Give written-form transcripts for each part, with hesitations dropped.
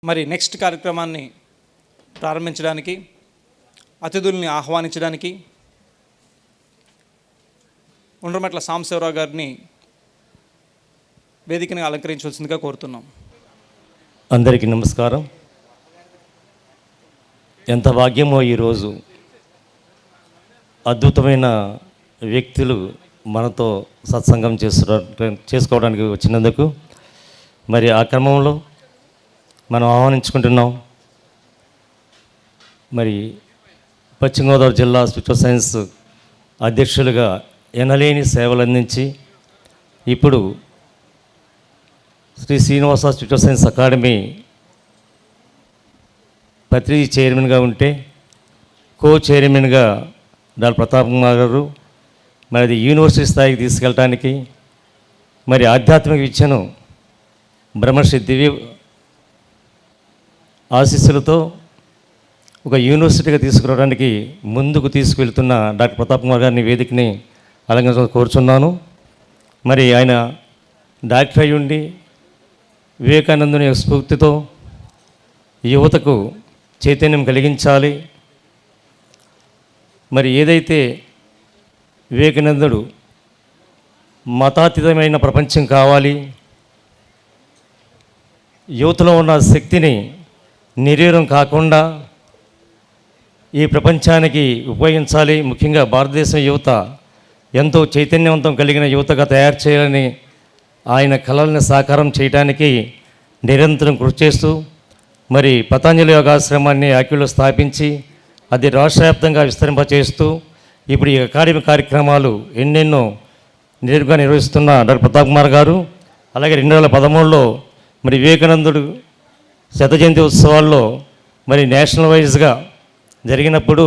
మరి నెక్స్ట్ కార్యక్రమాన్ని ప్రారంభించడానికి అతిథుల్ని ఆహ్వానించడానికి ఉండ్రమట్ల సాంబశివరావు గారిని వేదికని అలంకరించవలసిందిగా కోరుతున్నాం. అందరికీ నమస్కారం. ఎంత భాగ్యమో ఈరోజు అద్భుతమైన వ్యక్తులు మనతో సత్సంగం చేసుకోవడానికి వచ్చినందుకు మరి ఆ క్రమంలో మనం ఆహ్వానించుకుంటున్నాం. మరి పశ్చిమ గోదావరి జిల్లా స్పిరిచువల్ సైన్స్ అధ్యక్షులుగా ఎనలేని సేవలు అందించి ఇప్పుడు Shri Srinivasa spiritual science academy ప్రతినిధి చైర్మన్గా ఉంటే కో చైర్మన్గా డాక్టర్ ప్రతాప్ కుమార్ గారు మరి అది యూనివర్సిటీ స్థాయికి తీసుకెళ్ళటానికి మరి ఆధ్యాత్మిక విద్యను బ్రహ్మశ్రీ దివ్య ఆశీస్సులతో ఒక యూనివర్సిటీగా తీసుకురావడానికి ముందుకు తీసుకువెళ్తున్న డాక్టర్ ప్రతాప్ కుమార్ గారిని వేదికని అలంకరించ కోరుచున్నాను. మరి ఆయన డాక్టర్ అయి ఉండి వివేకానందుని స్ఫూర్తితో యువతకు చైతన్యం కలిగించాలి. మరి ఏదైతే వివేకానందుడు మతాతీతమైన ప్రపంచం కావాలి, యువతలో ఉన్న శక్తిని నిర్వీర్యం కాకుండా ఈ ప్రపంచానికి ఉపయోగించాలి. ముఖ్యంగా భారతదేశం యువత ఎంతో చైతన్యవంతం కలిగిన యువతగా తయారు చేయాలని ఆయన కళల్ని సాకారం చేయడానికి నిరంతరం కృషి చేస్తూ మరి పతంజలి యోగాశ్రమాన్ని యాక్యులో స్థాపించి అది రాష్ట్రవ్యాప్తంగా విస్తరింపచేస్తూ ఇప్పుడు ఈ అకాడమీ కార్యక్రమాలు ఎన్నెన్నో నేరుగా నిర్వహిస్తున్న డాక్టర్ ప్రతాప్ కుమార్ గారు, అలాగే 2013లో మరి వివేకానందుడు శత జయంతి ఉత్సవాల్లో మరి నేషనల్ వైజ్గా జరిగినప్పుడు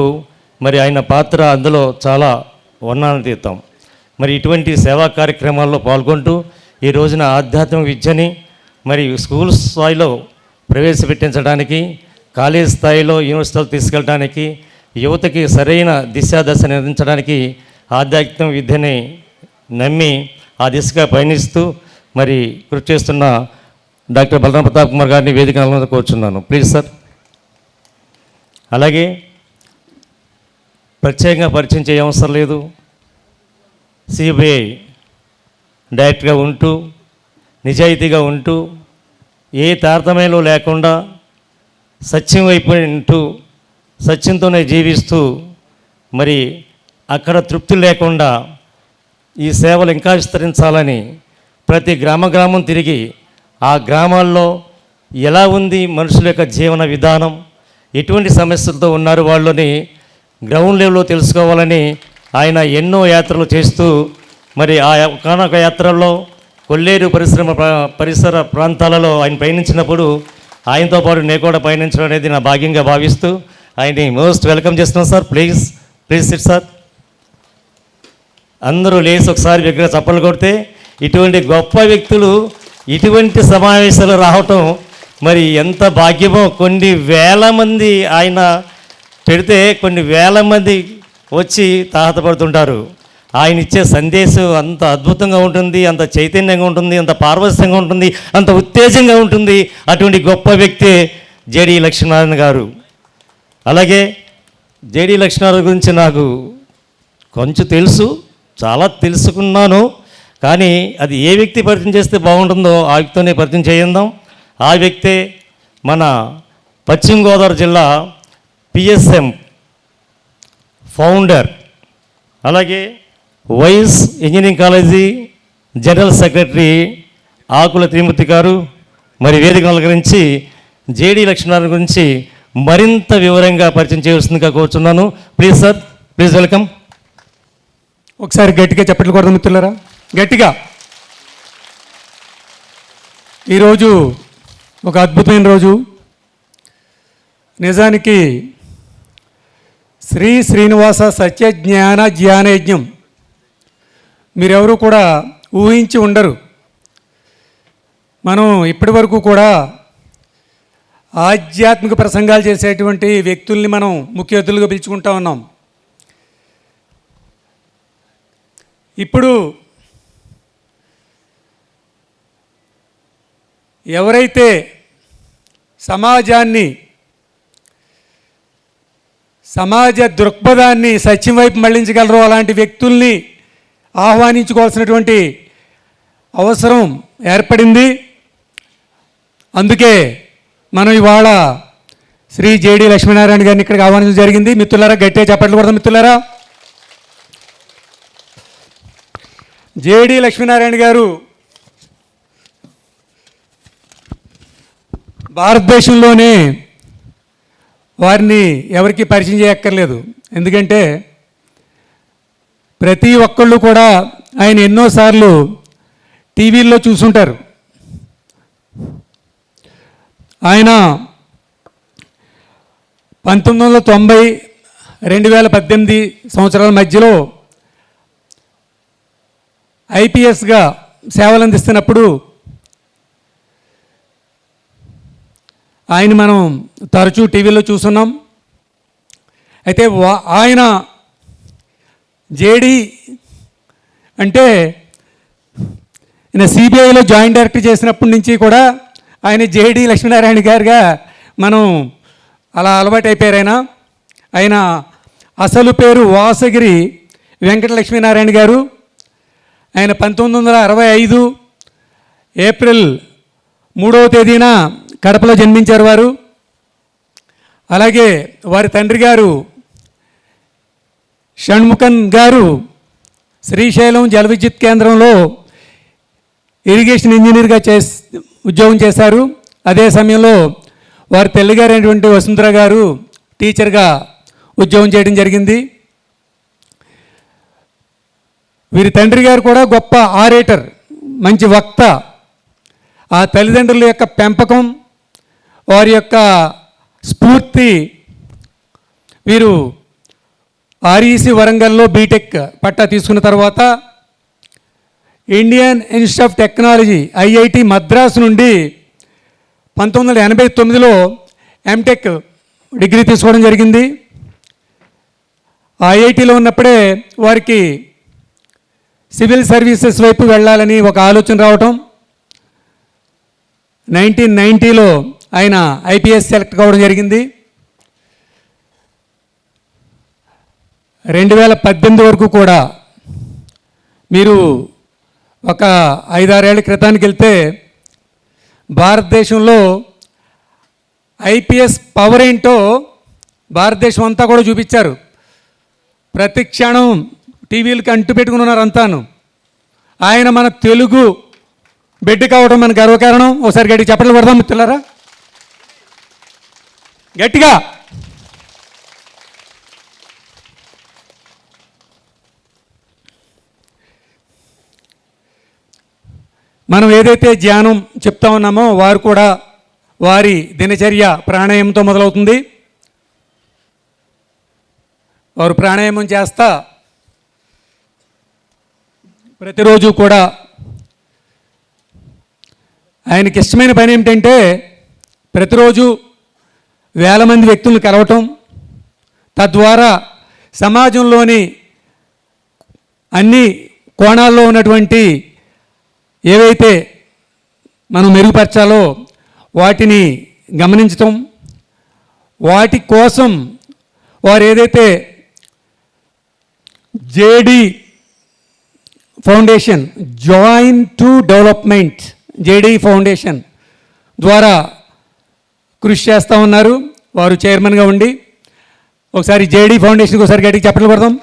మరి ఆయన పాత్ర అందులో చాలా వర్ణనాతీతం. మరి ఇటువంటి సేవా కార్యక్రమాల్లో పాల్గొంటూ ఈ రోజున ఆధ్యాత్మిక విద్యని మరి స్కూల్ స్థాయిలో ప్రవేశపెట్టించడానికి, కాలేజ్ స్థాయిలో యూనివర్సిటీలకు తీసుకెళ్ళడానికి, యువతకి సరైన దశ నిర్మించడానికి ఆధ్యాత్మిక విద్యని నమ్మి ఆ దిశగా పయనిస్తూ మరి కృషి చేస్తున్న డాక్టర్ బలరాం ప్రతాప్ కుమార్ గారిని వేదిక కోరుచున్నాను. Please sir. అలాగే ప్రత్యేకంగా పరిచయం చేయ అవసరం లేదు. సిబిఐ డైరెక్ట్గా ఉంటూ నిజాయితీగా ఉంటూ ఏ తారతమ్యంలో లేకుండా సత్యం వైపు ఉంటూ సత్యంతోనే జీవిస్తూ మరి అక్కడ తృప్తి లేకుండా ఈ సేవలు ఇంకా విస్తరించాలని ప్రతి గ్రామం తిరిగి ఆ గ్రామాల్లో ఎలా ఉంది మనుషుల యొక్క జీవన విధానం, ఎటువంటి సమస్యలతో ఉన్నారు వాళ్ళని గ్రౌండ్ లెవెల్లో తెలుసుకోవాలని ఆయన ఎన్నో యాత్రలు చేస్తూ మరి ఆ ఒకనొక యాత్రల్లో కొల్లేరు పరిసర ప్రాంతాలలో ఆయన పయనించినప్పుడు ఆయనతో పాటు నేను కూడా పయనించడం అనేది నా భాగ్యంగా భావిస్తూ ఆయన్ని మోస్ట్ వెల్కమ్ చేస్తున్నాం సార్. Please SIT sir. అందరూ లేచి ఒకసారి విగ్రహ చప్పలు కొడితే ఇటువంటి గొప్ప వ్యక్తులు ఇటువంటి సమావేశాలు రావటం మరి ఎంత భాగ్యమో. కొన్ని వేల మంది ఆయన పెడితే కొన్ని వేల మంది వచ్చి తాహతపడుతుంటారు. ఆయన ఇచ్చే సందేశం అంత అద్భుతంగా ఉంటుంది, అంత చైతన్యంగా ఉంటుంది, అంత పారవశ్యంగా ఉంటుంది, అంత ఉత్తేజంగా ఉంటుంది. అటువంటి గొప్ప వ్యక్తి జేడి లక్ష్మీనారాయణ గారు. అలాగే జేడి లక్ష్మీనారాయణ గురించి నాకు కొంచెం తెలుసు, చాలా తెలుసుకున్నాను. కానీ అది ఏ వ్యక్తి పరిచయం చేస్తే బాగుంటుందో ఆ వ్యక్తితోనే పరిచయం చేయిందాం. ఆ వ్యక్తే మన పశ్చిమ గోదావరి జిల్లా పిఎస్ఎం ఫౌండర్, అలాగే vice engineering college general secretary Akula Trimurthy గారు. మరి వేదిక గురించి జేడి లక్ష్మీనారాయణ గురించి మరింత వివరంగా పరిచయం చేయవలసిందిగా కోరుచున్నాను. Please sir, please welcome. ఒకసారి గట్టిగా చప్పట్లు కొడదాం మిత్రులారా, గట్టిగా. ఈరోజు ఒక అద్భుతమైన రోజు. నిజానికి శ్రీ శ్రీనివాస సత్యజ్ఞాన ధ్యానయజ్ఞం మీరెవరూ కూడా ఊహించి ఉండరు. మనం ఇప్పటి వరకు కూడా ఆధ్యాత్మిక ప్రసంగాలు చేసేటువంటి వ్యక్తుల్ని మనం ముఖ్య అతిథులుగా పిలుచుకుంటా ఉన్నాం. ఇప్పుడు ఎవరైతే సమాజాన్ని, సమాజ దృక్పథాన్ని సత్యం వైపు మళ్లించగలరో అలాంటి వ్యక్తుల్ని ఆహ్వానించుకోవాల్సినటువంటి అవసరం ఏర్పడింది. అందుకే మనం ఇవాళ శ్రీ జేడి లక్ష్మీనారాయణ గారిని ఇక్కడికి ఆహ్వానించడం జరిగింది. మిత్రులారా, గట్టిగా చప్పట్లు కొడదాం మిత్రులారా. జేడి లక్ష్మీనారాయణ గారు భారతదేశంలోనే వారిని ఎవరికి పరిచయం చేయక్కర్లేదు. ఎందుకంటే ప్రతి ఒక్కళ్ళు కూడా ఆయన ఎన్నోసార్లు టీవీల్లో చూసుంటారు. ఆయన 1990, 2018 సంవత్సరాల మధ్యలో ఐపీఎస్గా సేవలు అందిస్తున్నప్పుడు ఆయన మనం తరచూ టీవీలో చూస్తున్నాం. అయితే ఆయన జేడి అంటే ఈయన సిబిఐలో జాయింట్ డైరెక్టర్ చేసినప్పటి నుంచి కూడా ఆయన జేడి లక్ష్మీనారాయణ గారుగా మనం అలా అలవాటు అయిపోయారు. ఆయన అసలు పేరు వాసగిరి వెంకట లక్ష్మీనారాయణ గారు. ఆయన 1965 ఏప్రిల్ 3వ తేదీన కడపలో జన్మించారు వారు. అలాగే వారి తండ్రి గారు షణ్ముఖన్ గారు శ్రీశైలం జల విద్యుత్ కేంద్రంలో ఇరిగేషన్ ఇంజనీర్గా ఉద్యోగం చేశారు. అదే సమయంలో వారి తల్లిగారైనటువంటి వసుంధర గారు టీచర్గా ఉద్యోగం చేయడం జరిగింది. వీరి తండ్రి గారు కూడా గొప్ప ఆరేటర్, మంచి వక్త. ఆ తల్లిదండ్రుల యొక్క పెంపకం, వారి యొక్క స్ఫూర్తి వీరు ఆర్ఈసి వరంగల్లో బీటెక్ పట్టా తీసుకున్న తర్వాత Indian institute of technology IIT Madras నుండి 1989లో ఎంటెక్ డిగ్రీ తీసుకోవడం జరిగింది. ఐఐటిలో ఉన్నప్పుడే వారికి సివిల్ సర్వీసెస్ వైపు వెళ్ళాలని ఒక ఆలోచన రావటం. 1990లో ఆయన ఐపీఎస్ సెలెక్ట్ కావడం జరిగింది. 2018 వరకు కూడా మీరు ఒక 5-6 ఏళ్ల క్రితానికి వెళ్తే భారతదేశంలో ఐపీఎస్ పవర్ ఏంటో భారతదేశం అంతా కూడా చూపించారు. ప్రతి క్షణం టీవీలకి అంటు పెట్టుకుని ఉన్నారు అంతాను. ఆయన మన తెలుగు బిడ్డ కావడం మన గర్వకారణం. ఒకసారి గట్టిగా చప్పట్లు కొడదాం మిత్రులారా, గట్టిగా. మనం ఏదైతే ధ్యానం చెప్తా ఉన్నామో వారు కూడా వారి దినచర్య ప్రాణాయామంతో మొదలవుతుంది. వారు ప్రాణాయామం చేస్తా ప్రతిరోజు కూడా ఆయనకి ఇష్టమైన పని ఏమిటంటే ప్రతిరోజు వేల మంది వ్యక్తులను కలవటం, తద్వారా సమాజంలోని అన్ని కోణాల్లో ఉన్నటువంటి ఏవైతే మనం మెరుగుపరచాలో వాటిని గమనించటం, వాటి కోసం వారు ఏదైతే JD foundation, join to development JD foundation ద్వారా కృషి చేస్తూ ఉన్నారు. వారు చైర్మన్గా ఉండి ఒకసారి జేడి ఫౌండేషన్కి ఒకసారి గట్టిగా చప్పట్లు కొడదాం.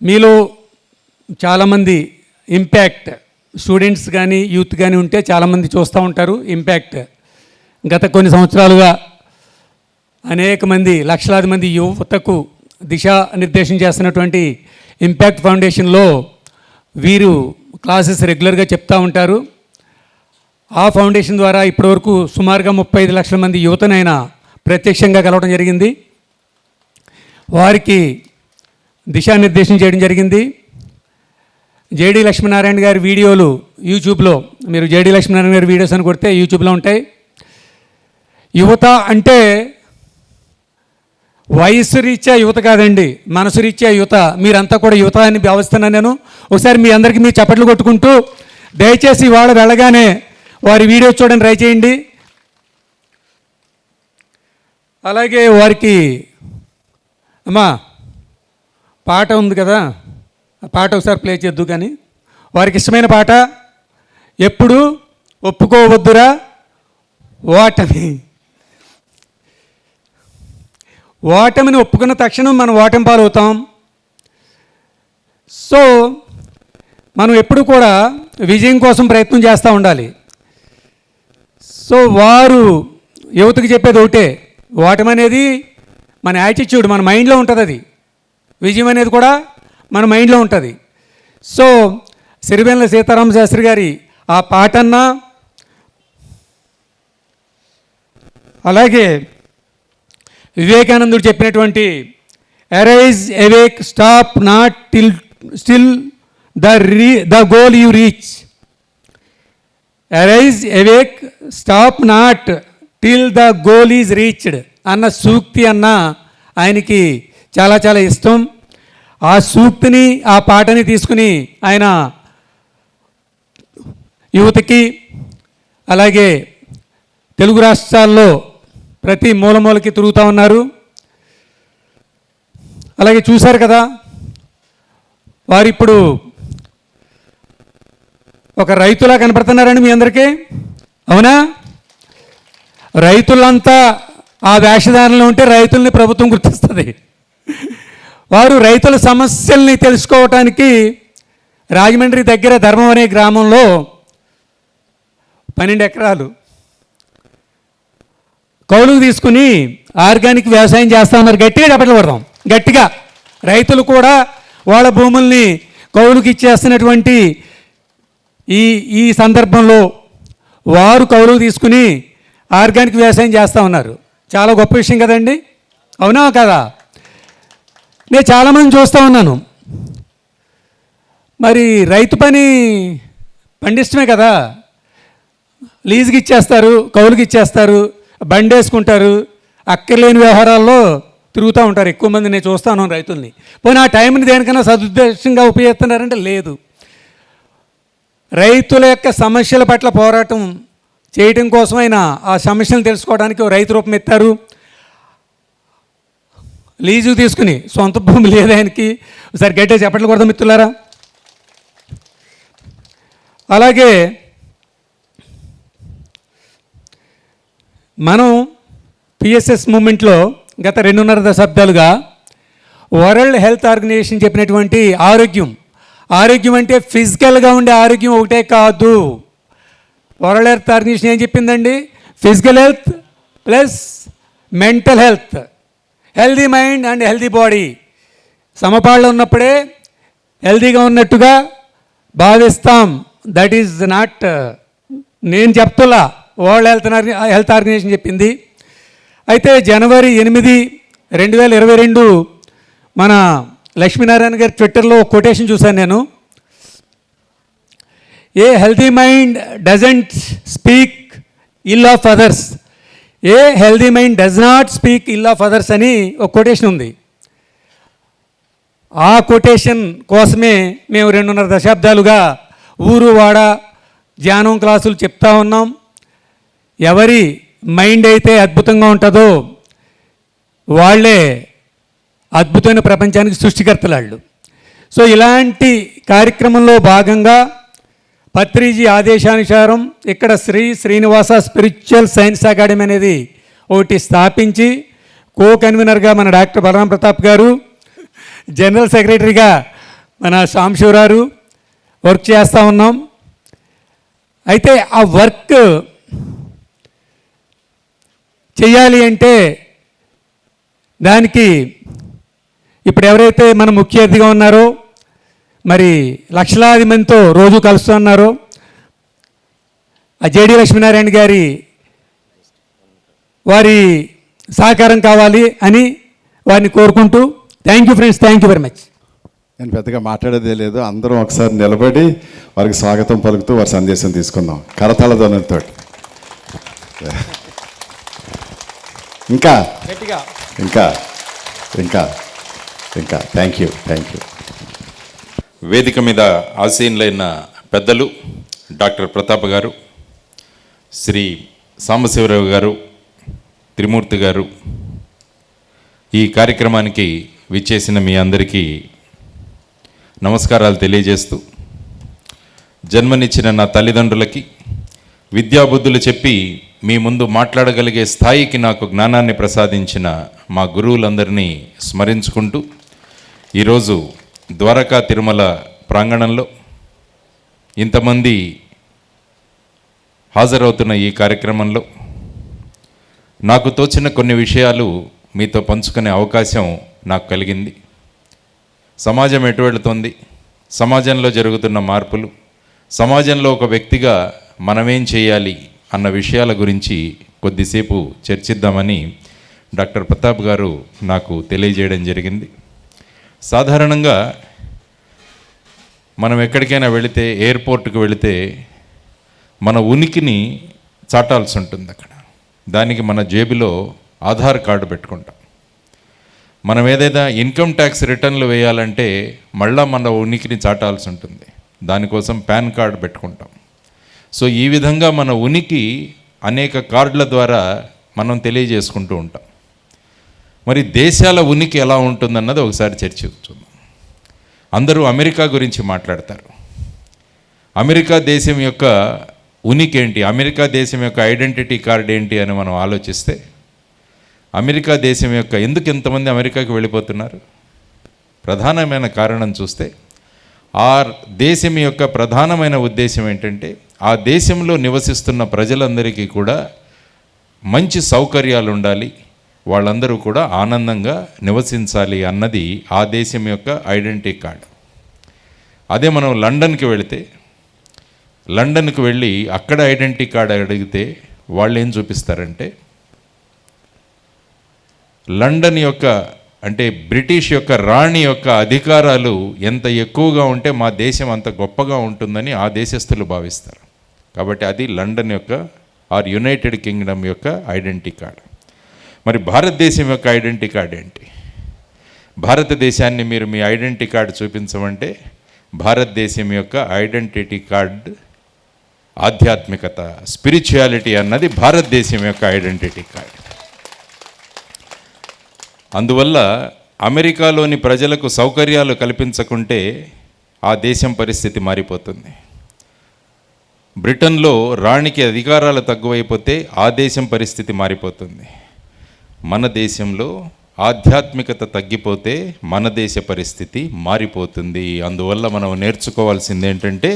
మీలో చాలామంది ఇంపాక్ట్ స్టూడెంట్స్ కానీ యూత్ కానీ ఉంటే చాలామంది చూస్తూ ఉంటారు. ఇంపాక్ట్ గత కొన్ని సంవత్సరాలుగా అనేక మంది, లక్షలాది మంది యువతకు దిశానిర్దేశం చేస్తున్నటువంటి ఇంపాక్ట్ ఫౌండేషన్లో వీరు క్లాసెస్ రెగ్యులర్గా చెప్తూ ఉంటారు. ఆ ఫౌండేషన్ ద్వారా ఇప్పటివరకు సుమారుగా 35 లక్షల మంది యువతనైనా ప్రత్యక్షంగా కలవడం జరిగింది. వారికి దిశానిర్దేశం చేయడం జరిగింది. జేడి లక్ష్మీనారాయణ గారి వీడియోలు యూట్యూబ్లో, మీరు జేడి లక్ష్మీనారాయణ గారి వీడియోస్ అని కొడితే యూట్యూబ్లో ఉంటాయి. యువత అంటే వయసు రీత్యా యువత కాదండి, మనసు రీత్యా యువత. మీరంతా కూడా యువత అని భావిస్తున్నాను నేను. ఒకసారి మీ అందరికీ మీరు చప్పట్లు కొట్టుకుంటూ దయచేసి వాళ్ళు వెళ్ళగానే వారి వీడియో చూడని ట్రై చేయండి. అలాగే వారికి అమ్మా పాట ఉంది కదా, ఆ పాట ఒకసారి ప్లే చేద్దు. కానీ వారికి ఇష్టమైన పాట ఎప్పుడు ఒప్పుకోవద్దురా ఓటమి. ఓటమిని ఒప్పుకున్న తక్షణం మనం ఓటమి పాలవుతాం. సో మనం ఎప్పుడు కూడా విజయం కోసం ప్రయత్నం చేస్తూ ఉండాలి. సో వారు యువతకు చెప్పేది ఒకటే, ఓటమి అనేది మన యాటిట్యూడ్, మన మైండ్లో ఉంటుంది. అది విజయం అనేది కూడా మన మైండ్లో ఉంటుంది. సో సిరివెన్నెల సీతారామ శాస్త్రి గారి ఆ పాటన్నా, అలాగే వివేకానందుడు చెప్పినటువంటి arise awake stop not till still the goal you reach, arise awake stop not till the goal is reached అన్న సూక్తి అన్న ఆయనకి చాలా చాలా ఇష్టం. ఆ సూక్తిని, ఆ పాటని తీసుకుని ఆయన యువతకి, అలాగే తెలుగు రాష్ట్రాల్లో ప్రతి మూలమూలకి తిరుగుతూ ఉన్నారు. అలాగే చూశారు కదా, వారిప్పుడు ఒక రైతులా కనపడుతున్నారండి మీ అందరికీ, అవునా? రైతులంతా ఆ వేషధారణలో ఉంటే రైతుల్ని ప్రభుత్వం గుర్తిస్తుంది. వారు రైతుల సమస్యల్ని తెలుసుకోవటానికి రాజమండ్రి దగ్గర ధర్మం అనే గ్రామంలో 12 ఎకరాలు కౌలుకు తీసుకుని ఆర్గానిక్ వ్యవసాయం చేస్తా ఉన్నారు. గట్టిగా చప్పట్లు కొడదాం, గట్టిగా. రైతులు కూడా వాళ్ళ భూముల్ని కౌలుకి ఇచ్చేస్తున్నటువంటి ఈ సందర్భంలో వారు కౌలుకు తీసుకుని ఆర్గానిక్ వ్యవసాయం చేస్తూ ఉన్నారు. చాలా గొప్ప విషయం కదండి, అవునా కదా? నేను చాలామంది చూస్తూ ఉన్నాను. మరి రైతు పని పండిష్టమే కదా, లీజుకి ఇచ్చేస్తారు, కౌలుకి ఇచ్చేస్తారు, బండి వేసుకుంటారు, అక్కర్లేని వ్యవహారాల్లో తిరుగుతూ ఉంటారు ఎక్కువ మంది. నేను చూస్తాను రైతుల్ని. పోనీ ఆ టైంని దేనికైనా సదుద్దేశంగా ఉపయోగిస్తున్నారంటే లేదు. రైతుల యొక్క సమస్యల పట్ల పోరాటం చేయడం కోసమైనా ఆ సమస్యలను తెలుసుకోవడానికి రైతు రూపం ఎత్తారు. లీజు తీసుకుని, సొంత భూమి లేదు ఆయనకి. ఒకసారి గట్టిగా చెప్పట్లు కొడదాం మిత్రులారా. అలాగే మనం పిఎస్ఎస్ మూమెంట్లో గత 2.5 దశాబ్దాలుగా వరల్డ్ హెల్త్ ఆర్గనైజేషన్ చెప్పినటువంటి ఆరోగ్యం అంటే ఫిజికల్గా ఉండే ఆరోగ్యం ఒకటే కాదు. వరల్డ్ హెల్త్ ఆర్గనైజేషన్ ఏం చెప్పిందండి? Physical health plus mental health, healthy mind and healthy body సమపాళ్ళు ఉన్నప్పుడే హెల్దీగా ఉన్నట్టుగా భావిస్తాం. దట్ ఈజ్ నాట్ నేను చెప్తులా, వరల్డ్ హెల్త్ ఆర్గనైజేషన్ చెప్పింది. అయితే జనవరి 8, 2022 మన లక్ష్మీనారాయణ గారి ట్విట్టర్లో కొటేషన్ చూశాను నేను. A healthy mind doesn't speak ill of others, a healthy mind does not speak ill of others అని ఒక కొటేషన్ ఉంది. ఆ కొటేషన్ కోసమే మేము 2.5 దశాబ్దాలుగా ఊరు వాడ ధ్యానం క్లాసులు చెప్తా ఉన్నాం. ఎవరి మైండ్ అయితే అద్భుతంగా ఉంటుందో వాళ్ళే అద్భుతమైన ప్రపంచానికి సృష్టికర్తలాళ్ళు. సో ఇలాంటి కార్యక్రమంలో భాగంగా పత్రిజీ ఆదేశానుసారం ఇక్కడ శ్రీనివాస స్పిరిచువల్ సైన్స్ అకాడమీ అనేది ఒకటి స్థాపించి కన్వీనర్గా మన డాక్టర్ బలరాం ప్రతాప్ గారు, జనరల్ సెక్రటరీగా మన సాంశివరావు వర్క్ చేస్తూ ఉన్నాం. అయితే ఆ వర్క్ చేయాలి అంటే దానికి ఇప్పుడు ఎవరైతే మన ముఖ్య అతిథిగా ఉన్నారో, మరి లక్షలాది మందితో రోజు కలుస్తున్నారో, ఆ జేడి లక్ష్మీనారాయణ గారి వారి సహకారం కావాలి అని వారిని కోరుకుంటూ, thank you friends, thank you very much. నేను పెద్దగా మాట్లాడేదే లేదు. అందరం ఒకసారి నిలబడి వారికి స్వాగతం పలుకుతూ వారి సందేశం తీసుకుందాం కరతాళ ధ్వనులతో. ఇంకా గట్టిగా ఇంకా ఇంకా ఇంకా థ్యాంక్ యూ. వేదిక మీద ఆసీనులైన పెద్దలు, డాక్టర్ ప్రతాప్ గారు, శ్రీ సాంబశివరావు గారు, త్రిమూర్తి గారు, ఈ కార్యక్రమానికి విచ్చేసిన మీ అందరికీ నమస్కారాలు తెలియజేస్తూ, జన్మనిచ్చిన నా తల్లిదండ్రులకి విద్యాబుద్ధులు చెప్పి మీ ముందు మాట్లాడగలిగే స్థాయికి నాకు జ్ఞానాన్ని ప్రసాదించిన మా గురువులందరినీ స్మరించుకుంటూ, ఈరోజు ద్వారకా తిరుమల ప్రాంగణంలో ఇంతమంది హాజరవుతున్న ఈ కార్యక్రమంలో నాకు తోచిన కొన్ని విషయాలు మీతో పంచుకునే అవకాశం నాకు కలిగింది. సమాజం ఎటు వెళుతోంది, సమాజంలో జరుగుతున్న మార్పులు, సమాజంలో ఒక వ్యక్తిగా మనమేం చేయాలి అన్న విషయాల గురించి కొద్దిసేపు చర్చిద్దామని డాక్టర్ ప్రతాప్ గారు నాకు తెలియజేయడం జరిగింది. సాధారణంగా మనం ఎక్కడికైనా వెళితే, ఎయిర్పోర్ట్కి వెళితే మన ఉనికిని చాటాల్సి ఉంటుంది. అక్కడ దానికి మన జేబులో ఆధార్ కార్డు పెట్టుకుంటాం. మనం ఏదైనా ఇన్కమ్ ట్యాక్స్ రిటర్న్లు వేయాలంటే మళ్ళా మన ఉనికిని చాటాల్సి ఉంటుంది. దానికోసం పాన్ కార్డు పెట్టుకుంటాం. సో ఈ విధంగా మన ఉనికి అనేక కార్డుల ద్వారా మనం తెలియజేసుకుంటూ ఉంటాం. మరి దేశాల ఉనికి ఎలా ఉంటుందన్నది ఒకసారి చర్చించుకుందాం. అందరూ అమెరికా గురించి మాట్లాడతారు. అమెరికా దేశం యొక్క ఉనికి ఏంటి, అమెరికా దేశం యొక్క ఐడెంటిటీ కార్డ్ ఏంటి అని మనం ఆలోచిస్తే, అమెరికా దేశం యొక్క ఎందుకు ఎంతమంది అమెరికాకి వెళ్ళిపోతున్నారు, ప్రధానమైన కారణం చూస్తే ఆ దేశం యొక్క ప్రధానమైన ఉద్దేశం ఏంటంటే ఆ దేశంలో నివసిస్తున్న ప్రజలందరికీ కూడా మంచి సౌకర్యాలు ఉండాలి, వాళ్ళందరూ కూడా ఆనందంగా నివసించాలి అన్నది ఆ దేశం యొక్క ఐడెంటిటీ కార్డు. అదే మనం లండన్కి వెళితే, లండన్కి వెళ్ళి అక్కడ ఐడెంటిటీ కార్డు అడిగితే వాళ్ళు ఏం చూపిస్తారంటే, లండన్ యొక్క అంటే బ్రిటిష్ యొక్క రాణి యొక్క అధికారాలు ఎంత ఎక్కువగా ఉంటే మా దేశం అంత గొప్పగా ఉంటుందని ఆ దేశస్థులు భావిస్తారు. కాబట్టి అది లండన్ యొక్క ఆర్ యునైటెడ్ కింగ్డమ్ యొక్క ఐడెంటిటీ కార్డు. మరి భారతదేశం యొక్క ఐడెంటిటీ కార్డు ఏంటి? భారతదేశాన్ని మీరు మీ ఐడెంటిటీ కార్డు చూపించమంటే భారతదేశం యొక్క ఐడెంటిటీ కార్డు ఆధ్యాత్మికత, స్పిరిచువాలిటీ అన్నది భారతదేశం యొక్క ఐడెంటిటీ కార్డు. అందువల్ల అమెరికాలోని ప్రజలకు సౌకర్యాలు కల్పించకుంటే ఆ దేశం పరిస్థితి మారిపోతుంది. బ్రిటన్లో రాణికి అధికారాలు తక్కువైపోతే ఆ దేశం పరిస్థితి మారిపోతుంది. మన దేశంలో ఆధ్యాత్మికత తగ్గిపోతే మన దేశ పరిస్థితి మారిపోతుంది. అందువల్ల మనం నేర్చుకోవాల్సింది ఏంటంటే,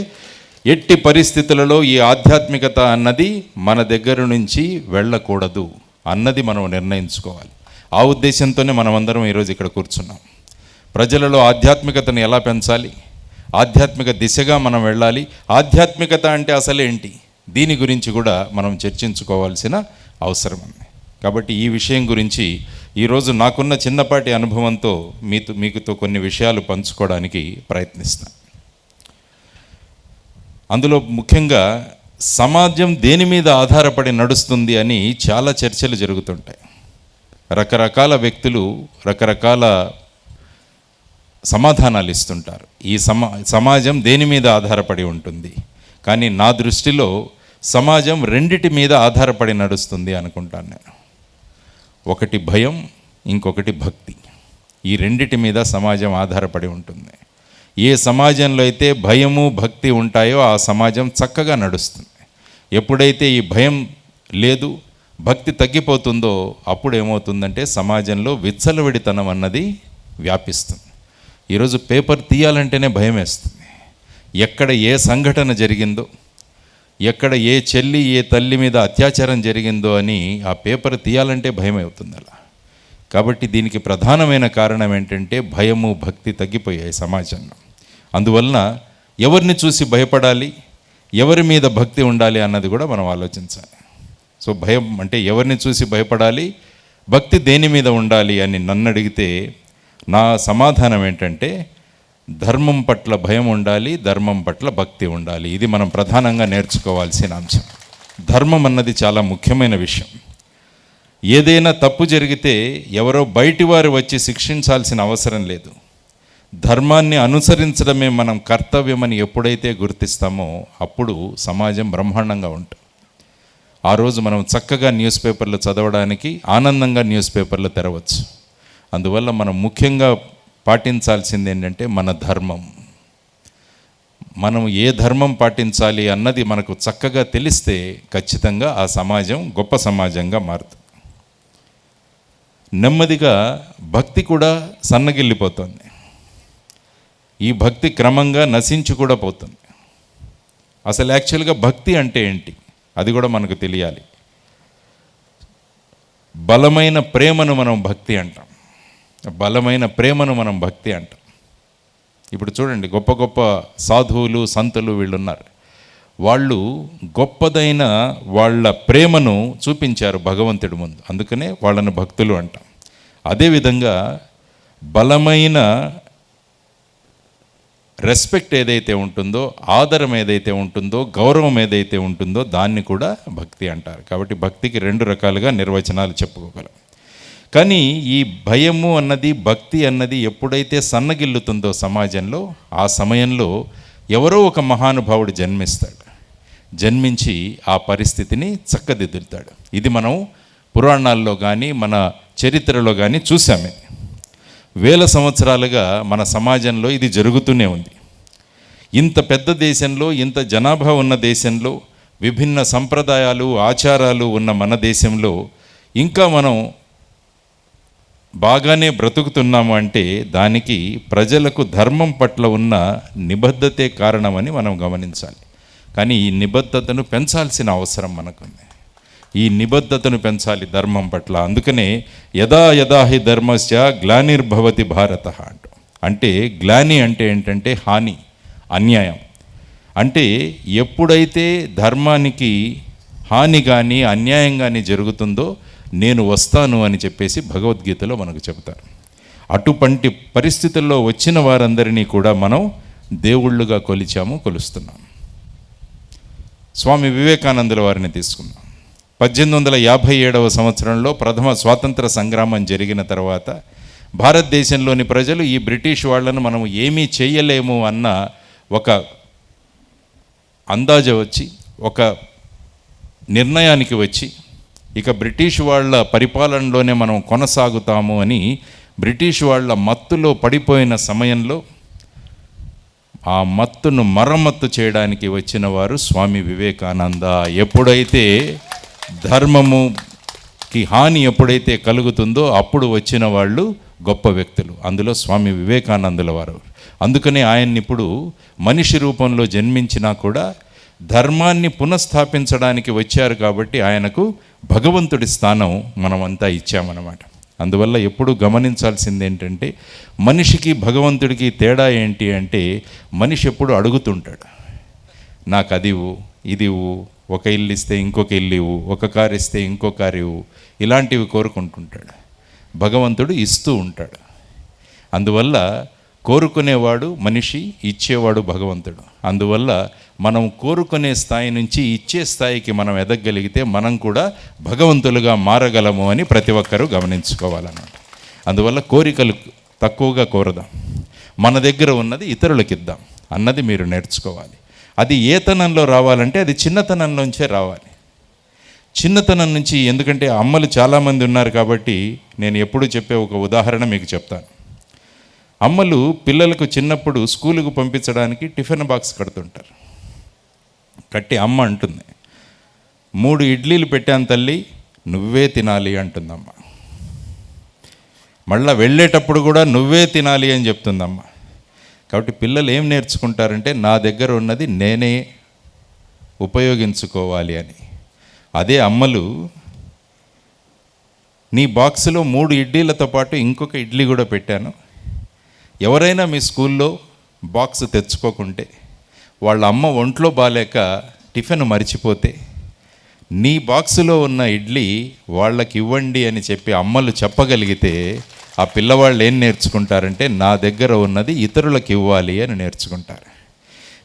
ఎట్టి పరిస్థితులలో ఈ ఆధ్యాత్మికత అన్నది మన దగ్గర నుంచి వెళ్ళకూడదు అన్నది మనం నిర్ణయించుకోవాలి. ఆ ఉద్దేశంతోనే మనమందరం ఈరోజు ఇక్కడ కూర్చున్నాం. ప్రజలలో ఆధ్యాత్మికతను ఎలా పెంచాలి, ఆధ్యాత్మిక దిశగా మనం వెళ్ళాలి, ఆధ్యాత్మికత అంటే అసలు ఏంటి, దీని గురించి కూడా మనం చర్చించుకోవాల్సిన అవసరం ఉంది. కాబట్టి ఈ విషయం గురించి ఈరోజు నాకున్న చిన్నపాటి అనుభవంతో మీకుతో కొన్ని విషయాలు పంచుకోవడానికి ప్రయత్నిస్తాను. అందులో ముఖ్యంగా సమాజం దేని మీద ఆధారపడి నడుస్తుంది అని చాలా చర్చలు జరుగుతుంటాయి. రకరకాల వ్యక్తులు రకరకాల సమాధానాలు ఇస్తుంటారు. ఈ సమాజం దేని మీద ఆధారపడి ఉంటుంది, కానీ నా దృష్టిలో సమాజం రెండిటి మీద ఆధారపడి నడుస్తుంది అనుకుంటాను నేను. ఒకటి భయం, ఇంకొకటి భక్తి. ఈ రెండిటి మీద సమాజం ఆధారపడి ఉంటుంది. ఏ సమాజంలో అయితే భయము భక్తి ఉంటాయో ఆ సమాజం చక్కగా నడుస్తుంది. ఎప్పుడైతే ఈ భయం లేదు, భక్తి తగ్గిపోతుందో అప్పుడు ఏమవుతుందంటే సమాజంలో విచ్చలవిడితనం అన్నది వ్యాపిస్తుంది. ఈరోజు పేపర్ తీయాలంటేనే భయం వేస్తుంది. ఎక్కడ ఏ సంఘటన జరిగిందో, ఎక్కడ ఏ చెల్లి ఏ తల్లి మీద అత్యాచారం జరిగిందో అని ఆ పేపర్ తీయాలంటే భయం అవుతుంది అలా. కాబట్టి దీనికి ప్రధానమైన కారణం ఏంటంటే భయము భక్తి తగ్గిపోయాయి సమాజంలో. అందువలన ఎవరిని చూసి భయపడాలి, ఎవరి మీద భక్తి ఉండాలి అన్నది కూడా మనం ఆలోచించాలి. సో భయం అంటే ఎవరిని చూసి భయపడాలి, భక్తి దేని మీద ఉండాలి అని నన్ను అడిగితే నా సమాధానం ఏంటంటే ధర్మం పట్ల భయం ఉండాలి, ధర్మం పట్ల భక్తి ఉండాలి. ఇది మనం ప్రధానంగా నేర్చుకోవాల్సిన అంశం. ధర్మం అన్నది చాలా ముఖ్యమైన విషయం. ఏదైనా తప్పు జరిగితే ఎవరో బయటి వారు వచ్చి శిక్షించాల్సిన అవసరం లేదు. ధర్మాన్ని అనుసరించడమే మనం కర్తవ్యమని ఎప్పుడైతే గుర్తిస్తామో అప్పుడు సమాజం బ్రహ్మాండంగా ఉంటుంది. ఆ రోజు మనం చక్కగా న్యూస్ పేపర్లు చదవడానికి ఆనందంగా న్యూస్ పేపర్లు తెరవచ్చు. అందువల్ల మనం ముఖ్యంగా పాటించాల్సింది ఏంటంటే మన ధర్మం. మనం ఏ ధర్మం పాటించాలి అన్నది మనకు చక్కగా తెలిస్తే ఖచ్చితంగా ఆ సమాజం గొప్ప సమాజంగా మారుతుంది. నెమ్మదిగా భక్తి కూడా సన్నగిల్లిపోతుంది. ఈ భక్తి క్రమంగా నశించి కూడా పోతుంది. అసలు యాక్చువల్గా భక్తి అంటే ఏంటి అది కూడా మనకు తెలియాలి. బలమైన ప్రేమను మనం భక్తి అంటాం. బలమైన ప్రేమను మనం భక్తి అంటాం. ఇప్పుడు చూడండి, గొప్ప గొప్ప సాధువులు సంతులు వీళ్ళు ఉన్నారు. వాళ్ళు గొప్పదైన వాళ్ళ ప్రేమను చూపించారు భగవంతుడి ముందు, అందుకనే వాళ్ళని భక్తులు అంటాం. అదేవిధంగా బలమైన రెస్పెక్ట్ ఏదైతే ఉంటుందో, ఆదరం ఏదైతే ఉంటుందో, గౌరవం ఏదైతే ఉంటుందో దాన్ని కూడా భక్తి అంటారు. కాబట్టి భక్తికి 2 రకాలుగా నిర్వచనాలు చెప్పుకోగలం. కానీ ఈ భయము అన్నది, భక్తి అన్నది ఎప్పుడైతే సన్నగిల్లుతుందో సమాజంలో, ఆ సమయంలో ఎవరో ఒక మహానుభావుడు జన్మిస్తాడు. జన్మించి ఆ పరిస్థితిని చక్కదిద్దుతాడు. ఇది మనం పురాణాల్లో కానీ మన చరిత్రలో కానీ చూసామే. వేల సంవత్సరాలుగా మన సమాజంలో ఇది జరుగుతూనే ఉంది. ఇంత పెద్ద దేశంలో, ఇంత జనాభా ఉన్న దేశంలో, విభిన్న సంప్రదాయాలు ఆచారాలు ఉన్న మన దేశంలో ఇంకా మనం బాగానే బ్రతుకుతున్నాము అంటే దానికి ప్రజలకు ధర్మం పట్ల ఉన్న నిబద్ధతే కారణమని మనం గమనించాలి. కానీ ఈ నిబద్ధతను పెంచాల్సిన అవసరం మనకుంది. ఈ నిబద్ధతను పెంచాలి ధర్మం పట్ల. అందుకనే యదా యదా హి ధర్మస్య గ్లానిర్భవతి భారత అంటూ. అంటే గ్లాని అంటే ఏంటంటే హాని, అన్యాయం. అంటే ఎప్పుడైతే ధర్మానికి హాని కానీ అన్యాయం కానీ జరుగుతుందో నేను వస్తాను అని చెప్పేసి భగవద్గీతలో మనకు చెబుతారు. అటువంటి పరిస్థితుల్లో వచ్చిన వారందరినీ కూడా మనం దేవుళ్ళుగా కొలుస్తున్నాం. స్వామి వివేకానందుల వారిని తీసుకున్నాం. 1857 సంవత్సరంలో ప్రథమ స్వాతంత్ర సంగ్రామం జరిగిన తర్వాత భారతదేశంలోని ప్రజలు ఈ బ్రిటిష్ వాళ్ళను మనం ఏమీ చేయలేము అన్న ఒక అందాజ వచ్చి, ఒక నిర్ణయానికి వచ్చి, ఇక బ్రిటిష్ వాళ్ళ పరిపాలనలోనే మనం కొనసాగుతాము అని బ్రిటిష్ వాళ్ళ మత్తులో పడిపోయిన సమయంలో ఆ మత్తును మరమ్మత్తు చేయడానికి వచ్చిన వారు స్వామి వివేకానంద. ఎప్పుడైతే ధర్మముకి హాని ఎప్పుడైతే కలుగుతుందో అప్పుడు వచ్చిన వాళ్ళు గొప్ప వ్యక్తులు. అందులో స్వామి వివేకానందుల వారు. అందుకనే ఆయన్ని ఇప్పుడు మనిషి రూపంలో జన్మించినా కూడా ధర్మాన్ని పునఃస్థాపించడానికి వచ్చారు కాబట్టి ఆయనకు భగవంతుడి స్థానం మనమంతా ఇచ్చామన్నమాట. అందువల్ల ఎప్పుడు గమనించాల్సింది ఏంటంటే మనిషికి భగవంతుడికి తేడా ఏంటి అంటే మనిషి ఎప్పుడు అడుగుతుంటాడు, నాకు అది ఇవ్వు, ఇది ఇవ్వు, ఒక ఇల్లు ఇస్తే ఇంకొక ఇల్లు ఇవ్వు, ఒక కారు ఇస్తే ఇంకో కారు ఇవ్వు, ఇలాంటివి కోరుకుంటుంటాడు. భగవంతుడు ఇస్తూ ఉంటాడు. అందువల్ల కోరుకునేవాడు మనిషి, ఇచ్చేవాడు భగవంతుడు. అందువల్ల మనం కోరుకునే స్థాయి నుంచి ఇచ్చే స్థాయికి మనం ఎదగగలిగితే మనం కూడా భగవంతులుగా మారగలము అని ప్రతి ఒక్కరూ గమనించుకోవాలన్నమాట. అందువల్ల కోరికలు తక్కువగా కోరదాం, మన దగ్గర ఉన్నది ఇతరులకు ఇద్దాం అన్నది మీరు నేర్చుకోవాలి. అది ఏతనంలో రావాలంటే అది చిన్నతనంలోంచే రావాలి. చిన్నతనం నుంచి, ఎందుకంటే అమ్మలు చాలామంది ఉన్నారు కాబట్టి నేను ఎప్పుడూ చెప్పే ఒక ఉదాహరణ మీకు చెప్తాను. అమ్మలు పిల్లలకు చిన్నప్పుడు స్కూలుకు పంపించడానికి టిఫిన్ బాక్స్ కడుతుంటారు. కట్టి అమ్మ అంటుంది, 3 ఇడ్లీలు పెట్టాను తల్లి, నువ్వే తినాలి అంటుందమ్మ. మళ్ళీ వెళ్ళేటప్పుడు కూడా నువ్వే తినాలి అని చెప్తుందమ్మ. కాబట్టి పిల్లలు ఏం నేర్చుకుంటారంటే నా దగ్గర ఉన్నది నేనే ఉపయోగించుకోవాలి అని. అదే అమ్మలు నీ బాక్సులో 3 ఇడ్లీలతో పాటు ఇంకొక ఇడ్లీ కూడా పెట్టాను, ఎవరైనా మీ స్కూల్లో బాక్స్ తెచ్చుకోకుంటే, వాళ్ళ అమ్మ ఒంట్లో బాలేక టిఫిన్ మర్చిపోతే నీ బాక్సులో ఉన్న ఇడ్లీ వాళ్ళకి ఇవ్వండి అని చెప్పి అమ్మలు చెప్పగలిగితే ఆ పిల్లవాళ్ళు ఏం నేర్చుకుంటారంటే నా దగ్గర ఉన్నది ఇతరులకు ఇవ్వాలి అని నేర్చుకుంటారు.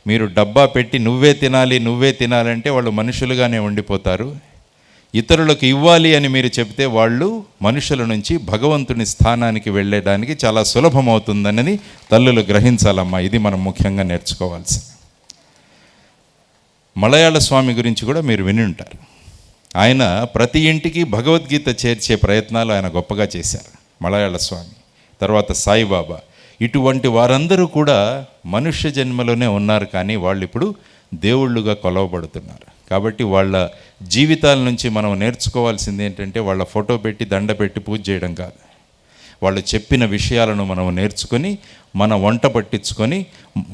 మీరు డబ్బా పెట్టి నువ్వే తినాలి నువ్వే తినాలంటే వాళ్ళు మనుషులుగానే ఉండిపోతారు. ఇతరులకు ఇవ్వాలి అని మీరు చెప్తే వాళ్ళు మనుషుల నుంచి భగవంతుని స్థానానికి వెళ్ళడానికి చాలా సులభమవుతుందన్నది తల్లులు గ్రహించాలమ్మా. ఇది మనం ముఖ్యంగా నేర్చుకోవాల్సింది. మలయాళ స్వామి గురించి కూడా మీరు విని ఉంటారు. ఆయన ప్రతి ఇంటికి భగవద్గీత చేర్చే ప్రయత్నాలు ఆయన గొప్పగా చేశారు. మలయాళ స్వామి, తర్వాత సాయిబాబా, ఇటువంటి వారందరూ కూడా మనుష్య జన్మలోనే ఉన్నారు, కానీ వాళ్ళు ఇప్పుడు దేవుళ్ళుగా కొలవబడుతున్నారు. కాబట్టి వాళ్ళ జీవితాల నుంచి మనం నేర్చుకోవాల్సింది ఏంటంటే, వాళ్ళ ఫోటో పెట్టి దండ పెట్టి పూజ చేయడం కాదు. వాళ్ళు చెప్పిన విషయాలను మనం నేర్చుకొని మన వంట పట్టించుకొని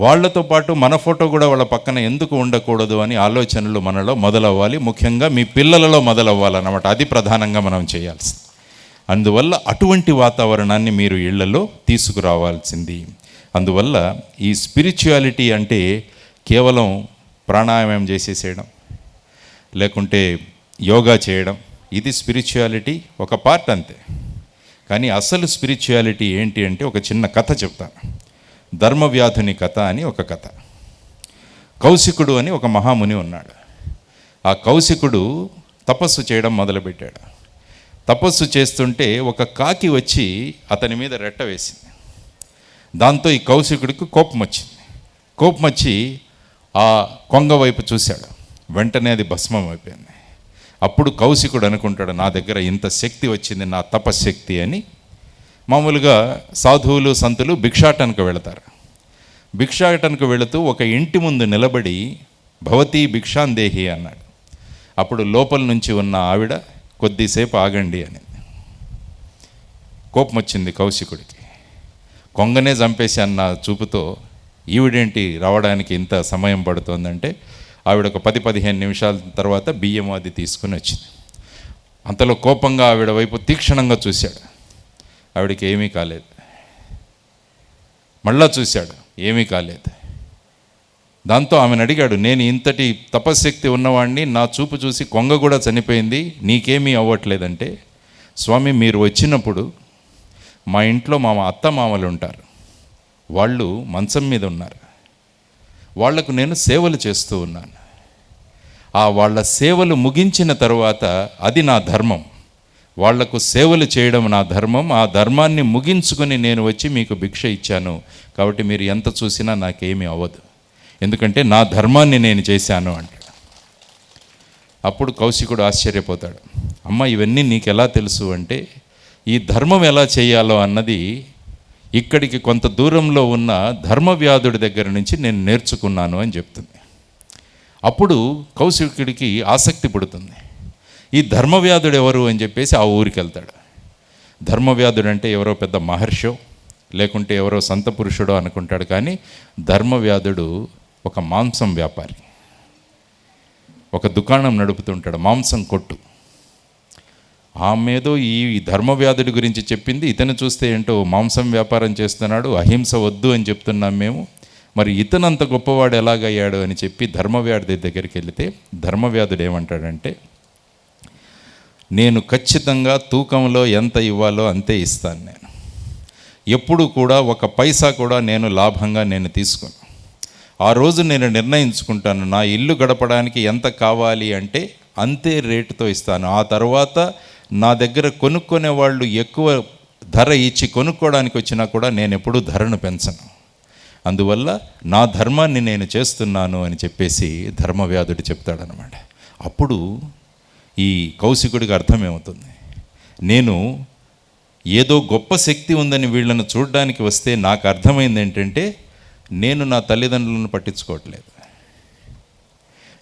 వాళ్ళతో పాటు మన ఫోటో కూడా వాళ్ళ పక్కన ఎందుకు ఉండకూడదు అని ఆలోచనలు మనలో మొదలవ్వాలి. ముఖ్యంగా మీ పిల్లలలో మొదలవ్వాలన్నమాట. అది ప్రధానంగా మనం చేయాల్సింది. అందువల్ల అటువంటి వాతావరణాన్ని మీరు ఇళ్లలో తీసుకురావాల్సింది. అందువల్ల ఈ స్పిరిచువాలిటీ అంటే కేవలం ప్రాణాయామం చేసేసేయడం, లేకుంటే యోగా చేయడం, ఇది స్పిరిచువాలిటీ ఒక పార్ట్ అంతే. కానీ అసలు స్పిరిచువాలిటీ ఏంటి అంటే ఒక చిన్న కథ చెప్తాను. ధర్మవ్యాధుని కథ అని ఒక కథ. కౌశికుడు అని ఒక మహాముని ఉన్నాడు. ఆ కౌశికుడు తపస్సు చేయడం మొదలుపెట్టాడు. తపస్సు చేస్తుంటే ఒక కాకి వచ్చి అతని మీద రెట్ట వేసింది. దాంతో ఈ కౌశికుడికి కోపం వచ్చింది. కోపం వచ్చి ఆ కొంగ వైపు చూశాడు. వెంటనే అది భస్మం అయిపోయింది. అప్పుడు కౌశికుడు అనుకుంటాడు, నా దగ్గర ఇంత శక్తి వచ్చింది, నా తపశక్తి అని. మామూలుగా సాధువులు సంతులు భిక్షాటనకు వెళతారు. భిక్షాటనకు వెళుతూ ఒక ఇంటి ముందు నిలబడి భవతీ భిక్షాందేహి అన్నాడు. అప్పుడు లోపల నుంచి ఉన్న ఆవిడ కొద్దిసేపు ఆగండి అని. కోపం వచ్చింది కౌశికుడికి. కొంగనే చంపేసి అన్న చూపుతో ఈవిడేంటి రావడానికి ఇంత సమయం పడుతోందంటే, ఆవిడ ఒక 10-15 నిమిషాల తర్వాత బియ్యం అది తీసుకుని వచ్చింది. అంతలో కోపంగా ఆవిడ వైపు తీక్షణంగా చూశాడు. ఆవిడకి ఏమీ కాలేదు. మళ్ళా చూశాడు, ఏమీ కాలేదు. దాంతో ఆమెను అడిగాడు, నేను ఇంతటి తపశ్శక్తి ఉన్నవాడిని, నా చూపు చూసి కొంగ కూడా చనిపోయింది, నీకేమీ అవ్వట్లేదంటే, స్వామి మీరు వచ్చినప్పుడు మా ఇంట్లో మా అత్త మామలు ఉంటారు, వాళ్ళు మంచం మీద ఉన్నారు, వాళ్లకు నేను సేవలు చేస్తూ ఉన్నాను. ఆ వాళ్ళ సేవలు ముగించిన తర్వాత అది నా ధర్మం, వాళ్లకు సేవలు చేయడం నా ధర్మం. ఆ ధర్మాన్ని ముగించుకొని నేను వచ్చి మీకు భిక్ష ఇచ్చాను. కాబట్టి మీరు ఎంత చూసినా నాకేమీ అవ్వదు, ఎందుకంటే నా ధర్మాన్ని నేను చేశాను అంటాడు. అప్పుడు కౌశికుడు ఆశ్చర్యపోతాడు. అమ్మ ఇవన్నీ నీకు ఎలా తెలుసు అంటే, ఈ ధర్మం ఎలా చేయాలో అన్నది ఇక్కడికి కొంత దూరంలో ఉన్న ధర్మవ్యాధుడి దగ్గర నుంచి నేను నేర్చుకున్నాను అని చెప్తుంది. అప్పుడు కౌశికుడికి ఆసక్తి పుడుతుంది. ఈ ధర్మవ్యాధుడు ఎవరు అని చెప్పేసి ఆ ఊరికి వెళ్తాడు. ధర్మవ్యాధుడు అంటే ఎవరో పెద్ద మహర్షో లేకుంటే ఎవరో సంత పురుషుడో అనుకుంటాడు. కానీ ధర్మవ్యాధుడు ఒక మాంసం వ్యాపారి, ఒక దుకాణం నడుపుతుంటాడు, మాంసం కొట్టు. ఆమెదో ఈ ధర్మవ్యాధుడి గురించి చెప్పింది, ఇతను చూస్తే ఏంటో మాంసం వ్యాపారం చేస్తున్నాడు, అహింస వద్దు అని చెప్తున్నాం మేము, మరి ఇతనంత గొప్పవాడు ఎలాగయ్యాడు అని చెప్పి ధర్మవ్యాధుడి దగ్గరికి వెళితే ధర్మవ్యాధుడు ఏమంటాడంటే, నేను ఖచ్చితంగా తూకంలో ఎంత ఇవ్వాలో అంతే ఇస్తాను, నేను ఎప్పుడు కూడా ఒక పైసా కూడా నేను లాభంగా నేను తీసుకోను. ఆ రోజు నేను నిర్ణయించుకుంటాను, నా ఇల్లు గడపడానికి ఎంత కావాలి అంటే అంతే రేటుతో ఇస్తాను. ఆ తర్వాత నా దగ్గర కొనుక్కునే వాళ్ళు ఎక్కువ ధర ఇచ్చి కొనుక్కోవడానికి వచ్చినా కూడా నేను ఎప్పుడూ ధరను పెంచను. అందువల్ల నా ధర్మాన్ని నేను చేస్తున్నాను అని చెప్పేసి ధర్మవ్యాధుడు చెప్తాడనమాట. అప్పుడు ఈ కౌశికుడికి అర్థమేమవుతుంది, నేను ఏదో గొప్ప శక్తి ఉందని వీళ్ళను చూడడానికి వస్తే నాకు అర్థమైంది ఏంటంటే, నేను నా తల్లిదండ్రులను పట్టించుకోవట్లేదు,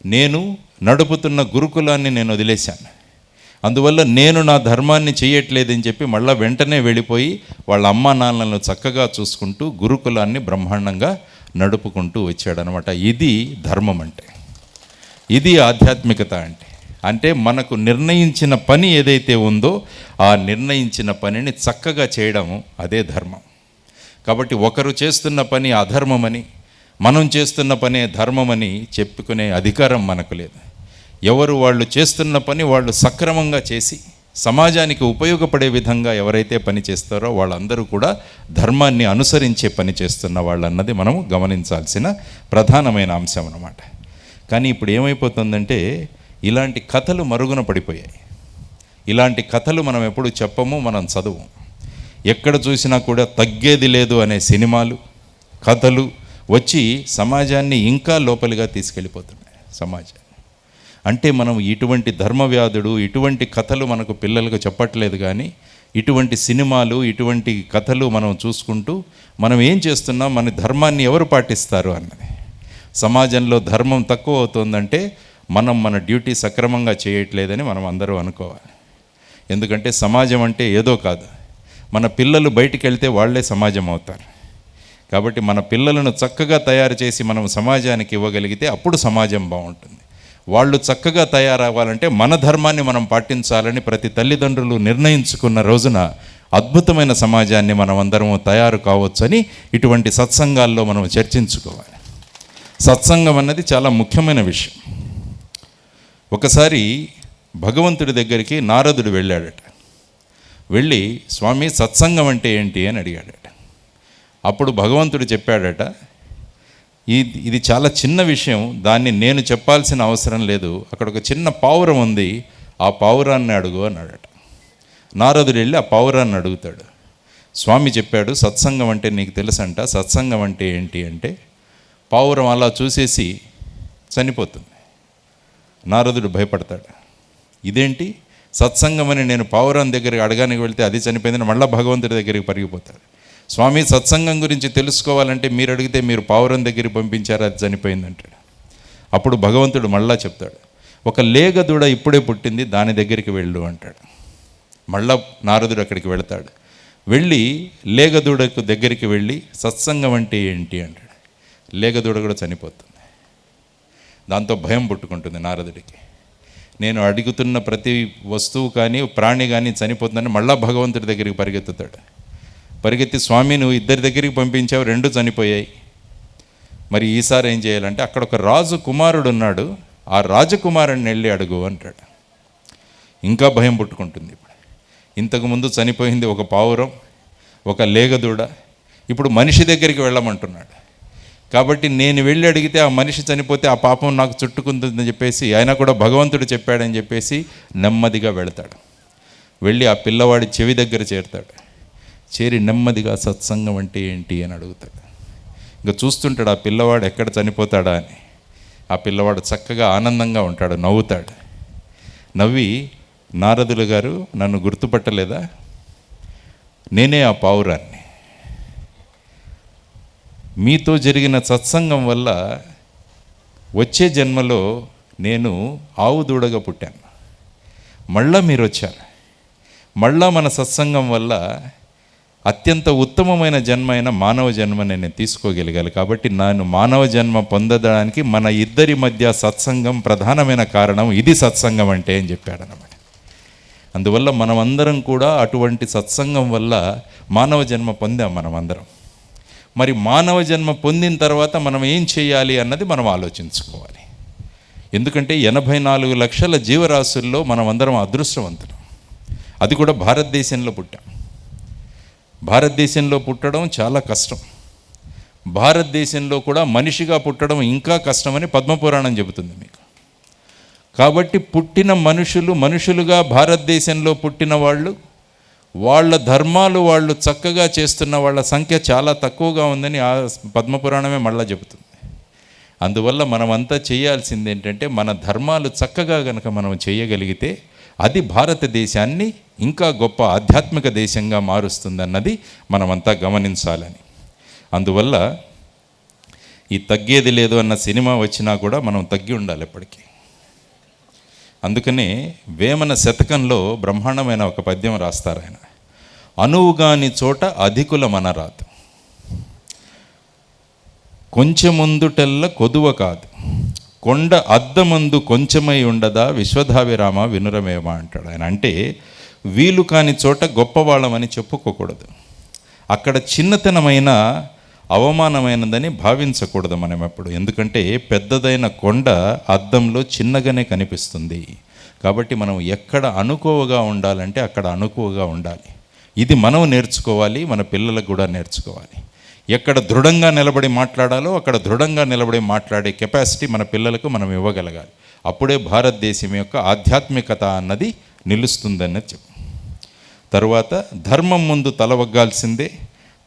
నేను నడుపుతున్న గురుకులాన్ని నేను వదిలేశాను, అందువల్ల నేను నా ధర్మాన్ని చేయట్లేదని చెప్పి మళ్ళీ వెంటనే వెళ్ళిపోయి వాళ్ళ అమ్మా నాన్నలను చక్కగా చూసుకుంటూ గురుకులాన్ని బ్రహ్మాండంగా నడుపుకుంటూ వచ్చాడనమాట. ఇది ధర్మం అంటే, ఇది ఆధ్యాత్మికత అంటే. అంటే మనకు నిర్ణయించిన పని ఏదైతే ఉందో ఆ నిర్ణయించిన పనిని చక్కగా చేయడం, అదే ధర్మం. కాబట్టి ఒకరు చేస్తున్న పని అధర్మమని, మనం చేస్తున్న పనే ధర్మమని చెప్పుకునే అధికారం మనకు లేదు. ఎవరు వాళ్ళు చేస్తున్న పని వాళ్ళు సక్రమంగా చేసి సమాజానికి ఉపయోగపడే విధంగా ఎవరైతే పని చేస్తారో వాళ్ళందరూ కూడా ధర్మాన్ని అనుసరించే పని చేస్తున్న వాళ్ళన్నది మనం గమనించాల్సిన ప్రధానమైన అంశం అన్నమాట. కానీ ఇప్పుడు ఏమైపోతుందంటే, ఇలాంటి కథలు మరుగున పడిపోయాయి. ఇలాంటి కథలు మనం ఎప్పుడు చెప్పము, మనం చదువు. ఎక్కడ చూసినా కూడా తగ్గేది లేదు అనే సినిమాలు, కథలు వచ్చి సమాజాన్ని ఇంకా లోపలిగా తీసుకెళ్ళిపోతున్నాయి సమాజాన్ని. అంటే మనం ఇటువంటి ధర్మవ్యాధుడు, ఇటువంటి కథలు మనకు పిల్లలకు చెప్పట్లేదు, కానీ ఇటువంటి సినిమాలు, ఇటువంటి కథలు మనం చూసుకుంటూ మనం ఏం చేస్తున్నాం, మన ధర్మాన్ని ఎవరు పాటిస్తారు అన్నది. సమాజంలో ధర్మం తక్కువ అవుతుందంటే మనం మన డ్యూటీ సక్రమంగా చేయట్లేదని మనం అందరూ అనుకోవాలి. ఎందుకంటే సమాజం అంటే ఏదో కాదు, మన పిల్లలు బయటికి వెళ్తే వాళ్ళే సమాజం అవుతారు. కాబట్టి మన పిల్లలను చక్కగా తయారు చేసి మనం సమాజానికి ఇవ్వగలిగితే అప్పుడు సమాజం బాగుంటుంది. వాళ్ళు చక్కగా తయారవ్వాలంటే మన ధర్మాన్ని మనం పాటించాలని ప్రతి తల్లిదండ్రులు నిర్ణయించుకున్న రోజున అద్భుతమైన సమాజాన్ని మనం అందరము తయారు కావచ్చని ఇటువంటి సత్సంగాల్లో మనం చర్చించుకోవాలి. సత్సంగం అన్నది చాలా ముఖ్యమైన విషయం. ఒకసారి భగవంతుడి దగ్గరికి నారదుడు వెళ్ళాడట. వెళ్ళి, స్వామి సత్సంగం అంటే ఏంటి అని అడిగాడట. అప్పుడు భగవంతుడు చెప్పాడట, ఇది చాలా చిన్న విషయం, దాన్ని నేను చెప్పాల్సిన అవసరం లేదు. అక్కడ ఒక చిన్న పావురం ఉంది, ఆ పావురాన్ని అడుగు అన్నాడట. నారదుడు వెళ్ళి ఆ పావురాన్ని అడుగుతాడు. స్వామి చెప్పాడు సత్సంగం అంటే నీకు తెలుసంట, సత్సంగం అంటే ఏంటి అంటే, పావురం అలా చూసేసి చనిపోతుంది. నారదుడు భయపడతాడు. ఇదేంటి సత్సంగం అని నేను పావురం దగ్గరికి అడగానికి వెళ్తే అది చనిపోయిందని మళ్ళీ భగవంతుడి దగ్గరికి పరిగిపోతాడు. స్వామి సత్సంగం గురించి తెలుసుకోవాలంటే మీరు అడిగితే మీరు పావురం దగ్గరికి పంపించారు, అది చనిపోయిందంటాడు. అప్పుడు భగవంతుడు మళ్ళా చెప్తాడు, ఒక లేగదూడ ఇప్పుడే పుట్టింది, దాని దగ్గరికి వెళ్ళు అంటాడు. మళ్ళా నారదుడు అక్కడికి వెళ్తాడు. వెళ్ళి లేగదూడకు దగ్గరికి వెళ్ళి సత్సంగం అంటే ఏంటి అంటాడు. లేగదూడ కూడా చనిపోతుంది. దాంతో భయం పుట్టుకుంటుంది నారదుడికి. నేను అడుగుతున్న ప్రతి వస్తువు కానీ ప్రాణి కానీ చనిపోతుందని మళ్ళా భగవంతుడి దగ్గరికి పరిగెత్తుతాడు. పరిగెత్తి, స్వామి నువ్వు ఇద్దరి దగ్గరికి పంపించావు, రెండు చనిపోయాయి, మరి ఈసారి ఏం చేయాలంటే అక్కడ ఒక రాజు కుమారుడు ఉన్నాడు, ఆ రాజకుమారుడిని వెళ్ళి అడుగు అంటాడు. ఇంకా భయం పుట్టుకుంటుంది. ఇప్పుడు ఇంతకుముందు చనిపోయింది ఒక పావురం, ఒక లేగదూడ, ఇప్పుడు మనిషి దగ్గరికి వెళ్ళమంటున్నాడు. కాబట్టి నేను వెళ్ళి అడిగితే ఆ మనిషి చనిపోతే ఆ పాపం నాకు చుట్టుకుంటుందని చెప్పేసి ఆయన కూడా భగవంతుడు చెప్పాడని చెప్పేసి నెమ్మదిగా వెళతాడు. వెళ్ళి ఆ పిల్లవాడి చెవి దగ్గర చేరుతాడు. చేరి నెమ్మదిగా సత్సంగం అంటే ఏంటి అని అడుగుతాడు. ఇంకా చూస్తుంటాడు ఆ పిల్లవాడు ఎక్కడ చనిపోతాడా అని. ఆ పిల్లవాడు చక్కగా ఆనందంగా ఉంటాడు, నవ్వుతాడు. నవ్వి, నారదులు గారు నన్ను గుర్తుపట్టలేదా, నేనే ఆ పావురాన్ని. మీతో జరిగిన సత్సంగం వల్ల వచ్చే జన్మలో నేను ఆవు దూడగా పుట్టాను, మళ్ళా మీరు వచ్చారు. మళ్ళా మన సత్సంగం వల్ల అత్యంత ఉత్తమమైన జన్మ అయిన మానవ జన్మ నేను తీసుకోగలిగాను. కాబట్టి నేను మానవ జన్మ పొందడానికి మన ఇద్దరి మధ్య సత్సంగం ప్రధానమైన కారణం, ఇది సత్సంగం అంటే అని చెప్పాడనమాట. అందువల్ల మనమందరం కూడా అటువంటి సత్సంగం వల్ల మానవ జన్మ పొందాం మనమందరం. మరి మానవ జన్మ పొందిన తర్వాత మనం ఏం చేయాలి అన్నది మనం ఆలోచించుకోవాలి. ఎందుకంటే 84 లక్షల జీవరాశుల్లో మనం అందరం అదృష్టవంతులం. అది కూడా భారతదేశంలో పుట్టాం. భారతదేశంలో పుట్టడం చాలా కష్టం. భారతదేశంలో కూడా మనిషిగా పుట్టడం ఇంకా కష్టమని పద్మపురాణం చెబుతుంది మీకు. కాబట్టి పుట్టిన మనుషులుగా భారతదేశంలో పుట్టిన వాళ్ళ ధర్మాలు వాళ్ళు చక్కగా చేస్తున్న వాళ్ళ సంఖ్య చాలా తక్కువగా ఉందని ఆ పద్మపురాణమే మళ్ళా చెబుతుంది. అందువల్ల మనమంతా చేయాల్సింది ఏంటంటే మన ధర్మాలు చక్కగా కనుక మనం చేయగలిగితే అది భారతదేశాన్ని ఇంకా గొప్ప ఆధ్యాత్మిక దేశంగా మారుస్తుందన్నది మనమంతా గమనించాలని. అందువల్ల ఈ తగ్గేది లేదు అన్న సినిమా వచ్చినా కూడా మనం తగ్గి ఉండాలి ఎప్పటికీ. అందుకనే వేమన శతకంలో బ్రహ్మాండమైన ఒక పద్యం రాస్తారు ఆయన. అనువుగాని చోట అధికుల మనరాదు, కొంచెముందుటెల్ల కొదువ కాదు, కొండ అద్దమందు కొంచెమై ఉండదా విశ్వధావిరామ వినురమేమ అంటాడు ఆయన. అంటే వీలు కాని చోట గొప్పవాళ్ళమని చెప్పుకోకూడదు, అక్కడ చిన్నతనమైన అవమానమైనదని భావించకూడదు మనం ఎప్పుడు. ఎందుకంటే పెద్దదైన కొండ అద్దంలో చిన్నగానే కనిపిస్తుంది. కాబట్టి మనం ఎక్కడ అణుకువగా ఉండాలంటే అక్కడ అణుకువగా ఉండాలి. ఇది మనం నేర్చుకోవాలి, మన పిల్లలకు కూడా నేర్చుకోవాలి. ఎక్కడ దృఢంగా నిలబడి మాట్లాడాలో అక్కడ దృఢంగా నిలబడి మాట్లాడే కెపాసిటీ మన పిల్లలకు మనం ఇవ్వగలగాలి. అప్పుడే భారతదేశం యొక్క ఆధ్యాత్మికత అన్నది నిలుస్తుందన్నది చెప్పు. తరువాత ధర్మం ముందు తల వగ్గాల్సిందే,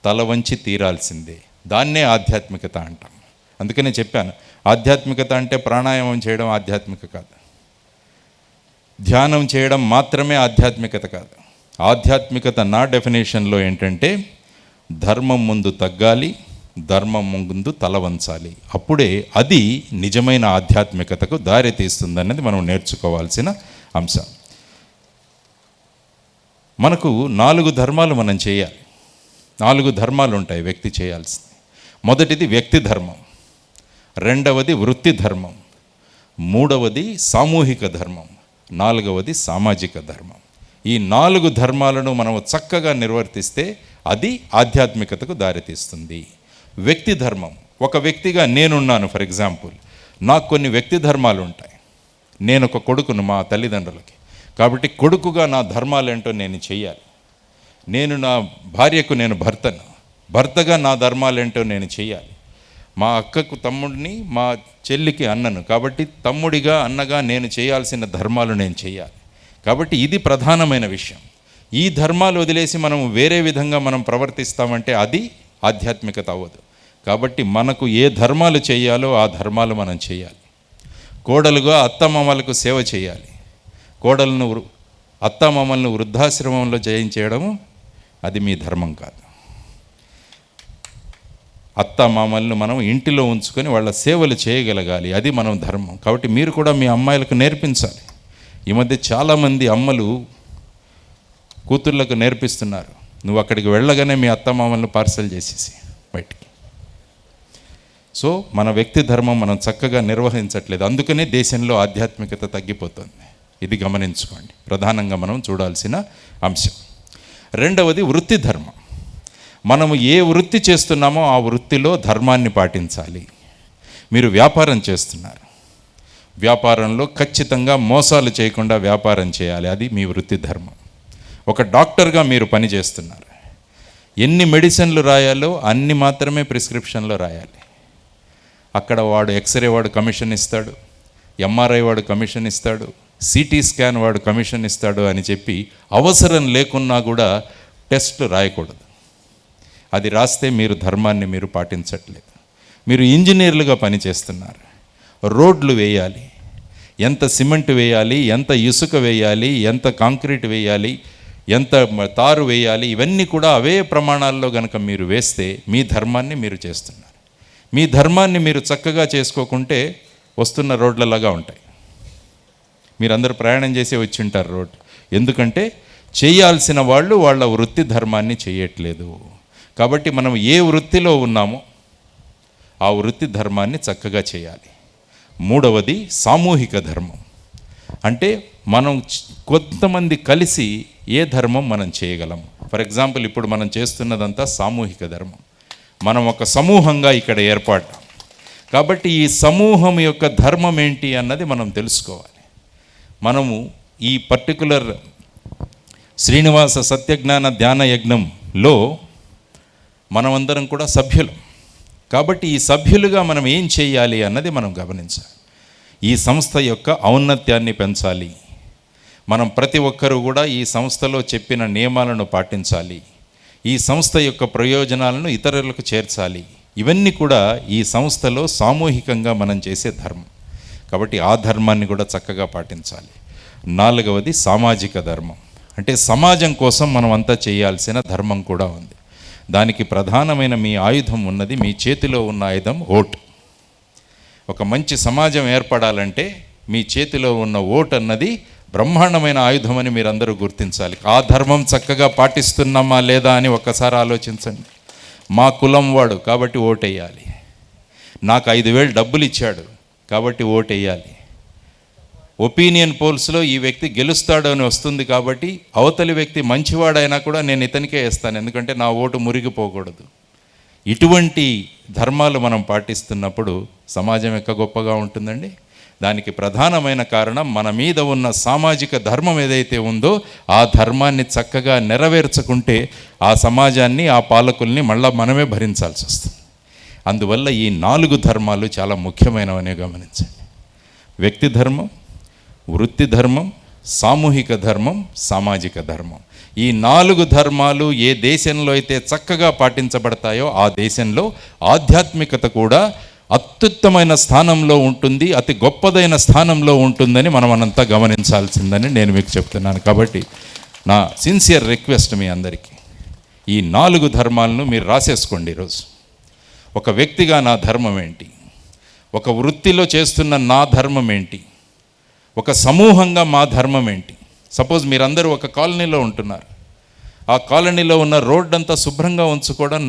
తల వంచి తీరాల్సిందే. దాన్నే ఆధ్యాత్మికత అంటాం. అందుకనే చెప్పాను, ఆధ్యాత్మికత అంటే ప్రాణాయామం చేయడం ఆధ్యాత్మిక కాదు, ధ్యానం చేయడం మాత్రమే ఆధ్యాత్మికత కాదు. ఆధ్యాత్మికత నా డెఫినేషన్లో ఏంటంటే ధర్మం ముందు తగ్గాలి, ధర్మం ముందు తల వంచాలి. అప్పుడే అది నిజమైన ఆధ్యాత్మికతకు దారి తీస్తుందన్నది మనం నేర్చుకోవాల్సిన అంశం. మనకు 4 ధర్మాలు మనం చేయాలి. 4 ధర్మాలు ఉంటాయి వ్యక్తి చేయాల్సింది. మొదటిది వ్యక్తి ధర్మం, రెండవది వృత్తి ధర్మం, మూడవది సామూహిక ధర్మం, నాలుగవది సామాజిక ధర్మం. ఈ 4 ధర్మాలను మనం చక్కగా నిర్వర్తిస్తే అది ఆధ్యాత్మికతకు దారితీస్తుంది. వ్యక్తి ధర్మం, ఒక వ్యక్తిగా నేనున్నాను. ఫర్ ఎగ్జాంపుల్, నాకు కొన్ని వ్యక్తి ధర్మాలు ఉంటాయి. నేను ఒక కొడుకును మా తల్లిదండ్రులకి, కాబట్టి కొడుకుగా నా ధర్మాలేంటో నేను చెయ్యాలి. నేను నా భార్యకు నేను భర్తను, భర్తగా నా ధర్మాలేంటో నేను చెయ్యాలి. మా అక్కకు తమ్ముడిని, మా చెల్లికి అన్నను, కాబట్టి తమ్ముడిగా అన్నగా నేను చేయాల్సిన ధర్మాలు నేను చెయ్యాలి. కాబట్టి ఇది ప్రధానమైన విషయం. ఈ ధర్మాలు వదిలేసి మనం వేరే విధంగా మనం ప్రవర్తిస్తామంటే అది ఆధ్యాత్మికత అవ్వదు. కాబట్టి మనకు ఏ ధర్మాలు చేయాలో ఆ ధర్మాలు మనం చేయాలి. కోడలుగా అత్తమామలకు సేవ చేయాలి. కోడలను అత్తమామలను వృద్ధాశ్రమంలో జయించేయడము అది మీ ధర్మం కాదు. అత్తమామలను మనం ఇంటిలో ఉంచుకొని వాళ్ళ సేవలు చేయగలగాలి, అది మనం ధర్మం. కాబట్టి మీరు కూడా మీ అమ్మాయిలకు నేర్పించాలి. ఈ మధ్య చాలామంది అమ్మలు కూతుర్లకు నేర్పిస్తున్నారు, నువ్వు అక్కడికి వెళ్ళగానే మీ అత్తమామలను పార్సల్ చేసేసి బయటికి. సో మన వ్యక్తి ధర్మం మనం చక్కగా నిర్వహించట్లేదు. అందుకనే దేశంలో ఆధ్యాత్మికత తగ్గిపోతుంది. ఇది గమనించుకోండి, ప్రధానంగా మనం చూడాల్సిన అంశం. రెండవది వృత్తి ధర్మం. మనము ఏ వృత్తి చేస్తున్నామో ఆ వృత్తిలో ధర్మాన్ని పాటించాలి. మీరు వ్యాపారం చేస్తున్నారు, వ్యాపారంలో ఖచ్చితంగా మోసాలు చేయకుండా వ్యాపారం చేయాలి, అది మీ వృత్తి ధర్మం. ఒక డాక్టర్గా మీరు పని చేస్తున్నారు, ఎన్ని మెడిసిన్లు రాయాలో అన్ని మాత్రమే ప్రిస్క్రిప్షన్లో రాయాలి. అక్కడ వాడు ఎక్స్రే వాడు కమిషన్ ఇస్తాడు, ఎంఆర్ఐ వాడు కమిషన్ ఇస్తాడు, సిటీ స్కాన్ వాడు కమిషన్ ఇస్తాడు అని చెప్పి అవసరం లేకున్నా కూడా టెస్ట్లు రాయకూడదు. అది రాస్తే మీరు ధర్మాన్ని మీరు పాటించట్లేదు. మీరు ఇంజనీర్లుగా పనిచేస్తున్నారు, రోడ్లు వేయాలి, ఎంత సిమెంట్ వేయాలి, ఎంత ఇసుక వేయాలి, ఎంత కాంక్రీట్ వేయాలి, ఎంత తారు వేయాలి, ఇవన్నీ కూడా అవే ప్రమాణాల్లో కనుక మీరు వేస్తే మీ ధర్మాన్ని మీరు చేస్తున్నారు. మీ ధర్మాన్ని మీరు చక్కగా చేసుకోకుంటే వస్తున్న రోడ్లలాగా ఉంటాయి. మీరందరూ ప్రయాణం చేసే వచ్చి ఉంటారు రోడ్లు. ఎందుకంటే చేయాల్సిన వాళ్ళు వాళ్ళ వృత్తి ధర్మాన్ని చేయట్లేదు. కాబట్టి మనం ఏ వృత్తిలో ఉన్నామో ఆ వృత్తి ధర్మాన్ని చక్కగా చేయాలి. మూడవది సామూహిక ధర్మం. అంటే మనం కొంతమంది కలిసి ఏ ధర్మం మనం చేయగలం. ఫర్ ఎగ్జాంపుల్, ఇప్పుడు మనం చేస్తున్నదంతా సామూహిక ధర్మం. మనం ఒక సమూహంగా ఇక్కడ ఏర్పడ్డాం. కాబట్టి ఈ సమూహం యొక్క ధర్మం ఏంటి అన్నది మనం తెలుసుకోవాలి. మనము ఈ పర్టికులర్ శ్రీనివాస సత్యజ్ఞాన ధ్యాన యజ్ఞంలో మనమందరం కూడా సభ్యులం. కాబట్టి ఈ సభ్యులుగా మనం ఏం చేయాలి అన్నది మనం గమనించాలి. ఈ సంస్థ యొక్క ఔన్నత్యాన్ని పెంచాలి. మనం ప్రతి ఒక్కరూ కూడా ఈ సంస్థలో చెప్పిన నియమాలను పాటించాలి. ఈ సంస్థ యొక్క ప్రయోజనాలను ఇతరులకు చేర్చాలి. ఇవన్నీ కూడా ఈ సంస్థలో సామూహికంగా మనం చేసే ధర్మం. కాబట్టి ఆ ధర్మాన్ని కూడా చక్కగా పాటించాలి. నాలుగవది సామాజిక ధర్మం. అంటే సమాజం కోసం మనం అంతా చేయాల్సిన ధర్మం కూడా ఉంది. దానికి ప్రధానమైన మీ ఆయుధం ఉన్నది, మీ చేతిలో ఉన్న ఆయుధం ఓటు. ఒక మంచి సమాజం ఏర్పడాలంటే మీ చేతిలో ఉన్న ఓటు అన్నది బ్రహ్మాండమైన ఆయుధం అని మీరందరూ గుర్తించాలి. ఆ ధర్మం చక్కగా పాటిస్తున్నామా లేదా అని ఒక్కసారి ఆలోచించండి. మా కులం వాడు కాబట్టి ఓటేయాలి, నాకు 5,000 డబ్బులు ఇచ్చాడు కాబట్టి ఓటేయాలి, ఒపీనియన్ పోల్స్లో ఈ వ్యక్తి గెలుస్తాడు అని వస్తుంది కాబట్టి అవతలి వ్యక్తి మంచివాడైనా కూడా నేను ఇతనికే వేస్తాను, ఎందుకంటే నా ఓటు మురిగిపోకూడదు. ఇటువంటి ధర్మాలు మనం పాటిస్తున్నప్పుడు సమాజం ఎక్క గొప్పగా ఉంటుందండి. దానికి ప్రధానమైన కారణం మన మీద ఉన్న సామాజిక ధర్మం ఏదైతే ఉందో ఆ ధర్మాన్ని చక్కగా నెరవేర్చకుంటే ఆ సమాజాన్ని, ఆ పాలకుల్ని మళ్ళా మనమే భరించాల్సి వస్తుంది. అందువల్ల ఈ 4 ధర్మాలు చాలా ముఖ్యమైనవనే గమనించండి. వ్యక్తి ధర్మం, వృత్తి ధర్మం, సామూహిక ధర్మం, సామాజిక ధర్మం. ఈ 4 ధర్మాలు ఏ దేశంలో అయితే చక్కగా పాటించబడతాయో ఆ దేశంలో ఆధ్యాత్మికత కూడా అత్యుత్తమైన స్థానంలో ఉంటుంది, అతి గొప్పదైన స్థానంలో ఉంటుందని మనమంతా గమనించాల్సిందని నేను మీకు చెప్తున్నాను. కాబట్టి నా సిన్సియర్ రిక్వెస్ట్ మీ అందరికీ, ఈ 4 ధర్మాలను మీరు రాసేసుకోండి ఈరోజు. ఒక వ్యక్తిగా నా ధర్మం ఏంటి, ఒక వృత్తిలో చేస్తున్న నా ధర్మం ఏంటి, ఒక సమూహంగా మా ధర్మం ఏంటి. సపోజ్ మీరందరూ ఒక కాలనీలో ఉంటున్నారు, ఆ కాలనీలో ఉన్న రోడ్డు అంతా శుభ్రంగా ఉంచుకోవడం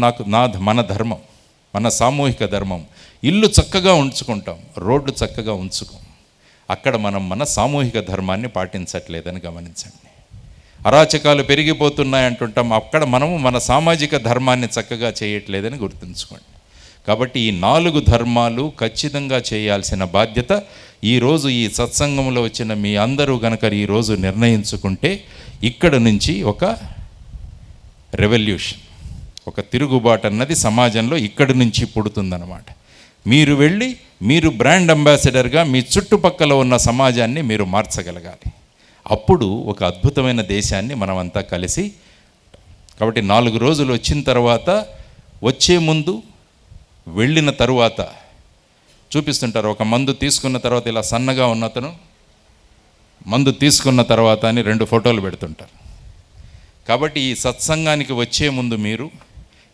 మన ధర్మం, మన సామూహిక ధర్మం. ఇల్లు చక్కగా ఉంచుకుంటాం, రోడ్డు చక్కగా ఉంచుకోం. అక్కడ మనం మన సామూహిక ధర్మాన్ని పాటించట్లేదని గమనించండి. అరాచకాలు పెరిగిపోతున్నాయి అంటుంటాం, అక్కడ మనము మన సామాజిక ధర్మాన్ని చక్కగా చేయట్లేదని గుర్తుంచుకోండి. కాబట్టి ఈ 4 ధర్మాలు ఖచ్చితంగా చేయాల్సిన బాధ్యత ఈరోజు ఈ సత్సంగంలో వచ్చిన మీ అందరూ కనుక ఈరోజు నిర్ణయించుకుంటే ఇక్కడ నుంచి ఒక రెవల్యూషన్, ఒక తిరుగుబాటు అన్నది సమాజంలో ఇక్కడి నుంచి పుడుతుందన్నమాట. మీరు వెళ్ళి మీరు బ్రాండ్ అంబాసిడర్గా మీ చుట్టుపక్కల ఉన్న సమాజాన్ని మీరు మార్చగలగాలి. అప్పుడు ఒక అద్భుతమైన దేశాన్ని మనమంతా కలిసి. కాబట్టి 4 రోజులు వచ్చిన తర్వాత, వచ్చే ముందు, వెళ్ళిన తరువాత చూపిస్తుంటారు. ఒక మందు తీసుకున్న తర్వాత ఇలా సన్నగా ఉన్నతను, మందు తీసుకున్న తర్వాత అని 2 ఫోటోలు పెడుతుంటారు. కాబట్టి ఈ సత్సంగానికి వచ్చే ముందు మీరు,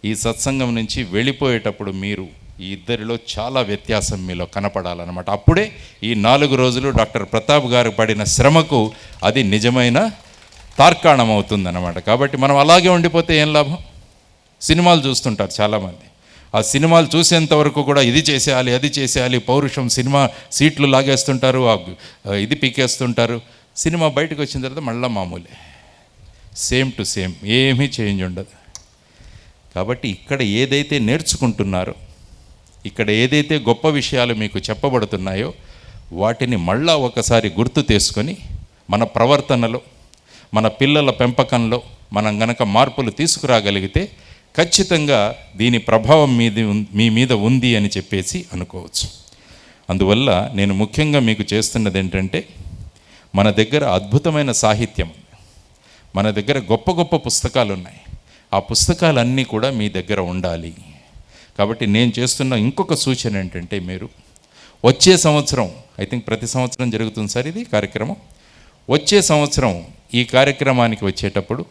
ఈ సత్సంగం నుంచి వెళ్ళిపోయేటప్పుడు మీరు, ఈ ఇద్దరిలో చాలా వ్యత్యాసం మీలో కనపడాలన్నమాట. అప్పుడే ఈ 4 రోజులు డాక్టర్ ప్రతాప్ గారు పడిన శ్రమకు అది నిజమైన తార్కాణం అవుతుందన్నమాట. కాబట్టి మనం అలాగే ఉండిపోతే ఏం లాభం? సినిమాలు చూస్తుంటారు చాలామంది, ఆ సినిమాలు చూసేంత వరకు కూడా ఇది చేసేయాలి, అది చేసేయాలి, పౌరుషం, సినిమా సీట్లు లాగేస్తుంటారు, ఇది పీకేస్తుంటారు. సినిమా బయటకు వచ్చిన తర్వాత మళ్ళీ మామూలే, సేమ్ టు సేమ్, ఏమీ చేంజ్ ఉండదు. కాబట్టి ఇక్కడ ఏదైతే నేర్చుకుంటున్నారో, ఇక్కడ ఏదైతే గొప్ప విషయాలు మీకు చెప్పబడుతున్నాయో వాటిని మళ్ళా ఒకసారి గుర్తు చేసుకొని మన ప్రవర్తనలో, మన పిల్లల పెంపకంలో మనం గనక మార్పులు తీసుకురాగలిగితే ఖచ్చితంగా దీని ప్రభావం మీ మీద ఉంది అని చెప్పేసి అనుకోవచ్చు. అందువల్ల నేను ముఖ్యంగా మీకు చేస్తున్నది ఏంటంటే, మన దగ్గర అద్భుతమైన సాహిత్యం ఉంది, మన దగ్గర గొప్ప గొప్ప పుస్తకాలు ఉన్నాయి. ఆ పుస్తకాలన్నీ కూడా మీ దగ్గర ఉండాలి. కాబట్టి నేను చేస్తున్న ఇంకొక సూచన ఏంటంటే, మీరు వచ్చే సంవత్సరం, ఐ థింక్ ప్రతి సంవత్సరం జరుగుతుంది సార్ ఇది కార్యక్రమం, వచ్చే సంవత్సరం ఈ కార్యక్రమానికి వచ్చేటప్పుడు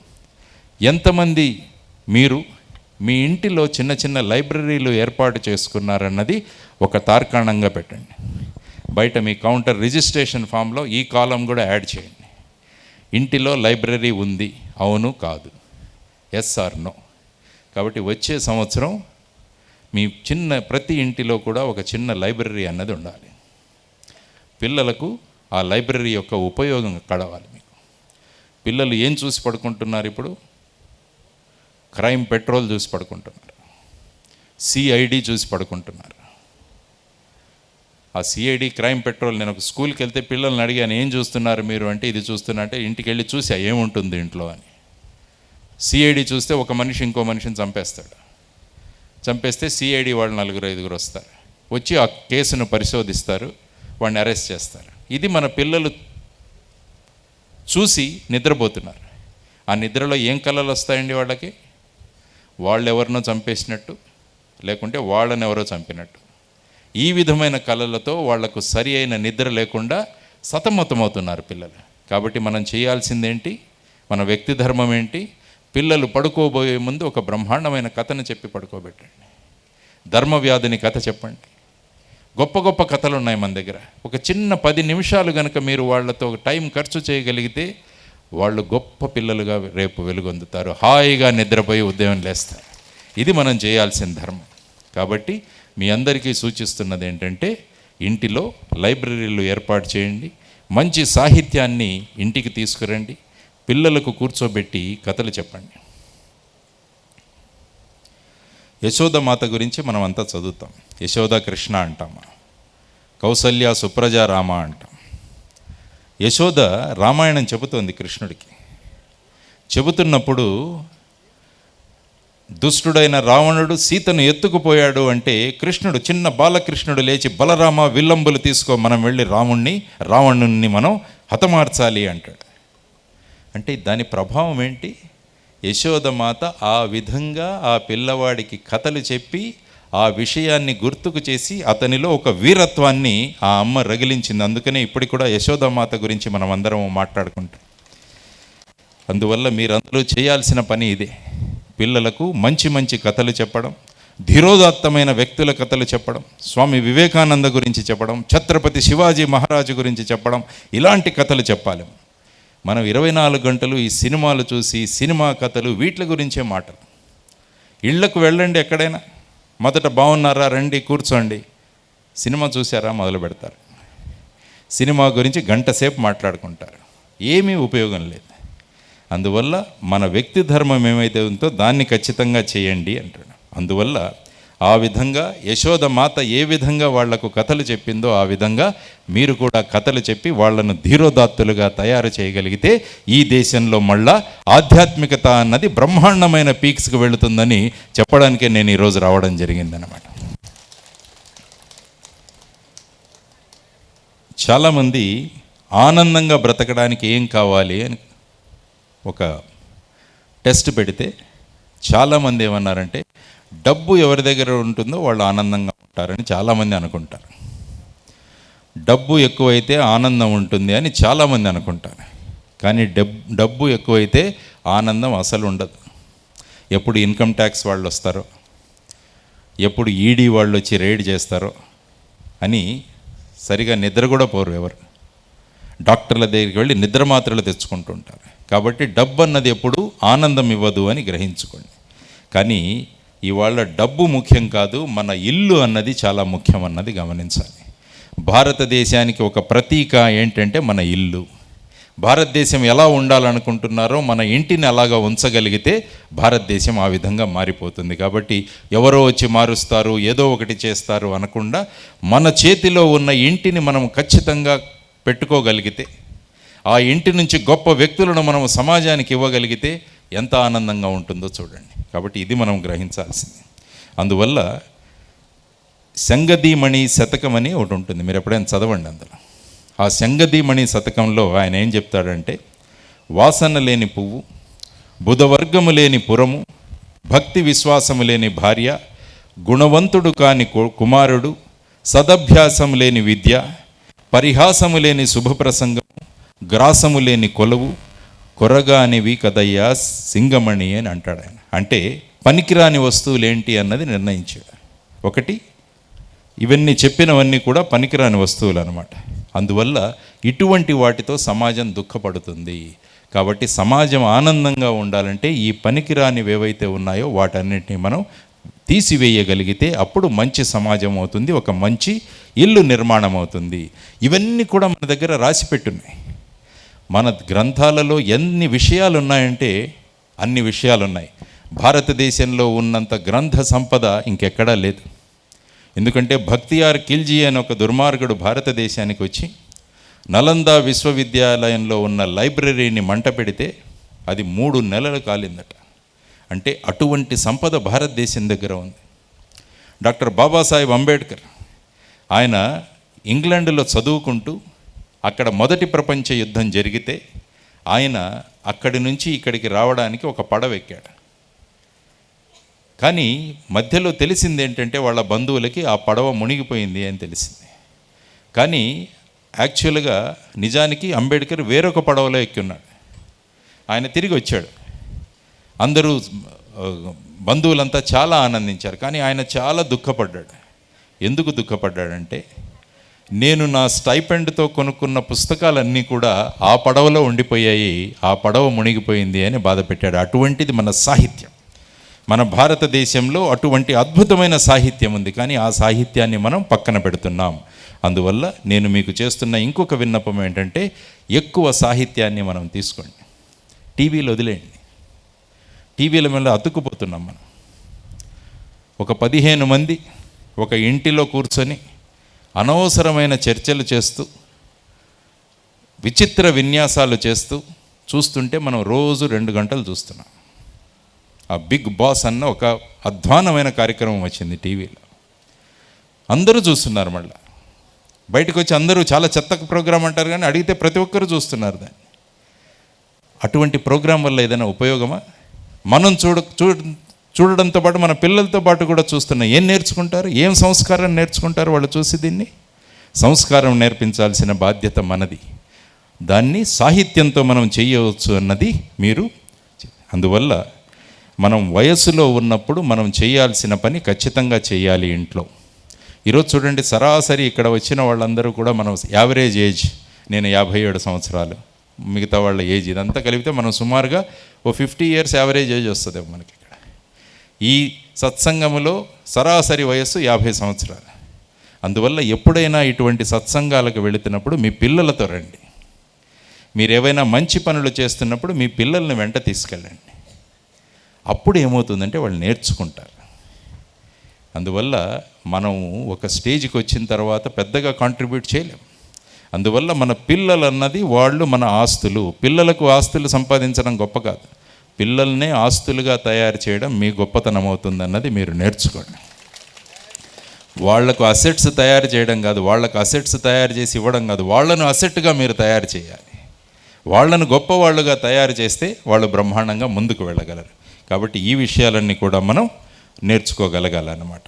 ఎంతమంది మీరు మీ ఇంటిలో చిన్న చిన్న లైబ్రరీలు ఏర్పాటు చేసుకున్నారన్నది ఒక తార్కాణంగా పెట్టండి. బయట మీ కౌంటర్ రిజిస్ట్రేషన్ ఫామ్లో ఈ కాలం కూడా యాడ్ చేయండి. ఇంటిలో లైబ్రరీ ఉంది, అవును కాదు, ఎస్ ఆర్ నో. కాబట్టి వచ్చే సంవత్సరం మీ ప్రతి ఇంటిలో కూడా ఒక చిన్న లైబ్రరీ అన్నది ఉండాలి. పిల్లలకు ఆ లైబ్రరీ యొక్క ఉపయోగం కడవాలి. మీకు పిల్లలు ఏం చూసి పడుకుంటున్నారు ఇప్పుడు? క్రైమ్ పెట్రోల్ చూసి పడుకుంటున్నారు, సిఐడి చూసి పడుకుంటున్నారు. ఆ సిఐడి, క్రైమ్ పెట్రోల్, నేను ఒక స్కూల్కి వెళ్తే పిల్లల్ని అడిగాను, ఏం చూస్తున్నారు మీరు అంటే, ఇది చూస్తున్నా అంటే, ఇంటికి వెళ్ళి చూసా ఏముంటుంది ఇంట్లో అని. సిఐడి చూస్తే ఒక మనిషి ఇంకో మనిషిని చంపేస్తే సిఐడి వాళ్ళు 4-5 వస్తారు, వచ్చి ఆ కేసును పరిశోధిస్తారు, వాడిని అరెస్ట్ చేస్తారు. ఇది మన పిల్లలు చూసి నిద్రపోతున్నారు. ఆ నిద్రలో ఏం కళలు వస్తాయండి వాళ్ళకి? వాళ్ళు ఎవరినో చంపేసినట్టు, లేకుంటే వాళ్ళని ఎవరో చంపినట్టు. ఈ విధమైన కళలతో వాళ్లకు సరి అయిన నిద్ర లేకుండా సతమతమవుతున్నారు పిల్లలు. కాబట్టి మనం చేయాల్సిందేంటి? మన వ్యక్తి ధర్మం ఏంటి? పిల్లలు పడుకోబోయే ముందు ఒక బ్రహ్మాండమైన కథను చెప్పి పడుకోబెట్టండి. ధర్మవ్యాధిని కథ చెప్పండి. గొప్ప గొప్ప కథలు ఉన్నాయి మన దగ్గర. ఒక చిన్న 10 నిమిషాలు కనుక మీరు వాళ్ళతో టైం ఖర్చు చేయగలిగితే వాళ్ళు గొప్ప పిల్లలుగా రేపు వెలుగొందుతారు, హాయిగా నిద్రపోయి ఉదయం లేస్తారు. ఇది మనం చేయాల్సిన ధర్మం. కాబట్టి మీ అందరికీ సూచిస్తున్నది ఏంటంటే, ఇంటిలో లైబ్రరీలు ఏర్పాటు చేయండి, మంచి సాహిత్యాన్ని ఇంటికి తీసుకురండి, పిల్లలకు కూర్చోబెట్టి కథలు చెప్పండి. యశోద మాత గురించి మనం అంతా చదువుతాం, యశోద కృష్ణ అంటామా. కౌసల్య సుప్రజ రామ అంట. యశోద రామాయణం చెబుతోంది కృష్ణుడికి. చెబుతున్నప్పుడు దుష్టుడైన రావణుడు సీతను ఎత్తుకుపోయాడు అంటే కృష్ణుడు, చిన్న బాలకృష్ణుడు లేచి, బలరామ విల్లంబులు తీసుకో, మనం వెళ్ళి రావణుణ్ణి మనం హతమార్చాలి అంటాడు. అంటే దాని ప్రభావం ఏంటి? యశోదమాత ఆ విధంగా ఆ పిల్లవాడికి కథలు చెప్పి ఆ విషయాన్ని గుర్తుకు చేసి అతనిలో ఒక వీరత్వాన్ని ఆ అమ్మ రగిలించింది. అందుకనే ఇప్పటికి కూడా యశోదమాత గురించి మనం అందరం మాట్లాడుకుంటాం. అందువల్ల మీరందరూ చేయాల్సిన పని ఇదే. పిల్లలకు మంచి మంచి కథలు చెప్పడం, ధీరోదాత్తమైన వ్యక్తుల కథలు చెప్పడం, స్వామి వివేకానంద గురించి చెప్పడం, ఛత్రపతి శివాజీ మహారాజు గురించి చెప్పడం, ఇలాంటి కథలు చెప్పాలి. మనం 24 గంటలు ఈ సినిమాలు చూసి సినిమా కథలు వీటి గురించే మాటలు. ఇళ్లకు వెళ్ళండి, ఎక్కడైనా మొదట బాగున్నారా, రండి కూర్చోండి, సినిమా చూసారా మొదలు పెడతారు. సినిమా గురించి గంట సేపు మాట్లాడుకుంటారు, ఏమీ ఉపయోగం లేదు. అందువల్ల మన వ్యక్తి ధర్మం ఏమైతే ఉందో దాన్ని ఖచ్చితంగా చేయండి అంటాడు. అందువల్ల ఆ విధంగా యశోదమాత ఏ విధంగా వాళ్లకు కథలు చెప్పిందో ఆ విధంగా మీరు కూడా కథలు చెప్పి వాళ్లను ధీరోదాత్తులుగా తయారు చేయగలిగితే ఈ దేశంలో మళ్ళా ఆధ్యాత్మికత అన్నది బ్రహ్మాండమైన పీక్స్కి వెళుతుందని చెప్పడానికే నేను ఈరోజు రావడం జరిగిందనమాట. చాలామంది ఆనందంగా బ్రతకడానికి ఏం కావాలి అని ఒక టెస్ట్ పెడితే చాలామంది ఏమన్నారంటే, డబ్బు ఎవరి దగ్గర ఉంటుందో వాళ్ళు ఆనందంగా ఉంటారని చాలామంది అనుకుంటారు. డబ్బు ఎక్కువైతే ఆనందం ఉంటుంది అని చాలామంది అనుకుంటారు. కానీ డబ్బు ఎక్కువైతే ఆనందం అసలు ఉండదు. ఎప్పుడు ఇన్కమ్ ట్యాక్స్ వాళ్ళు వస్తారో, ఎప్పుడు ఈడీ వాళ్ళు వచ్చి రైడ్ చేస్తారో అని సరిగా నిద్ర కూడా పోరు. ఎవరు డాక్టర్ల దగ్గరికి వెళ్ళి నిద్ర మాత్రలు తెచ్చుకుంటుంటారు. కాబట్టి డబ్బు అన్నది ఎప్పుడు ఆనందం ఇవ్వదు అని గ్రహించుకోండి. కానీ ఇవాళ డబ్బు ముఖ్యం కాదు, మన ఇల్లు అన్నది చాలా ముఖ్యం అన్నది గమనించాలి. భారతదేశానికి ఒక ప్రతీక ఏంటంటే మన ఇల్లు. భారతదేశం ఎలా ఉండాలనుకుంటున్నారో మన ఇంటిని అలాగా ఉంచగలిగితే భారతదేశం ఆ విధంగా మారిపోతుంది. కాబట్టి ఎవరో వచ్చి మారుస్తారు, ఏదో ఒకటి చేస్తారు అనకుండా మన చేతిలో ఉన్న ఇంటిని మనం ఖచ్చితంగా పెట్టుకోగలిగితే, ఆ ఇంటి నుంచి గొప్ప వ్యక్తులను మనం సమాజానికి ఇవ్వగలిగితే ఎంత ఆనందంగా ఉంటుందో చూడండి. కాబట్టి ఇది మనం గ్రహించాల్సింది. అందువల్ల శంగదీమణి శతకం అని ఒకటి ఉంటుంది, మీరు ఎప్పుడైనా చదవండి. అందులో ఆ శంగదీమణి శతకంలో ఆయన ఏం చెప్తాడంటే, వాసన లేని పువ్వు, బుధవర్గము లేని పురము, భక్తి విశ్వాసము లేని భార్య, గుణవంతుడు కాని కుమారుడు, సదభ్యాసము లేని విద్య, పరిహాసము లేని శుభప్రసంగము, గ్రాసము లేని కొలువు, కొరగానివి కదయ్యా సింగమణి అని అంటాడు ఆయన. అంటే పనికిరాని వస్తువులు ఏంటి అన్నది నిర్ణయించాడు. ఒకటి, ఇవన్నీ చెప్పినవన్నీ కూడా పనికిరాని వస్తువులు అన్నమాట. అందువల్ల ఇటువంటి వాటితో సమాజం దుఃఖపడుతుంది. కాబట్టి సమాజం ఆనందంగా ఉండాలంటే ఈ పనికిరానివి ఏవైతే ఉన్నాయో వాటన్నిటిని మనం తీసివేయగలిగితే అప్పుడు మంచి సమాజం అవుతుంది, ఒక మంచి ఇల్లు నిర్మాణం అవుతుంది. ఇవన్నీ కూడా మన దగ్గర రాసిపెట్టున్నాయి. మన గ్రంథాలలో ఎన్ని విషయాలు ఉన్నాయంటే అన్ని విషయాలు ఉన్నాయి. భారతదేశంలో ఉన్నంత గ్రంథ సంపద ఇంకెక్కడా లేదు. ఎందుకంటే భక్తియార్ ఖిల్జీ అని ఒక దుర్మార్గుడు భారతదేశానికి వచ్చి నలంద విశ్వవిద్యాలయంలో ఉన్న లైబ్రరీని మంట పెడితే అది 3 నెలలు కాలిందట. అంటే అటువంటి సంపద భారతదేశం దగ్గర ఉంది. డాక్టర్ బాబాసాహెబ్ అంబేద్కర్ ఆయన ఇంగ్లాండ్లో చదువుకుంటూ అక్కడ మొదటి ప్రపంచ యుద్ధం జరిగితే ఆయన అక్కడి నుంచి ఇక్కడికి రావడానికి ఒక పడవ ఎక్కాడు. కానీ మధ్యలో తెలిసింది ఏంటంటే వాళ్ళ బంధువులకి ఆ పడవ మునిగిపోయింది అని తెలిసింది. కానీ యాక్చువల్గా నిజానికి అంబేద్కర్ వేరొక పడవలో ఎక్కి ఉన్నాడు. ఆయన తిరిగి వచ్చాడు. అందరూ బంధువులంతా చాలా ఆనందించారు. కానీ ఆయన చాలా దుఃఖపడ్డాడు. ఎందుకు దుఃఖపడ్డాడంటే, నేను నా స్టైపెండ్తో కొనుక్కున్న పుస్తకాలన్నీ కూడా ఆ పడవలో ఉండిపోయాయి, ఆ పడవ మునిగిపోయింది అని బాధపెట్టాడు. అటువంటిది మన సాహిత్యం. మన భారతదేశంలో అటువంటి అద్భుతమైన సాహిత్యం ఉంది, కానీ ఆ సాహిత్యాన్ని మనం పక్కన పెడుతున్నాం. అందువల్ల నేను మీకు చేస్తున్న ఇంకొక విన్నపం ఏంటంటే, ఎక్కువ సాహిత్యాన్ని మనం తీసుకోండి, టీవీలు వదిలేయండి. టీవీల మీద అతుక్కుపోతున్నాం మనం. ఒక 15 మంది ఒక ఇంటిలో కూర్చొని అనవసరమైన చర్చలు చేస్తూ విచిత్ర విన్యాసాలు చేస్తూ చూస్తుంటే మనం రోజు 2 గంటలు చూస్తున్నాం. ఆ బిగ్ బాస్ అన్న ఒక అధ్వానమైన కార్యక్రమం వచ్చింది టీవీలో. అందరూ చూస్తున్నారు. మళ్ళీ బయటకు వచ్చి అందరూ చాలా చెత్త ప్రోగ్రాం అంటారు, కానీ అడిగితే ప్రతి ఒక్కరూ చూస్తున్నారు దాన్ని. అటువంటి ప్రోగ్రాం వల్ల ఏదైనా ఉపయోగమా? మనం చూడడంతో పాటు మన పిల్లలతో పాటు కూడా చూస్తున్నాం. ఏం నేర్చుకుంటారు? ఏం సంస్కారం నేర్చుకుంటారు వాళ్ళు చూసి? దీన్ని సంస్కారం నేర్పించాల్సిన బాధ్యత మనది. దాన్ని సాహిత్యంతో మనం చేయవచ్చు అన్నది మీరు. అందువల్ల మనం వయసులో ఉన్నప్పుడు మనం చేయాల్సిన పని ఖచ్చితంగా చేయాలి ఇంట్లో. ఈరోజు చూడండి, సరాసరి ఇక్కడ వచ్చిన వాళ్ళందరూ కూడా మనం యావరేజ్ ఏజ్, నేను 57 సంవత్సరాలు, మిగతా వాళ్ళ ఏజ్, ఇదంతా కలిపితే మనం సుమారుగా ఓ 50 years యావరేజ్ ఏజ్ వస్తుంది మనకి. ఇక్కడ ఈ సత్సంగములో సరాసరి వయస్సు 50 సంవత్సరాలు. అందువల్ల ఎప్పుడైనా ఇటువంటి సత్సంగాలకు వెళుతున్నప్పుడు మీ పిల్లలతో రండి. మీరు ఏవైనా మంచి పనులు చేస్తున్నప్పుడు మీ పిల్లల్ని వెంట తీసుకెళ్ళండి. అప్పుడు ఏమవుతుందంటే వాళ్ళు నేర్చుకుంటారు. అందువల్ల మనం ఒక స్టేజ్కి వచ్చిన తర్వాత పెద్దగా కాంట్రిబ్యూట్ చేయలేం. అందువల్ల మన పిల్లలు అన్నది వాళ్ళు మన ఆస్తులు. పిల్లలకు ఆస్తులు సంపాదించడం గొప్ప కాదు, పిల్లల్నే ఆస్తులుగా తయారు చేయడం మీ గొప్పతనం అవుతుంది అన్నది మీరు నేర్చుకోండి. వాళ్లకు అసెట్స్ తయారు చేయడం కాదు, వాళ్ళకు అసెట్స్ తయారు చేసి ఇవ్వడం కాదు, వాళ్ళను అసెట్గా మీరు తయారు చేయాలి. వాళ్ళను గొప్పవాళ్ళుగా తయారు చేస్తే వాళ్ళు బ్రహ్మాండంగా ముందుకు వెళ్ళగలరు. కాబట్టి ఈ విషయాలన్నీ కూడా మనం నేర్చుకోగలగాలన్నమాట.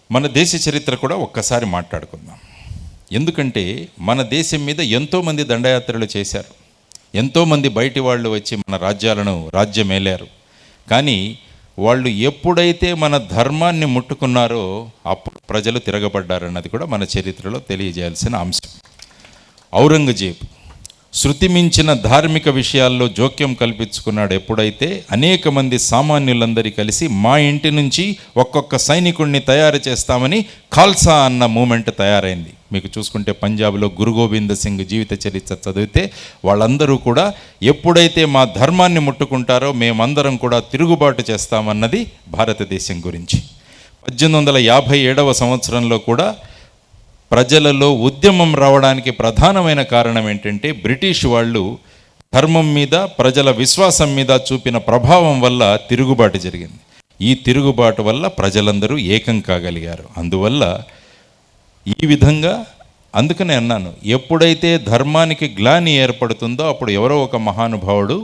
మన దేశ చరిత్ర కూడా ఒక్కసారి మాట్లాడుకుందాం. ఎందుకంటే మన దేశం మీద ఎంతోమంది దండయాత్రలు చేశారు, ఎంతోమంది బయటి వాళ్ళు వచ్చి మన రాజ్యమేలారు. కానీ వాళ్ళు ఎప్పుడైతే మన ధర్మాన్ని ముట్టుకున్నారో అప్పుడు ప్రజలు తిరగబడ్డారన్నది కూడా మన చరిత్రలో తెలియజేయాల్సిన అంశం. ఔరంగజేబు శృతి మించిన ధార్మిక విషయాల్లో జోక్యం కల్పించుకున్నాడు. ఎప్పుడైతే అనేక మంది సామాన్యులందరి కలిసి మా ఇంటి నుంచి ఒక్కొక్క సైనికుడిని తయారు చేస్తామని ఖాల్సా అన్న మూమెంట్ తయారైంది. మీకు చూసుకుంటే పంజాబ్లో గురు గోబింద్ సింగ్ జీవిత చరిత్ర చదివితే వాళ్ళందరూ కూడా ఎప్పుడైతే మా ధర్మాన్ని ముట్టుకుంటారో మేమందరం కూడా తిరుగుబాటు చేస్తామన్నది భారతదేశం గురించి. 1857 సంవత్సరంలో కూడా ప్రజలలో ఉద్యమం రావడానికి ప్రధానమైన కారణం ఏంటంటే బ్రిటిష్ వాళ్ళు ధర్మం మీద, ప్రజల విశ్వాసం మీద చూపిన ప్రభావం వల్ల తిరుగుబాటు జరిగింది. ఈ తిరుగుబాటు వల్ల ప్రజలందరూ ఏకం కాగలిగారు. అందువల్ల ఈ విధంగా, అందుకనే అన్నాను, ఎప్పుడైతే ధర్మానికి గ్లాని ఏర్పడుతుందో అప్పుడు ఎవరో ఒక మహానుభావుడు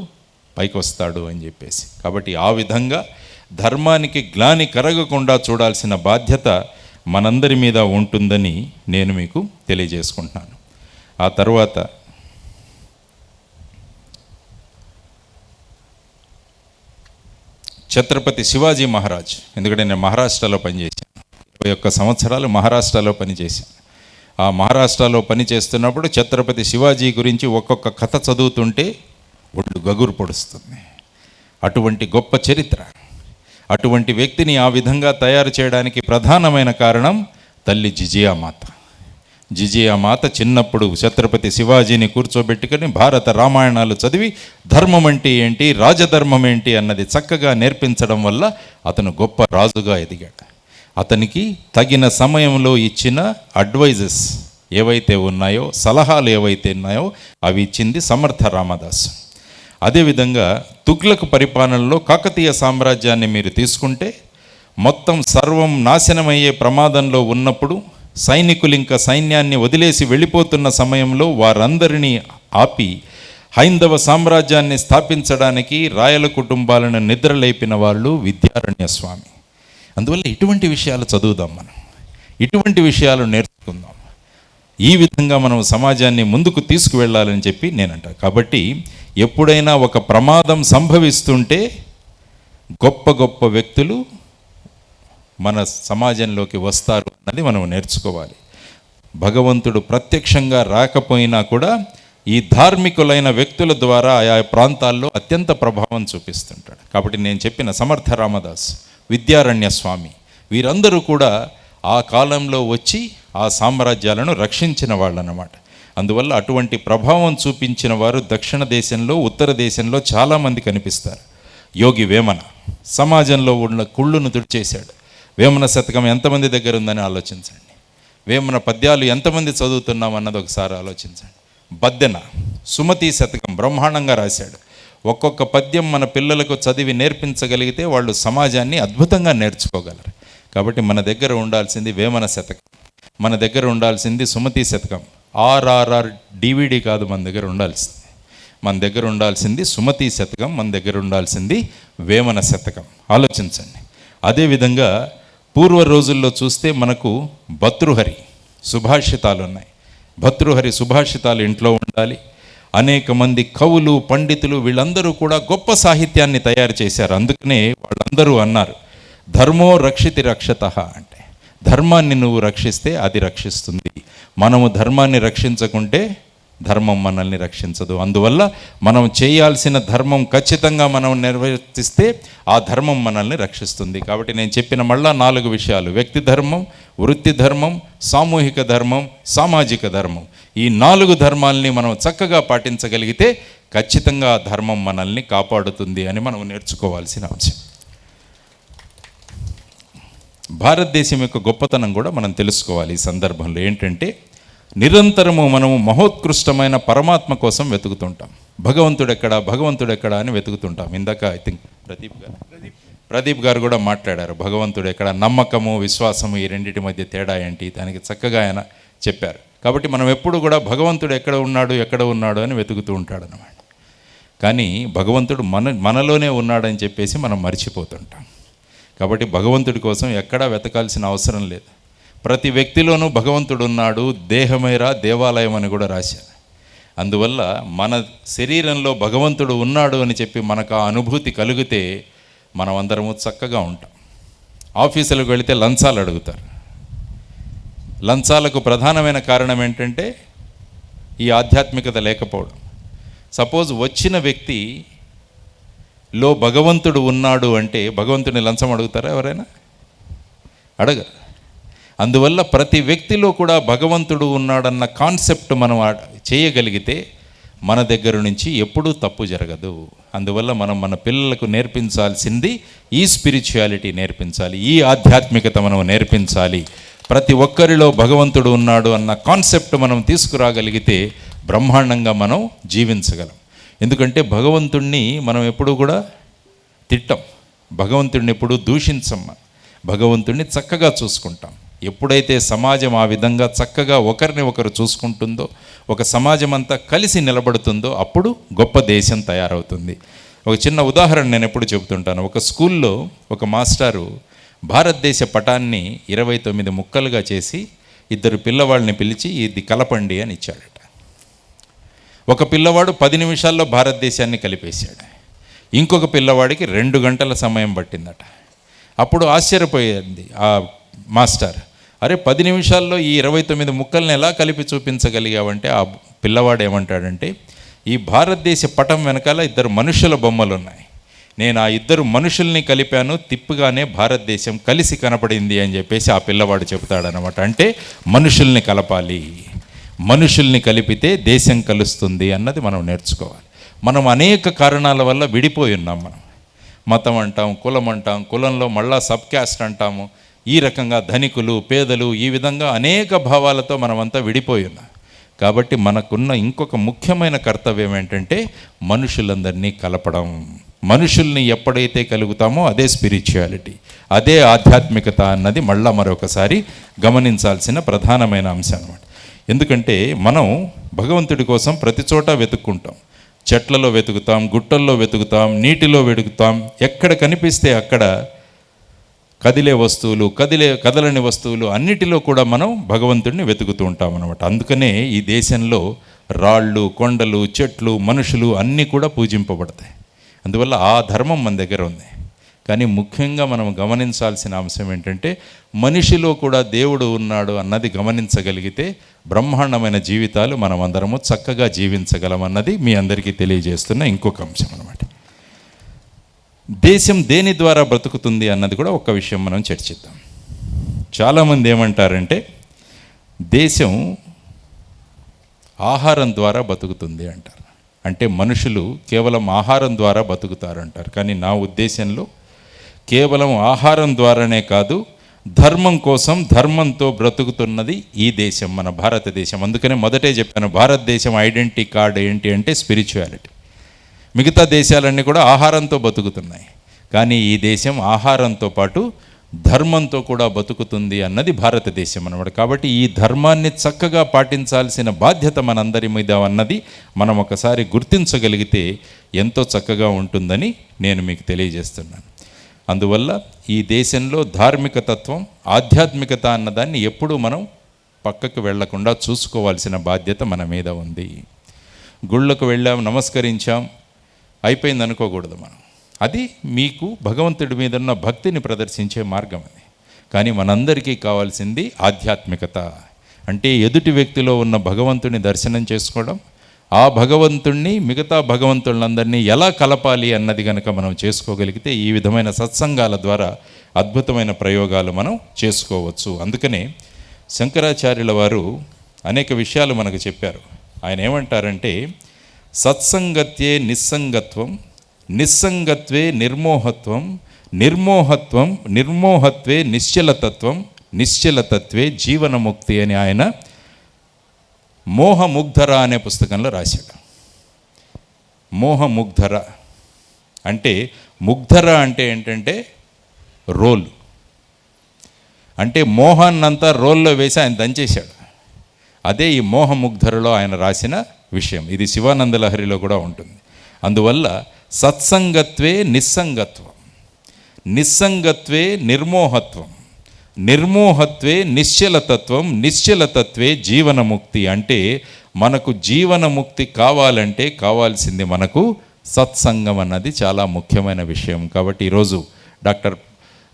పైకి వస్తాడు అని చెప్పేసి. కాబట్టి ఆ విధంగా ధర్మానికి గ్లాని కరగకుండా చూడాల్సిన బాధ్యత మనందరి మీద ఉంటుందని నేను మీకు తెలియజేసుకుంటున్నాను. ఆ తర్వాత ఛత్రపతి శివాజీ మహారాజ్, ఎందుకంటే నేను మహారాష్ట్రలో పనిచేశాను, 21 సంవత్సరాలు మహారాష్ట్రలో పనిచేశాను. ఆ మహారాష్ట్రలో పనిచేస్తున్నప్పుడు ఛత్రపతి శివాజీ గురించి ఒక్కొక్క కథ చదువుతుంటే ఒళ్ళు గగురు పొడుస్తుంది. అటువంటి గొప్ప చరిత్ర, అటువంటి వ్యక్తిని ఆ విధంగా తయారు చేయడానికి ప్రధానమైన కారణం తల్లి జిజియామాత. జిజియామాత చిన్నప్పుడు ఛత్రపతి శివాజీని కూర్చోబెట్టుకొని భారత రామాయణాలు చదివి ధర్మం అంటే ఏంటి, రాజధర్మం ఏంటి అన్నది చక్కగా నేర్పించడం వల్ల అతను గొప్ప రాజుగా ఎదిగాడు. అతనికి తగిన సమయంలో ఇచ్చిన అడ్వైజెస్ ఏవైతే ఉన్నాయో, సలహాలు ఏవైతే ఉన్నాయో అవి ఇచ్చింది సమర్థ రామదాసు. అదేవిధంగా తుగ్లక్ పరిపాలనలో కాకతీయ సామ్రాజ్యాన్ని మీరు తీసుకుంటే మొత్తం సర్వం నాశనమయ్యే ప్రమాదంలో ఉన్నప్పుడు సైనికులు ఇంకా సైన్యాన్ని వదిలేసి వెళ్ళిపోతున్న సమయంలో వారందరినీ ఆపి హైందవ సామ్రాజ్యాన్ని స్థాపించడానికి రాయల కుటుంబాలను నిద్రలేపిన వాళ్ళు విద్యారణ్య స్వామి. అందువల్ల ఇటువంటి విషయాలు చదువుదాం, మనం ఇటువంటి విషయాలు నేర్చుకుందాం. ఈ విధంగా మనం సమాజాన్ని ముందుకు తీసుకువెళ్ళాలని చెప్పి నేనంటా. కాబట్టి ఎప్పుడైనా ఒక ప్రమాదం సంభవిస్తుంటే గొప్ప గొప్ప వ్యక్తులు మన సమాజంలోకి వస్తారు అన్నది మనం నేర్చుకోవాలి. భగవంతుడు ప్రత్యక్షంగా రాకపోయినా కూడా ఈ ధార్మికులైన వ్యక్తుల ద్వారా ఆయా ప్రాంతాల్లో అత్యంత ప్రభావం చూపిస్తుంటాడు. కాబట్టి నేను చెప్పిన సమర్థ రామదాస్, విద్యారణ్య స్వామి, వీరందరూ కూడా ఆ కాలంలో వచ్చి ఆ సామ్రాజ్యాలను రక్షించిన వాళ్ళు అన్నమాట. అందువల్ల అటువంటి ప్రభావం చూపించిన వారు దక్షిణ దేశంలో, ఉత్తర దేశంలో చాలామంది కనిపిస్తారు. యోగి వేమన సమాజంలో ఉన్న కుళ్ళును తుడిచేశాడు. వేమన శతకం ఎంతమంది దగ్గర ఉందని ఆలోచించండి. వేమన పద్యాలు ఎంతమంది చదువుతున్నాం అన్నది ఒకసారి ఆలోచించండి. బద్దెన సుమతి శతకం బ్రహ్మాండంగా రాశాడు. ఒక్కొక్క పద్యం మన పిల్లలకు చదివి నేర్పించగలిగితే వాళ్ళు సమాజాన్ని అద్భుతంగా నేర్చుకోగలరు. కాబట్టి మన దగ్గర ఉండాల్సింది వేమన శతకం, మన దగ్గర ఉండాల్సింది సుమతి శతకం. ఆర్ఆర్ఆర్ డివిడి కాదు మన దగ్గర ఉండాల్సింది. మన దగ్గర ఉండాల్సింది సుమతి శతకం, మన దగ్గర ఉండాల్సింది వేమన శతకం. ఆలోచించండి. అదేవిధంగా పూర్వ రోజుల్లో చూస్తే మనకు భర్తృహరి సుభాషితాలు ఉన్నాయి. భర్తృహరి సుభాషితాలు ఇంట్లో ఉండాలి. అనేక మంది కవులు, పండితులు వీళ్ళందరూ కూడా గొప్ప సాహిత్యాన్ని తయారు చేశారు. అందుకనే వాళ్ళందరూ అన్నారు, ధర్మో రక్షితి రక్షతః అంటే ధర్మాన్ని నువ్వు రక్షిస్తే అది రక్షిస్తుంది. మనము ధర్మాన్ని రక్షించకుంటే ధర్మం మనల్ని రక్షించదు. అందువల్ల మనం చేయాల్సిన ధర్మం ఖచ్చితంగా మనం నిర్వర్తిస్తే ఆ ధర్మం మనల్ని రక్షిస్తుంది. కాబట్టి నేను చెప్పిన మళ్ళా 4 విషయాలు: వ్యక్తి ధర్మం, వృత్తి ధర్మం, సామూహిక ధర్మం, సామాజిక ధర్మం. ఈ 4 ధర్మాల్ని మనం చక్కగా పాటించగలిగితే ఖచ్చితంగా ఆ ధర్మం మనల్ని కాపాడుతుంది అని మనం నేర్చుకోవాల్సిన అంశం. భారతదేశం యొక్క గొప్పతనం కూడా మనం తెలుసుకోవాలి ఈ సందర్భంలో. ఏంటంటే నిరంతరము మనము మహోత్కృష్టమైన పరమాత్మ కోసం వెతుకుతుంటాం. భగవంతుడెక్కడా అని వెతుకుతుంటాం. ఇందాక ఐ థింక్ ప్రదీప్ గారు కూడా మాట్లాడారు, భగవంతుడెక్కడ, నమ్మకము, విశ్వాసము, ఈ రెండింటి మధ్య తేడా ఏంటి, దానికి చక్కగా ఆయన చెప్పారు. కాబట్టి మనం ఎప్పుడు కూడా భగవంతుడు ఎక్కడ ఉన్నాడు అని వెతుకుతూ ఉంటాడనమాట. కానీ భగవంతుడు మనలోనే ఉన్నాడని చెప్పేసి మనం మర్చిపోతుంటాం. కాబట్టి భగవంతుడి కోసం ఎక్కడా వెతకాల్సిన అవసరం లేదు. ప్రతి వ్యక్తిలోనూ భగవంతుడు ఉన్నాడు. దేహమేరా దేవాలయం అని కూడా రాశారు. అందువల్ల మన శరీరంలో భగవంతుడు ఉన్నాడు అని చెప్పి మనకు ఆ అనుభూతి కలిగితే మనం అందరము చక్కగా ఉంటాం. ఆఫీసులకు వెళితే లంచాలు అడుగుతారు. లంచాలకు ప్రధానమైన కారణం ఏంటంటే ఈ ఆధ్యాత్మికత లేకపోవడం. సపోజ్ వచ్చిన వ్యక్తిలో భగవంతుడు ఉన్నాడు అంటే భగవంతుడిని లంచం అడుగుతారా ఎవరైనా? అడగరు. అందువల్ల ప్రతి వ్యక్తిలో కూడా భగవంతుడు ఉన్నాడన్న కాన్సెప్ట్ మనం చేయగలిగితే మన దగ్గర నుంచి ఎప్పుడూ తప్పు జరగదు. అందువల్ల మనం మన పిల్లలకు నేర్పించాల్సింది ఈ స్పిరిచువాలిటీ నేర్పించాలి, ఈ ఆధ్యాత్మికత మనం నేర్పించాలి. ప్రతి ఒక్కరిలో భగవంతుడు ఉన్నాడు అన్న కాన్సెప్ట్ మనం తీసుకురాగలిగితే బ్రహ్మాండంగా మనం జీవించగలం. ఎందుకంటే భగవంతుణ్ణి మనం ఎప్పుడూ కూడా తిట్టం, భగవంతుడిని ఎప్పుడూ దూషించం, భగవంతుడిని చక్కగా చూసుకుంటాం. ఎప్పుడైతే సమాజం ఆ విధంగా చక్కగా ఒకరిని ఒకరు చూసుకుంటుందో, ఒక సమాజం అంతా కలిసి నిలబడుతుందో అప్పుడు గొప్ప దేశం తయారవుతుంది. ఒక చిన్న ఉదాహరణ నేను ఎప్పుడు చెబుతుంటాను. ఒక స్కూల్లో ఒక మాస్టారు భారతదేశ పటాన్ని 29 ముక్కలుగా చేసి 2 పిల్లవాళ్ళని పిలిచి ఇది కలపండి అని ఇచ్చాడట. ఒక పిల్లవాడు 10 నిమిషాల్లో భారతదేశాన్ని కలిపేశాడు. ఇంకొక పిల్లవాడికి 2 గంటల సమయం పట్టిందట. అప్పుడు ఆశ్చర్యపోయింది ఆ మాస్టర్, అరే 10 నిమిషాల్లో ఈ 29 ముక్కల్ని ఎలా కలిపి చూపించగలిగావంటే ఆ పిల్లవాడు ఏమంటాడంటే, ఈ భారతదేశ పటం వెనకాల 2 మనుషుల బొమ్మలు ఉన్నాయి, నేను ఆ 2 మనుషుల్ని కలిపాను, తిప్పుగానే భారతదేశం కలిసి కనపడింది అని చెప్పేసి ఆ పిల్లవాడు చెబుతాడనమాట. అంటే మనుషుల్ని కలపాలి, మనుషుల్ని కలిపితే దేశం కలుస్తుంది అన్నది మనం నేర్చుకోవాలి. మనం అనేక కారణాల వల్ల విడిపోయి ఉన్నాం. మనం మతం అంటాం, కులం అంటాం, కులంలో మళ్ళా సబ్ క్యాస్ట్ అంటాము. ఈ రకంగా ధనికులు, పేదలు, ఈ విధంగా అనేక భావాలతో మనమంతా విడిపోయి ఉన్నాం. కాబట్టి మనకున్న ఇంకొక ముఖ్యమైన కర్తవ్యం ఏంటంటే మనుషులందరినీ కలపడం. మనుషుల్ని ఎప్పుడైతే కలుగుతామో అదే స్పిరిచువాలిటీ, అదే ఆధ్యాత్మికత అన్నది మళ్ళా మరొకసారి గమనించాల్సిన ప్రధానమైన అంశం అన్నమాట. ఎందుకంటే మనం భగవంతుడి కోసం ప్రతి చోట వెతుక్కుంటాం. చెట్లలో వెతుకుతాం, గుట్టల్లో వెతుకుతాం, నీటిలో వెతుకుతాం. ఎక్కడ కనిపిస్తే అక్కడ కదిలే వస్తువులు, కదలని వస్తువులు అన్నిటిలో కూడా మనం భగవంతుడిని వెతుకుతూ ఉంటాం అన్నమాట. అందుకనే ఈ దేశంలో రాళ్ళు, కొండలు, చెట్లు, మనుషులు అన్నీ కూడా పూజింపబడతాయి. అందువల్ల ఆ ధర్మం మన దగ్గర ఉంది. కానీ ముఖ్యంగా మనం గమనించాల్సిన అంశం ఏంటంటే మనిషిలో కూడా దేవుడు ఉన్నాడు అన్నది గమనించగలిగితే బ్రహ్మాండమైన జీవితాలు మనం అందరము చక్కగా జీవించగలం అన్నది మీ అందరికీ తెలియజేస్తున్న ఇంకొక అంశం అన్నమాట. దేశం దేని ద్వారా బ్రతుకుతుంది అన్నది కూడా ఒక విషయం మనం చర్చిద్దాం. చాలామంది ఏమంటారంటే దేశం ఆహారం ద్వారా బతుకుతుంది అంటారు. అంటే మనుషులు కేవలం ఆహారం ద్వారా బతుకుతారంటారు. కానీ నా ఉద్దేశంలో కేవలం ఆహారం ద్వారానే కాదు, ధర్మం కోసం ధర్మంతో బ్రతుకుతున్నది ఈ దేశం, మన భారతదేశం. అందుకనే మొదటే చెప్పాను, భారతదేశం ఐడెంటిటీ కార్డ్ ఏంటి అంటే స్పిరిచువాలిటీ. మిగతా దేశాలన్నీ కూడా ఆహారంతో బతుకుతున్నాయి, కానీ ఈ దేశం ఆహారంతో పాటు ధర్మంతో కూడా బతుకుతుంది అన్నది భారతదేశం అన్నమాట. కాబట్టి ఈ ధర్మాన్ని చక్కగా పాటించాల్సిన బాధ్యత మనందరి మీద అన్నది మనం ఒకసారి గుర్తించగలిగితే ఎంతో చక్కగా ఉంటుందని నేను మీకు తెలియజేస్తున్నాను. అందువల్ల ఈ దేశంలో ధార్మిక తత్వం, ఆధ్యాత్మికత అన్నదాన్ని ఎప్పుడూ మనం పక్కకు వెళ్లకుండా చూసుకోవాల్సిన బాధ్యత మన మీద ఉంది. గుళ్ళకు వెళ్ళాం, నమస్కరించాం, అయిపోయింది అనుకోకూడదు మనం. అది మీకు భగవంతుడి మీద ఉన్న భక్తిని ప్రదర్శించే మార్గం అది. కానీ మనందరికీ కావాల్సింది ఆధ్యాత్మికత. అంటే ఎదుటి వ్యక్తిలో ఉన్న భగవంతుని దర్శనం చేసుకోవడం, ఆ భగవంతుణ్ణి మిగతా భగవంతులందరినీ ఎలా కలపాలి అన్నది కనుక మనం చేసుకోగలిగితే ఈ విధమైన సత్సంగాల ద్వారా అద్భుతమైన ప్రయోగాలు మనం చేసుకోవచ్చు. అందుకనే శంకరాచార్యుల వారు అనేక విషయాలు మనకు చెప్పారు. ఆయన ఏమంటారంటే, సత్సంగత్యే నిస్సంగత్వం, నిస్సంగత్వే నిర్మోహత్వం, నిర్మోహత్వే నిశ్చలతత్వం, నిశ్చలతత్వే జీవనముక్తి అని ఆయన మోహముగ్ధర అనే పుస్తకంలో రాశాడు. మోహముగ్ధర అంటే, ముగ్ధర అంటే ఏంటంటే రోల్, అంటే మోహాన్నంతా రోల్లో వేసి ఆయన దంచేశాడు. అదే ఈ మోహముగ్ధరలో ఆయన రాసిన విషయం. ఇది శివానంద లహరిలో కూడా ఉంటుంది. అందువల్ల సత్సంగత్వే నిస్సంగత్వం, నిస్సంగత్వే నిర్మోహత్వం, నిర్మోహత్వే నిశ్చలతత్వం, నిశ్చలతత్వే జీవనముక్తి. అంటే మనకు జీవనముక్తి కావాలంటే కావాల్సింది మనకు సత్సంగం అన్నది చాలా ముఖ్యమైన విషయం. కాబట్టి ఈరోజు డాక్టర్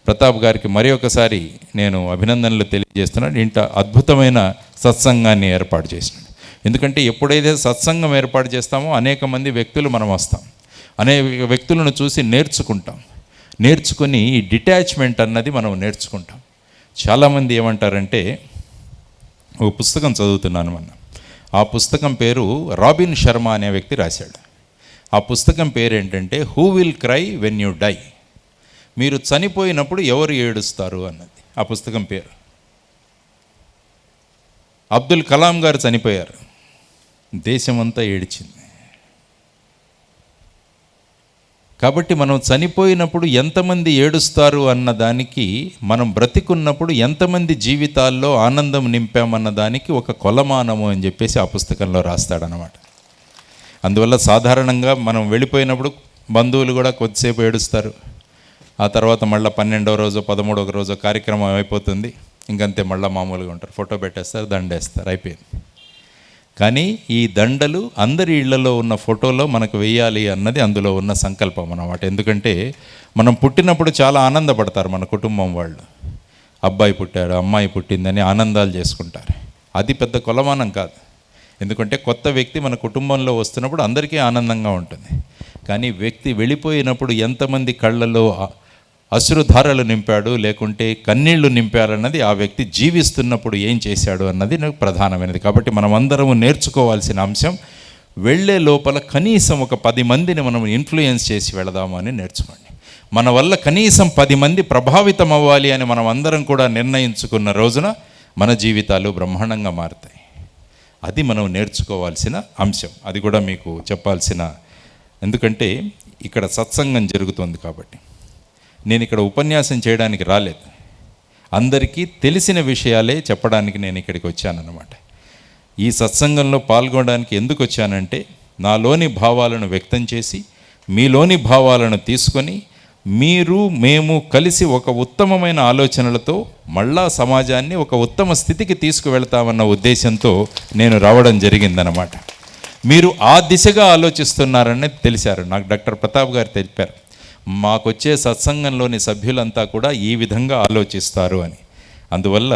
ప్రతాప్ గారికి మరి ఒకసారి నేను అభినందనలు తెలియజేస్తున్నాను. ఇంత అద్భుతమైన సత్సంగాన్ని ఏర్పాటు చేసినాడు. ఎందుకంటే ఎప్పుడైతే సత్సంగం ఏర్పాటు చేస్తామో అనేక మంది వ్యక్తులు మనం వస్తాం, అనేక వ్యక్తులను చూసి నేర్చుకుంటాం. నేర్చుకుని ఈ డిటాచ్మెంట్ అన్నది మనం నేర్చుకుంటాం. చాలామంది ఏమంటారంటే, ఒక పుస్తకం చదువుతున్నాను మొన్న, ఆ పుస్తకం పేరు రాబిన్ శర్మ అనే వ్యక్తి రాశాడు. ఆ పుస్తకం పేరు ఏంటంటే who will cry when you die, మీరు చనిపోయినప్పుడు ఎవరు ఏడుస్తారు అన్నది ఆ పుస్తకం పేరు. అబ్దుల్ కలాం గారు చనిపోయారు, దేశమంతా ఏడ్చింది. కాబట్టి మనం చనిపోయినప్పుడు ఎంతమంది ఏడుస్తారు అన్న దానికి, మనం బ్రతికున్నప్పుడు ఎంతమంది జీవితాల్లో ఆనందం నింపామన్న దానికి ఒక కొలమానము అని చెప్పేసి ఆ పుస్తకంలో రాస్తాడనమాట. అందువల్ల సాధారణంగా మనం వెళ్ళిపోయినప్పుడు బంధువులు కూడా కొద్దిసేపు ఏడుస్తారు. ఆ తర్వాత మళ్ళీ 12వ రోజు 13వ రోజు కార్యక్రమం అయిపోతుంది, ఇంకంతే మళ్ళీ మామూలుగా ఉంటారు, ఫోటో పెట్టేస్తారు, దండేస్తారు, అయిపోయింది. కానీ ఈ దండలు అందరి ఇళ్లలో ఉన్న ఫోటోలో మనకు వేయాలి అన్నది అందులో ఉన్న సంకల్పం అన్నమాట. ఎందుకంటే మనం పుట్టినప్పుడు చాలా ఆనందపడతారు మన కుటుంబం వాళ్ళు, అబ్బాయి పుట్టాడు, అమ్మాయి పుట్టిందని ఆనందాలు చేసుకుంటారు. అది పెద్ద కొలమానం కాదు. ఎందుకంటే కొత్త వ్యక్తి మన కుటుంబంలో వస్తున్నప్పుడు అందరికీ ఆనందంగా ఉంటుంది. కానీ వ్యక్తి వెళ్ళిపోయినప్పుడు ఎంతమంది కళ్ళల్లో అశ్రుధారలు నింపాడు, లేకుంటే కన్నీళ్లు నింపారన్నది ఆ వ్యక్తి జీవిస్తున్నప్పుడు ఏం చేశాడు అన్నది నాకు ప్రధానమైనది. కాబట్టి మనం అందరము నేర్చుకోవాల్సిన అంశం, వెళ్ళే లోపల కనీసం ఒక 10 మందిని మనం ఇన్ఫ్లుయెన్స్ చేసి వెళదాము అని నేర్చుకోండి. మన వల్ల కనీసం 10 మంది ప్రభావితం అవ్వాలి అని మనం అందరం కూడా నిర్ణయించుకున్న రోజున మన జీవితాలు బ్రహ్మాండంగా మారుతాయి. అది మనం నేర్చుకోవాల్సిన అంశం. అది కూడా మీకు చెప్పాల్సిన, ఎందుకంటే ఇక్కడ సత్సంగం జరుగుతుంది కాబట్టి. నేను ఇక్కడ ఉపన్యాసం చేయడానికి రాలేదు, అందరికీ తెలిసిన విషయాలే చెప్పడానికి నేను ఇక్కడికి వచ్చానన్నమాట. ఈ సత్సంగంలో పాల్గొనడానికి ఎందుకు వచ్చానంటే, నాలోని భావాలను వ్యక్తం చేసి మీలోని భావాలను తీసుకొని మీరు మేము కలిసి ఒక ఉత్తమమైన ఆలోచనలతో మళ్ళా సమాజాన్ని ఒక ఉత్తమ స్థితికి తీసుకువెళ్తామన్న ఉద్దేశంతో నేను రావడం జరిగిందనమాట. మీరు ఆ దిశగా ఆలోచిస్తున్నారని తెలిసారు నాకు. డాక్టర్ ప్రతాప్ గారు తెలిపారు, మాకొచ్చే సత్సంగంలోని సభ్యులంతా కూడా ఈ విధంగా ఆలోచిస్తారు అని. అందువల్ల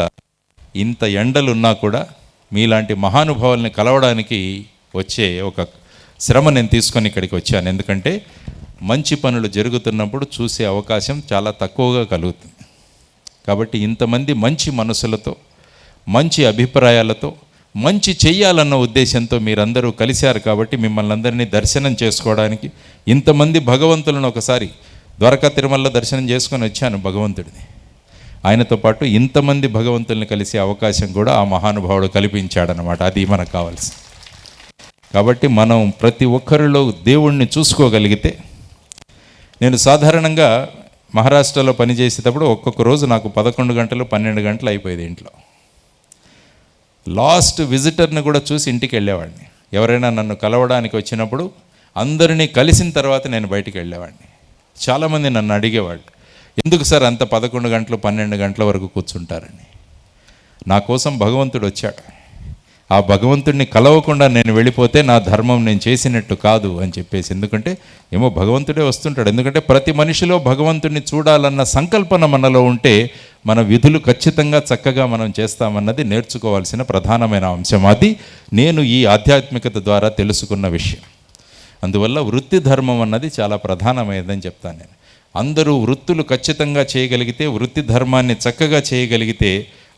ఇంత ఎండలున్నా కూడా మీలాంటి మహానుభావుల్ని కలవడానికి వచ్చే ఒక శ్రమ నేను తీసుకొని ఇక్కడికి వచ్చాను. ఎందుకంటే మంచి పనులు జరుగుతున్నప్పుడు చూసే అవకాశం చాలా తక్కువగా కలుగుతుంది. కాబట్టి ఇంతమంది మంచి మనసులతో, మంచి అభిప్రాయాలతో, మంచి చెయ్యాలన్న ఉద్దేశంతో మీరందరూ కలిశారు కాబట్టి మిమ్మల్ని అందరినీ దర్శనం చేసుకోవడానికి ఇంతమంది భగవంతులను ఒకసారి ద్వారకా తిరుమలలో దర్శనం చేసుకొని వచ్చాను భగవంతుడిని. ఆయనతో పాటు ఇంతమంది భగవంతుల్ని కలిసే అవకాశం కూడా ఆ మహానుభావుడు కల్పించాడనమాట. అది మనకు కావాల్సింది. కాబట్టి మనం ప్రతి ఒక్కరిలో దేవుణ్ణి చూసుకోగలిగితే, నేను సాధారణంగా మహారాష్ట్రలో పనిచేసేటప్పుడు ఒక్కొక్క రోజు నాకు 11 గంటలు 12 గంటలు అయిపోయేది ఇంట్లో. లాస్ట్ విజిటర్ని కూడా చూసి ఇంటికి వెళ్ళేవాడిని. ఎవరైనా నన్ను కలవడానికి వచ్చినప్పుడు అందరినీ కలిసిన తర్వాత నేను బయటికి వెళ్ళేవాడిని. చాలామంది నన్ను అడిగేవాళ్ళు, ఎందుకు సార్ అంత 11 గంటలు 12 గంటల వరకు కూర్చుంటారని. నా కోసం భగవంతుడు వచ్చాడు. ఆ భగవంతుడిని కలవకుండా నేను వెళ్ళిపోతే నా ధర్మం నేను చేసినట్టు కాదు అని చెప్పేసి. ఎందుకంటే ఏమో భగవంతుడే వస్తుంటాడు. ఎందుకంటే ప్రతి మనిషిలో భగవంతుడిని చూడాలన్న సంకల్పన మనలో ఉంటే మన విధులు ఖచ్చితంగా చక్కగా మనం చేస్తామన్నది నేర్చుకోవాల్సిన ప్రధానమైన అంశం. అది నేను ఈ ఆధ్యాత్మికత ద్వారా తెలుసుకున్న విషయం. అందువల్ల వృత్తి ధర్మం అన్నది చాలా ప్రధానమైనదని చెప్తాను నేను. అందరూ వృత్తులు ఖచ్చితంగా చేయగలిగితే, వృత్తి ధర్మాన్ని చక్కగా చేయగలిగితే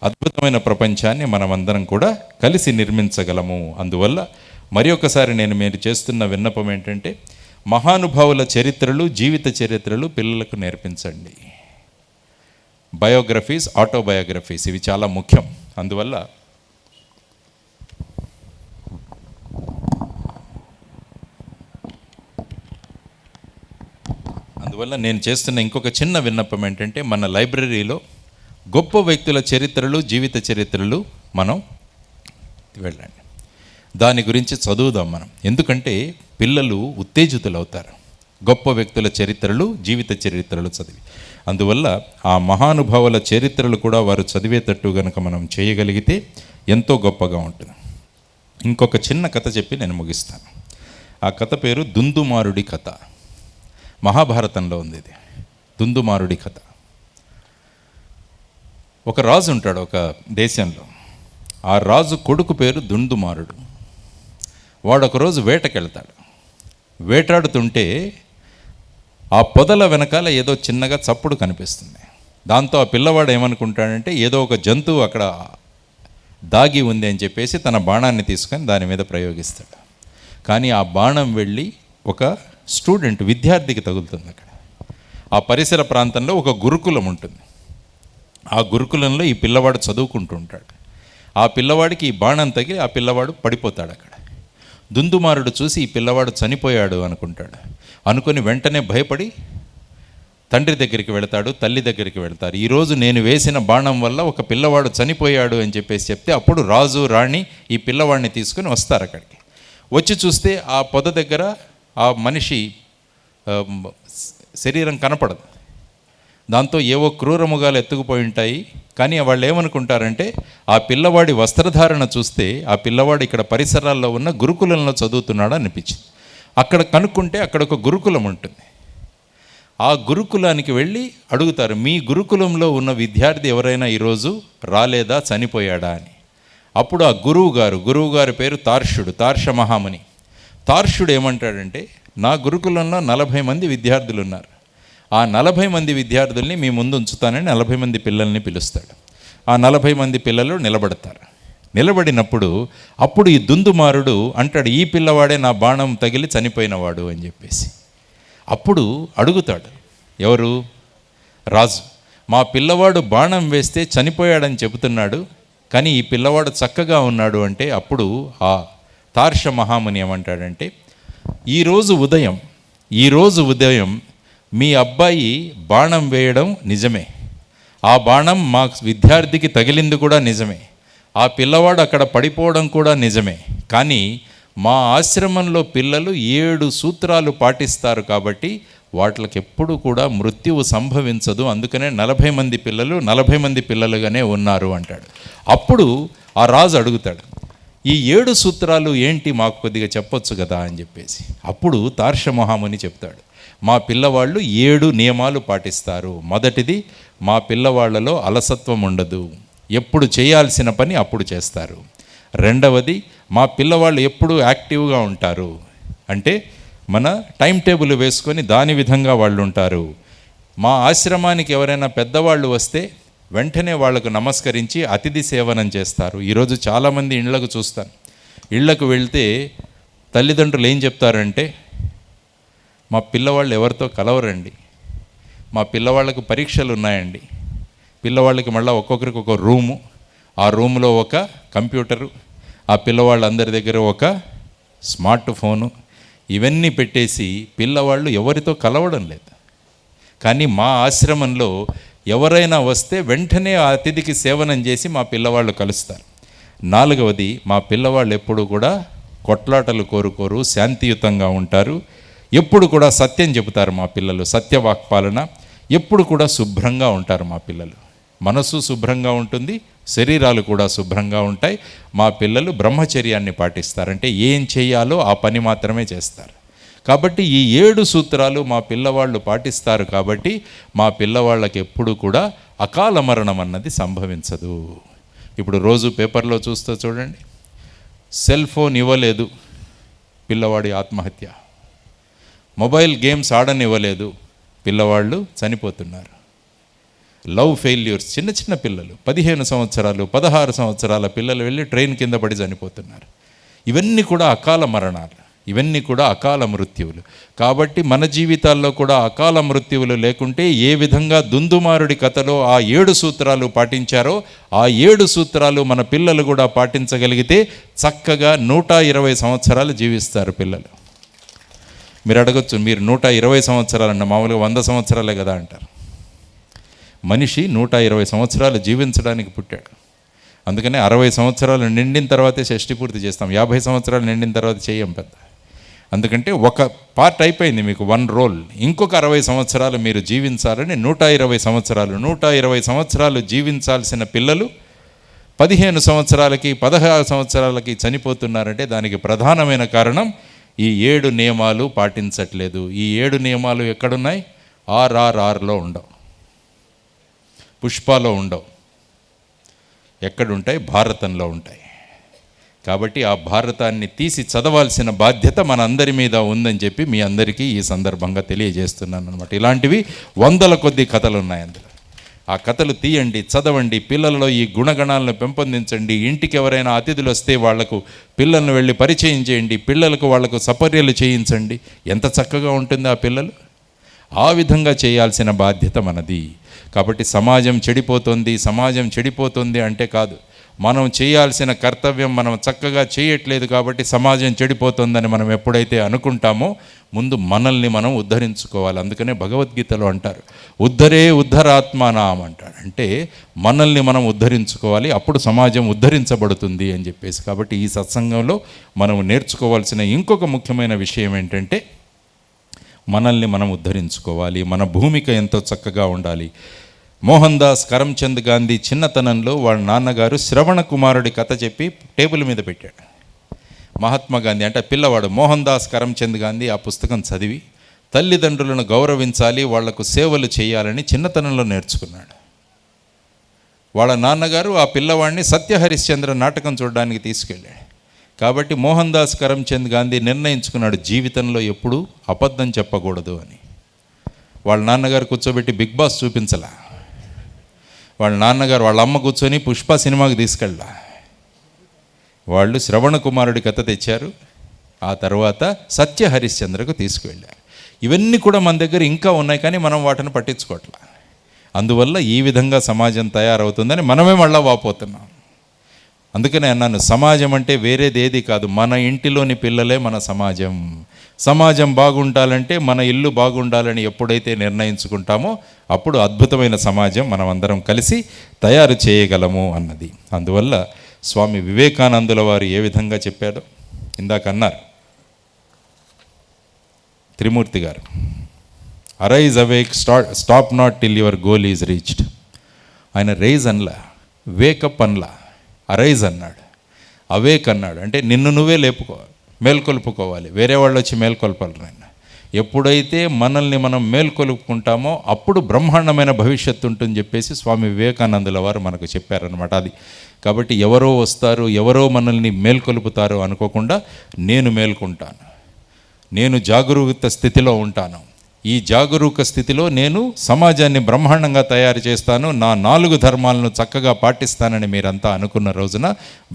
అద్భుతమైన ప్రపంచాన్ని మనమందరం కూడా కలిసి నిర్మించగలము. అందువల్ల మరి ఒకసారి నేను మీరు చేస్తున్న విన్నపం ఏంటంటే, మహానుభావుల చరిత్రలు, జీవిత చరిత్రలు పిల్లలకు నేర్పించండి. బయోగ్రఫీస్, ఆటోబయోగ్రఫీస్ ఇవి చాలా ముఖ్యం. అందువల్ల నేను చేస్తున్న ఇంకొక చిన్న విన్నపం ఏంటంటే, మన లైబ్రరీలో గొప్ప వ్యక్తుల చరిత్రలు, జీవిత చరిత్రలు మనం వెళ్ళండి, దాని గురించి చదువుదాం మనం. ఎందుకంటే పిల్లలు ఉత్తేజితులు అవుతారు గొప్ప వ్యక్తుల చరిత్రలు, జీవిత చరిత్రలు చదివి. అందువల్ల ఆ మహానుభావుల చరిత్రలు కూడా వారు చదివేటట్టు కనుక మనం చేయగలిగితే ఎంతో గొప్పగా ఉంటుంది. ఇంకొక చిన్న కథ చెప్పి నేను ముగిస్తాను. ఆ కథ పేరు దుందుమారుడి కథ. మహాభారతంలో ఉంది ఇది, దుందుమారుడి కథ. ఒక రాజు ఉంటాడు ఒక దేశంలో. ఆ రాజు కొడుకు పేరు దుందుమారుడు. వాడు ఒకరోజు వేటకెళ్తాడు. వేటాడుతుంటే ఆ పొదల వెనకాల ఏదో చిన్నగా చప్పుడు కనిపిస్తుంది. దాంతో ఆ పిల్లవాడు ఏమనుకుంటాడంటే ఏదో ఒక జంతువు అక్కడ దాగి ఉంది అని చెప్పేసి తన బాణాన్ని తీసుకొని దాని మీద ప్రయోగిస్తాడు. కానీ ఆ బాణం వెళ్ళి ఒక స్టూడెంట్, విద్యార్థికి తగులుతుంది. అక్కడ ఆ పరిసర ప్రాంతంలో ఒక గురుకులం ఉంటుంది. ఆ గురుకులంలో ఈ పిల్లవాడు చదువుకుంటూ ఉంటాడు. ఆ పిల్లవాడికి ఈ బాణం తగిలి ఆ పిల్లవాడు పడిపోతాడు. అక్కడ దుందుమారుడు చూసి ఈ పిల్లవాడు చనిపోయాడు అనుకుంటాడు. అనుకొని వెంటనే భయపడి తండ్రి దగ్గరికి వెళతాడు, తల్లి దగ్గరికి వెళతారు. ఈరోజు నేను వేసిన బాణం వల్ల ఒక పిల్లవాడు చనిపోయాడు అని చెప్పేసి చెప్తే అప్పుడు రాజు, రాణి ఈ పిల్లవాడిని తీసుకొని వస్తారు. అక్కడికి వచ్చి చూస్తే ఆ పొద దగ్గర ఆ మనిషి శరీరం కనపడదు. దాంతో ఏవో క్రూరముగాలు ఎత్తుకుపోయి ఉంటాయి. కానీ వాళ్ళు ఏమనుకుంటారంటే ఆ పిల్లవాడి వస్త్రధారణ చూస్తే ఆ పిల్లవాడు ఇక్కడ పరిసరాల్లో ఉన్న గురుకులంలో చదువుతున్నాడు అనిపించింది. అక్కడ కనుక్కుంటే అక్కడ ఒక గురుకులం ఉంటుంది. ఆ గురుకులానికి వెళ్ళి అడుగుతారు, మీ గురుకులంలో ఉన్న విద్యార్థి ఎవరైనా ఈరోజు రాలేదా, చనిపోయాడా అని. అప్పుడు ఆ గురువుగారి పేరు తార్షుడు, తార్ష మహాముని. తార్షుడు ఏమంటాడంటే, నా గురుకులంలో 40 మంది విద్యార్థులు ఉన్నారు. ఆ 40 మంది విద్యార్థుల్ని మీ ముందు ఉంచుతానని 40 మంది పిల్లల్ని పిలుస్తాడు. ఆ 40 మంది పిల్లలు నిలబడతారు. నిలబడినప్పుడు అప్పుడు ఈ దుందుమారుడు అంటాడు, ఈ పిల్లవాడే నా బాణం తగిలి చనిపోయినవాడు అని చెప్పేసి. అప్పుడు అడుగుతాడు ఎవరు, రాజు, మా పిల్లవాడు బాణం వేస్తే చనిపోయాడని చెబుతున్నాడు, కానీ ఈ పిల్లవాడు చక్కగా ఉన్నాడు అంటే అప్పుడు ఆ తార్ష మహాముని ఏమంటాడంటే, ఈరోజు ఉదయం మీ అబ్బాయి బాణం వేయడం నిజమే, ఆ బాణం మా విద్యార్థికి తగిలింది కూడా నిజమే, ఆ పిల్లవాడు అక్కడ పడిపోవడం కూడా నిజమే. కానీ మా ఆశ్రమంలో పిల్లలు 7 సూత్రాలు పాటిస్తారు కాబట్టి వాటికి ఎప్పుడు కూడా మృత్యువు సంభవించదు, అందుకనే 40 మంది పిల్లలు 40 మంది పిల్లలుగానే ఉన్నారు అంటాడు. అప్పుడు ఆ రాజు అడుగుతాడు, ఈ 7 సూత్రాలు ఏంటి, మాకు కొద్దిగా చెప్పొచ్చు కదా అని చెప్పేసి. అప్పుడు తార్ష మహాముని చెప్తాడు, మా పిల్లవాళ్ళు 7 నియమాలు పాటిస్తారు. మొదటిది, మా పిల్లవాళ్లలో అలసత్వం ఉండదు, ఎప్పుడు చేయాల్సిన పని అప్పుడు చేస్తారు. రెండవది, మా పిల్లవాళ్ళు ఎప్పుడు యాక్టివ్గా ఉంటారు, అంటే మన టైం టేబుల్ వేసుకొని దాని విధంగా వాళ్ళు ఉంటారు. మా ఆశ్రమానికి ఎవరైనా పెద్దవాళ్ళు వస్తే వెంటనే వాళ్లకు నమస్కరించి అతిథి సేవనం చేస్తారు. ఈరోజు చాలామంది ఇళ్లకు చూస్తాను, ఇళ్లకు వెళ్తే తల్లిదండ్రులు ఏం చెప్తారంటే, మా పిల్లవాళ్ళు ఎవరితో కలవరండి, మా పిల్లవాళ్ళకు పరీక్షలు ఉన్నాయండి, పిల్లవాళ్ళకి మళ్ళీ ఒక్కొక్కరికి ఒక రూము, ఆ రూములో ఒక కంప్యూటరు, ఆ పిల్లవాళ్ళందరి దగ్గర ఒక స్మార్ట్ ఫోను, ఇవన్నీ పెట్టేసి పిల్లవాళ్ళు ఎవరితో కలవడం లేదు. కానీ మా ఆశ్రమంలో ఎవరైనా వస్తే వెంటనే ఆ అతిథికి సేవనం చేసి మా పిల్లవాళ్ళు కలుస్తారు. 4వది, మా పిల్లవాళ్ళు ఎప్పుడు కూడా కొట్లాటలు కోరుకోరు, శాంతియుతంగా ఉంటారు. ఎప్పుడు కూడా సత్యం చెబుతారు మా పిల్లలు, సత్యవాక్పాలన. ఎప్పుడు కూడా శుభ్రంగా ఉంటారు మా పిల్లలు. మనసు శుభ్రంగా ఉంటుంది, శరీరాలు కూడా శుభ్రంగా ఉంటాయి. మా పిల్లలు బ్రహ్మచర్యాన్ని పాటిస్తారు, అంటే ఏం చేయాలో ఆ పని మాత్రమే చేస్తారు. కాబట్టి ఈ 7 సూత్రాలు మా పిల్లవాళ్ళు పాటిస్తారు. కాబట్టి మా పిల్లవాళ్ళకి ఎప్పుడు కూడా అకాల మరణం అన్నది సంభవించదు. ఇప్పుడు రోజు పేపర్లో చూస్తూ చూడండి, సెల్ ఫోన్ ఇవ్వలేదు, పిల్లవాడి ఆత్మహత్య. మొబైల్ గేమ్స్ ఆడనివ్వలేదు, పిల్లవాళ్ళు చనిపోతున్నారు. లవ్ ఫెయిల్యూర్స్, చిన్న చిన్న పిల్లలు 15 సంవత్సరాలు 16 సంవత్సరాల పిల్లలు వెళ్ళి ట్రైన్ కింద పడి చనిపోతున్నారు. ఇవన్నీ కూడా అకాల మరణాలు, ఇవన్నీ కూడా అకాల మృత్యువులు. కాబట్టి మన జీవితాల్లో కూడా అకాల మృత్యువులు లేకుంటే ఏ విధంగా దుందుమారుడి కథలో ఆ 7 సూత్రాలు పాటించారో ఆ 7 సూత్రాలు మన పిల్లలు కూడా పాటించగలిగితే చక్కగా 120 సంవత్సరాలు జీవిస్తారు పిల్లలు. మీరు అడగచ్చు, మీరు 120 సంవత్సరాలన్న, మామూలుగా 100 సంవత్సరాలే కదా అంటారు. మనిషి 120 సంవత్సరాలు జీవించడానికి పుట్టాడు. అందుకనే 60 సంవత్సరాలు నిండిన తర్వాతే షష్ఠి పూర్తి చేస్తాం, 50 సంవత్సరాలు నిండిన తర్వాత చేయం పెద్ద. అందుకంటే ఒక పార్ట్ అయిపోయింది మీకు, 1 రోల్. ఇంకొక 60 సంవత్సరాలు మీరు జీవించాలని 120 సంవత్సరాలు జీవించాల్సిన పిల్లలు 15 సంవత్సరాలకి 16 సంవత్సరాలకి చనిపోతున్నారంటే దానికి ప్రధానమైన కారణం ఈ 7 నియమాలు పాటించట్లేదు. ఈ 7 నియమాలు ఎక్కడున్నాయి? RRRలో ఉండవు, పుష్పలో ఉండవు. ఎక్కడుంటాయి? భారతంలో ఉంటాయి. కాబట్టి ఆ భారతాన్ని తీసి చదవాల్సిన బాధ్యత మన అందరి మీద ఉందని చెప్పి మీ అందరికీ ఈ సందర్భంగా తెలియజేస్తున్నాను అనమాట. ఇలాంటివి 100 కొద్ది కథలు ఉన్నాయి అందులో. ఆ కథలు తీయండి, చదవండి, పిల్లలలో ఈ గుణగణాలను పెంపొందించండి. ఇంటికి ఎవరైనా అతిథులు వస్తే వాళ్లకు పిల్లలను వెళ్ళి పరిచయం చేయండి, పిల్లలకు వాళ్లకు సపర్యలు చేయించండి. ఎంత చక్కగా ఉంటుంది ఆ పిల్లలు. ఆ విధంగా చేయాల్సిన బాధ్యత మనది. కాబట్టి సమాజం చెడిపోతుంది అంటే కాదు, మనం చేయాల్సిన కర్తవ్యం మనం చక్కగా చేయట్లేదు కాబట్టి సమాజం చెడిపోతుందని మనం ఎప్పుడైతే అనుకుంటామో ముందు మనల్ని మనం ఉద్ధరించుకోవాలి. అందుకనే భగవద్గీతలో అంటారు, ఉద్ధరాత్మానాం అంటాడు. అంటే మనల్ని మనం ఉద్ధరించుకోవాలి, అప్పుడు సమాజం ఉద్ధరించబడుతుంది అని చెప్పేసి. కాబట్టి ఈ సత్సంగంలో మనం నేర్చుకోవాల్సిన ఇంకొక ముఖ్యమైన విషయం ఏంటంటే, మనల్ని మనం ఉద్ధరించుకోవాలి, మన భూమిక ఎంతో చక్కగా ఉండాలి. మోహన్ దాస్ కరమ్చంద్ గాంధీ చిన్నతనంలో వాళ్ళ నాన్నగారు శ్రవణ కుమారుడి కథ చెప్పి టేబుల్ మీద పెట్టాడు. మహాత్మా గాంధీ అంటే పిల్లవాడు మోహన్ దాస్ కరమ్చంద్ గాంధీ ఆ పుస్తకం చదివి తల్లిదండ్రులను గౌరవించాలి, వాళ్లకు సేవలు చేయాలని చిన్నతనంలో నేర్చుకున్నాడు. వాళ్ళ నాన్నగారు ఆ పిల్లవాడిని సత్యహరిశ్చంద్ర నాటకం చూడడానికి తీసుకెళ్ళాడు. కాబట్టి మోహన్ దాస్ కరమ్చంద్ గాంధీ నిర్ణయించుకున్నాడు, జీవితంలో ఎప్పుడూ అబద్ధం చెప్పకూడదు అని. వాళ్ళ నాన్నగారు కూర్చోబెట్టి బిగ్ బాస్ చూపించలా, వాళ్ళ నాన్నగారు వాళ్ళ అమ్మ కూర్చొని పుష్ప సినిమాకి తీసుకెళ్ళా. వాళ్ళు శ్రవణ కుమారుడి కథ తెచ్చారు, ఆ తర్వాత సత్యహరిశ్చంద్రకు తీసుకువెళ్ళారు. ఇవన్నీ కూడా మన దగ్గర ఇంకా ఉన్నాయి, కానీ మనం వాటిని పట్టించుకోవట్లా. అందువల్ల ఈ విధంగా సమాజం తయారవుతుందని మనమే మళ్ళా వాపోతున్నాం. అందుకనే అన్నాను, సమాజం అంటే వేరేది ఏది కాదు, మన ఇంటిలోని పిల్లలే మన సమాజం. సమాజం బాగుండాలంటే మన ఇల్లు బాగుండాలని ఎప్పుడైతే నిర్ణయించుకుంటామో అప్పుడు అద్భుతమైన సమాజం మనం అందరం కలిసి తయారు చేయగలము అన్నది. అందువల్ల స్వామి వివేకానందుల వారు ఏ విధంగా చెప్పారో ఇందాక అన్నారు త్రిమూర్తి గారు, arise awake stop not till your goal is reached. ఆయన రైజ్ అనలా, వేకప్ అనలా, అరైజ్ అన్నాడు. అవేక్ అన్నాడు అంటే నిన్ను నువ్వే లేపుకోవాలి, మేల్కొల్పుకోవాలి, వేరే వాళ్ళు వచ్చి మేల్కొల్పాలి. ఆయన ఎప్పుడైతే మనల్ని మనం మేల్కొల్పుకుంటామో అప్పుడు బ్రహ్మాండమైన భవిష్యత్తు ఉంటుందని చెప్పేసి స్వామి వివేకానందుల వారు మనకు చెప్పారనమాట. అది కాబట్టి ఎవరో వస్తారు, ఎవరో మనల్ని మేల్కొల్పుతారు అనుకోకుండా నేను మేల్కొంటాను, నేను జాగరూకత స్థితిలో ఉంటాను. ఈ జాగరూక స్థితిలో నేను సమాజాన్ని బ్రహ్మాండంగా తయారు చేస్తాను, నా 4 ధర్మాలను చక్కగా పాటిస్తానని మీరంతా అనుకున్న రోజున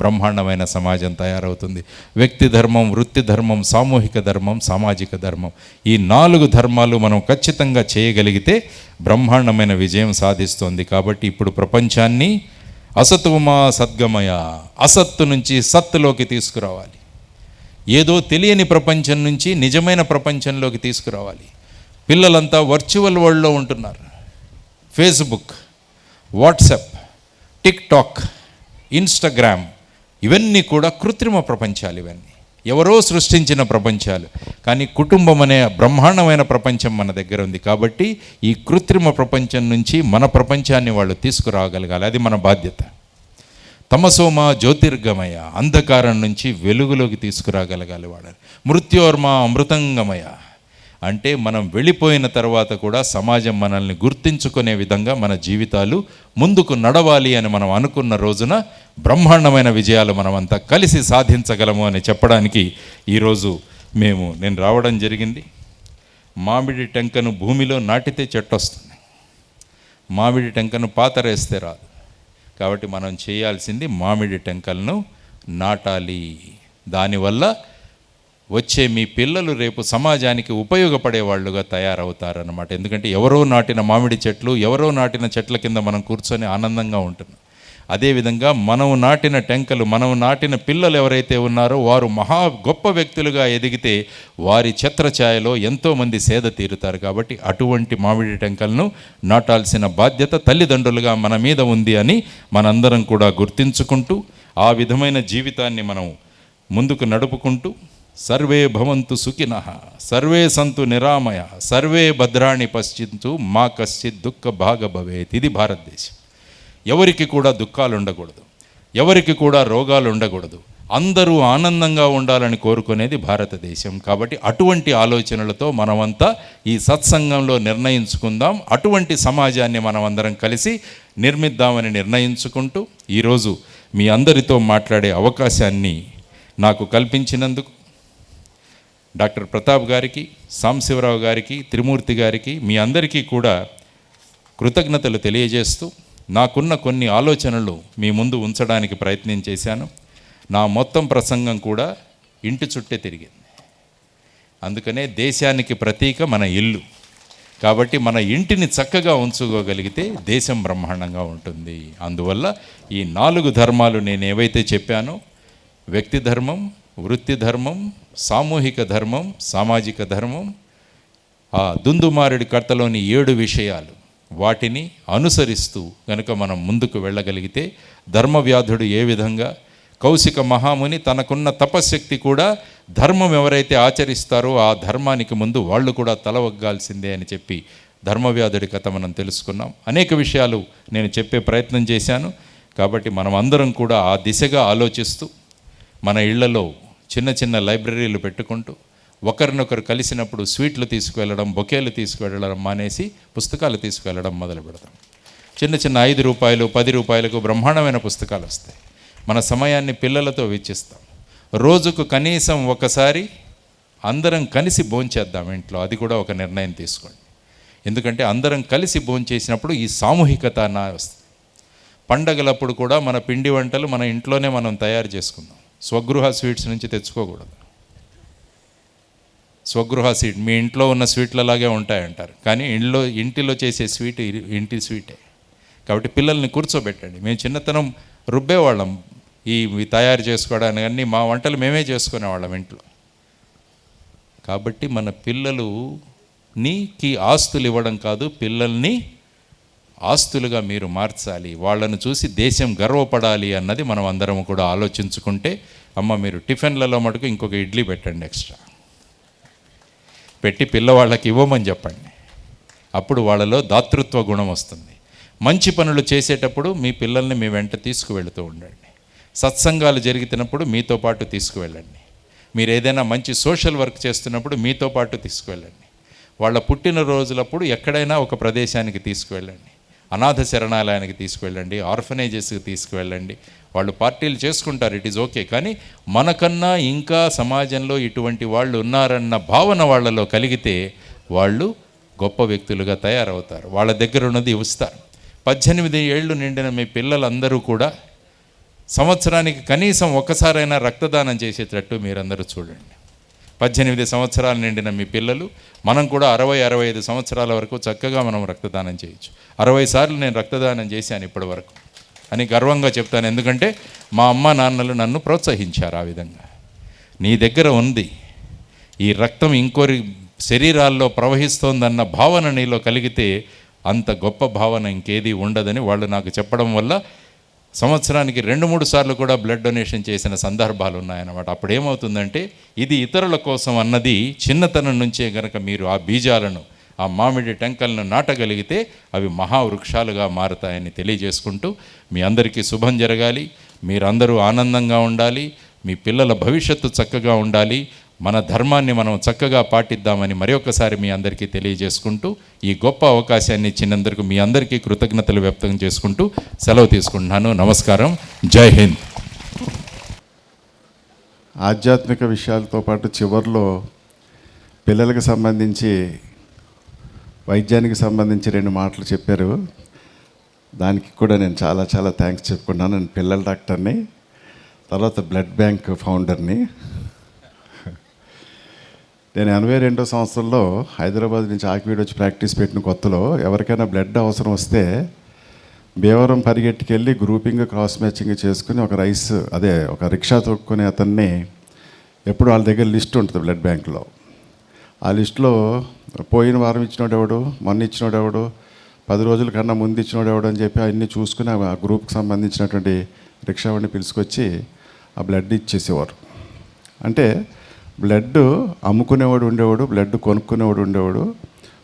బ్రహ్మాండమైన సమాజం తయారవుతుంది. వ్యక్తి ధర్మం, వృత్తి ధర్మం, సామూహిక ధర్మం, సామాజిక ధర్మం, ఈ 4 ధర్మాలు మనం ఖచ్చితంగా చేయగలిగితే బ్రహ్మాండమైన విజయం సాధిస్తుంది. కాబట్టి ఇప్పుడు ప్రపంచాన్ని అసతుమా సద్గమయ, అసత్తు నుంచి సత్తులోకి తీసుకురావాలి. ఏదో తెలియని ప్రపంచం నుంచి నిజమైన ప్రపంచంలోకి తీసుకురావాలి. పిల్లలంతా వర్చువల్ వరల్డ్లో ఉంటున్నారు. ఫేస్బుక్, వాట్సాప్, టిక్టాక్, ఇన్స్టాగ్రామ్ ఇవన్నీ కూడా కృత్రిమ ప్రపంచాలు. ఇవన్నీ ఎవరో సృష్టించిన ప్రపంచాలు. కానీ కుటుంబం అనే బ్రహ్మాండమైన ప్రపంచం మన దగ్గర ఉంది. కాబట్టి ఈ కృత్రిమ ప్రపంచం నుంచి మన ప్రపంచాన్ని వాళ్ళు తీసుకురాగలగాలి. అది మన బాధ్యత. తమసోమ జ్యోతిర్గమయ, అంధకారం నుంచి వెలుగులోకి తీసుకురాగలగాలి వాళ్ళని. మృత్యోర్మ అమృతంగమయ అంటే మనం వెళ్ళిపోయిన తర్వాత కూడా సమాజం మనల్ని గుర్తించుకునే విధంగా మన జీవితాలు ముందుకు నడవాలి అని మనం అనుకున్న రోజున బ్రహ్మాండమైన విజయాలు మనమంతా కలిసి సాధించగలము అని చెప్పడానికి ఈరోజు నేను రావడం జరిగింది. మామిడి టెంకను భూమిలో నాటితే చెట్టు వస్తుంది, మామిడి టెంకను పాతరేస్తే రాదు. కాబట్టి మనం చేయాల్సింది మామిడి టెంకలను నాటాలి. దానివల్ల వచ్చే మీ పిల్లలు రేపు సమాజానికి ఉపయోగపడే వాళ్ళుగా తయారవుతారన్నమాట. ఎందుకంటే ఎవరో నాటిన మామిడి చెట్లు, ఎవరో నాటిన చెట్ల కింద మనం కూర్చొని ఆనందంగా ఉంటున్నాం. అదేవిధంగా మనం నాటిన టెంకలు, మనం నాటిన పిల్లలు ఎవరైతే ఉన్నారో వారు మహా గొప్ప వ్యక్తులుగా ఎదిగితే వారి ఛత్రఛాయలో ఎంతోమంది సేద తీరుతారు. కాబట్టి అటువంటి మామిడి టెంకలను నాటాల్సిన బాధ్యత తల్లిదండ్రులుగా మన మీద ఉంది అని మనందరం కూడా గుర్తించుకుంటూ ఆ విధమైన జీవితాన్ని మనం ముందుకు నడుపుకుంటూ సర్వే భవంతు సుఖినః, సర్వే సంతు నిరామయ, సర్వే భద్రాణి పశ్చింతు, మా కశ్చిత్ దుఃఖ భాగ భవేత్. ఇది భారతదేశం. ఎవరికి కూడా దుఃఖాలు ఉండకూడదు, ఎవరికి కూడా రోగాలు ఉండకూడదు, అందరూ ఆనందంగా ఉండాలని కోరుకునేది భారతదేశం. కాబట్టి అటువంటి ఆలోచనలతో మనమంతా ఈ సత్సంగంలో నిర్ణయించుకుందాం. అటువంటి సమాజాన్ని మనమందరం కలిసి నిర్మిద్దామని నిర్ణయించుకుంటూ ఈరోజు మీ అందరితో మాట్లాడే అవకాశాన్ని నాకు కల్పించినందుకు డాక్టర్ ప్రతాప్ గారికి, సాంబశివరావు గారికి, త్రిమూర్తి గారికి, మీ అందరికీ కూడా కృతజ్ఞతలు తెలియజేస్తూ నాకున్న కొన్ని ఆలోచనలు మీ ముందు ఉంచడానికి ప్రయత్నం చేశాను. నా మొత్తం ప్రసంగం కూడా ఇంటి చుట్టే తిరిగింది. అందుకనే దేశానికి ప్రతీక మన ఇల్లు. కాబట్టి మన ఇంటిని చక్కగా ఉంచుకోగలిగితే దేశం బ్రహ్మాండంగా ఉంటుంది. అందువల్ల ఈ 4 ధర్మాలు నేను ఏవైతే చెప్పానో, వ్యక్తి ధర్మం, వృత్తి ధర్మం, సామూహిక ధర్మం, సామాజిక ధర్మం, ఆ దుందుమారుడి కర్తలోని 7 విషయాలు, వాటిని అనుసరిస్తూ కనుక మనం ముందుకు వెళ్ళగలిగితే ధర్మవ్యాధుడు ఏ విధంగా, కౌశిక మహాముని తనకున్న తపశ్శక్తి కూడా ధర్మం ఎవరైతే ఆచరిస్తారో ఆ ధర్మానికి ముందు వాళ్ళు కూడా తలవగ్గాల్సిందే అని చెప్పి ధర్మవ్యాధుడి కథ మనం తెలుసుకున్నాం. అనేక విషయాలు నేను చెప్పే ప్రయత్నం చేశాను. కాబట్టి మనం అందరం కూడా ఆ దిశగా ఆలోచిస్తూ మన ఇళ్లలో చిన్న చిన్న లైబ్రరీలు పెట్టుకుంటూ ఒకరినొకరు కలిసినప్పుడు స్వీట్లు తీసుకువెళ్ళడం, బొకేలు తీసుకువెళ్ళడం మానేసి పుస్తకాలు తీసుకువెళ్ళడం మొదలు పెడతాం. చిన్న చిన్న 5 రూపాయలు 10 రూపాయలకు బ్రహ్మాండమైన పుస్తకాలు వస్తాయి. మన సమయాన్ని పిల్లలతో వెచ్చిస్తాం. రోజుకు కనీసం ఒకసారి అందరం కలిసి భోంచేద్దాం ఇంట్లో. అది కూడా ఒక నిర్ణయం తీసుకోండి. ఎందుకంటే అందరం కలిసి భోంచేసినప్పుడు ఈ సామూహికత వస్తుంది. పండగలప్పుడు కూడా మన పిండి వంటలు మన ఇంట్లోనే మనం తయారు చేసుకుందాం. స్వగృహ స్వీట్స్ నుంచి తెచ్చుకోకూడదు. స్వగృహ స్వీట్ మీ ఇంట్లో ఉన్న స్వీట్లలాగే ఉంటాయంటారు, కానీ ఇంటిలో చేసే స్వీట్ ఇంటి స్వీటే. కాబట్టి పిల్లల్ని కూర్చోబెట్టండి. మేము చిన్నతనం రుబ్బేవాళ్ళం ఇవి తయారు చేసుకోవడానికి, అన్నీ మా వంటలు మేమే చేసుకునేవాళ్ళం ఇంట్లో. కాబట్టి మన పిల్లలుకి ఆస్తులు ఇవ్వడం కాదు, పిల్లల్ని ఆస్తులుగా మీరు మార్చాలి. వాళ్ళను చూసి దేశం గర్వపడాలి అన్నది మనం అందరం కూడా ఆలోచించుకుంటే, అమ్మ మీరు టిఫిన్లలో మటుకు ఇంకొక ఇడ్లీ పెట్టండి, ఎక్స్ట్రా పెట్టి పిల్లవాళ్ళకి ఇవ్వమని చెప్పండి. అప్పుడు వాళ్ళలో దాతృత్వ గుణం వస్తుంది. మంచి పనులు చేసేటప్పుడు మీ పిల్లల్ని మీ వెంట తీసుకువెళుతూ ఉండండి. సత్సంగాలు జరుగుతున్నప్పుడు మీతో పాటు తీసుకువెళ్ళండి. మీరు ఏదైనా మంచి సోషల్ వర్క్ చేస్తున్నప్పుడు మీతో పాటు తీసుకువెళ్ళండి. వాళ్ళ పుట్టినరోజులప్పుడు ఎక్కడైనా ఒక ప్రదేశానికి తీసుకువెళ్ళండి. అనాథ శరణాలయానికి తీసుకువెళ్ళండి, ఆర్ఫనేజెస్కి తీసుకువెళ్ళండి. వాళ్ళు పార్టీలు చేసుకుంటారు, ఇట్ ఈజ్ ఓకే. కానీ మనకన్నా ఇంకా సమాజంలో ఇటువంటి వాళ్ళు ఉన్నారన్న భావన వాళ్ళలో కలిగితే వాళ్ళు గొప్ప వ్యక్తులుగా తయారవుతారు. వాళ్ళ దగ్గర ఉన్నది ఇస్తారు. 18 ఏళ్ళు నిండిన మీ పిల్లలందరూ కూడా సంవత్సరానికి కనీసం ఒక్కసారైనా రక్తదానం చేసేటట్టు మీరందరూ చూడండి. 18 సంవత్సరాలు నిండిన మీ పిల్లలు, మనం కూడా 60-65 సంవత్సరాల వరకు చక్కగా మనం రక్తదానం చేయొచ్చు. 60 సార్లు నేను రక్తదానం చేశాను ఇప్పటి వరకు అని గర్వంగా చెప్తాను. ఎందుకంటే మా అమ్మ నాన్నలు నన్ను ప్రోత్సహించారు ఆ విధంగా. నీ దగ్గర ఉంది ఈ రక్తం ఇంకోరి శరీరాల్లో ప్రవహిస్తోందన్న భావన నీలో కలిగితే అంత గొప్ప భావన ఇంకేది ఉండదని వాళ్ళు నాకు చెప్పడం వల్ల సంవత్సరానికి 2-3 సార్లు కూడా బ్లడ్ డొనేషన్ చేసిన సందర్భాలు ఉన్నాయన్నమాట. అప్పుడు ఏమవుతుందంటే ఇది ఇతరుల కోసం అన్నది చిన్నతనం నుంచే గనక మీరు ఆ బీజాలను, ఆ మామిడి టెంకలను నాటగలిగితే అవి మహావృక్షాలుగా మారతాయని తెలియజేసుకుంటూ మీ అందరికీ శుభం జరగాలి, మీరందరూ ఆనందంగా ఉండాలి, మీ పిల్లల భవిష్యత్తు చక్కగా ఉండాలి, మన ధర్మాన్ని మనం చక్కగా పాటిద్దామని మరొకసారి మీ అందరికీ తెలియజేసుకుంటూ ఈ గొప్ప అవకాశాన్ని ఇచ్చినందుకు మీ అందరికీ కృతజ్ఞతలు వ్యక్తం చేసుకుంటూ సెలవు తీసుకుంటున్నాను. నమస్కారం. జై హింద్. ఆధ్యాత్మిక విషయాలతో పాటు చివరిలో పిల్లలకు సంబంధించి, వైద్యానికి సంబంధించి 2 మాటలు చెప్పారు. దానికి కూడా నేను చాలా చాలా థ్యాంక్స్ చెప్పుకున్నాను. నేను పిల్లల డాక్టర్ని, తర్వాత బ్లడ్ బ్యాంక్ ఫౌండర్ని. నేను 82 సంవత్సరంలో హైదరాబాద్ నుంచి ఆకివీడు వచ్చి ప్రాక్టీస్ పెట్టిన కొత్తలో ఎవరికైనా బ్లడ్ అవసరం వస్తే భీమవరం పరిగెట్టుకెళ్ళి గ్రూపింగ్, క్రాస్ మ్యాచింగ్ చేసుకుని ఒక రిక్షా తొక్కునే అతన్ని ఎప్పుడు వాళ్ళ దగ్గర లిస్ట్ ఉంటుంది బ్లడ్ బ్యాంక్లో. ఆ లిస్టులో పోయిన వారం ఇచ్చినోడు ఎవడు, మొన్న ఇచ్చినోడు ఎవడు, 10 రోజుల కన్నా ముందు ఇచ్చినోడు ఎవడు అని చెప్పి అవన్నీ చూసుకుని ఆ గ్రూప్కి సంబంధించినటువంటి రిక్షావాడిని పిలుచుకొచ్చి ఆ బ్లడ్ ఇచ్చేసేవారు. అంటే బ్లడ్ అమ్ముకునేవాడు ఉండేవాడు, బ్లడ్ కొనుక్కునేవాడు ఉండేవాడు.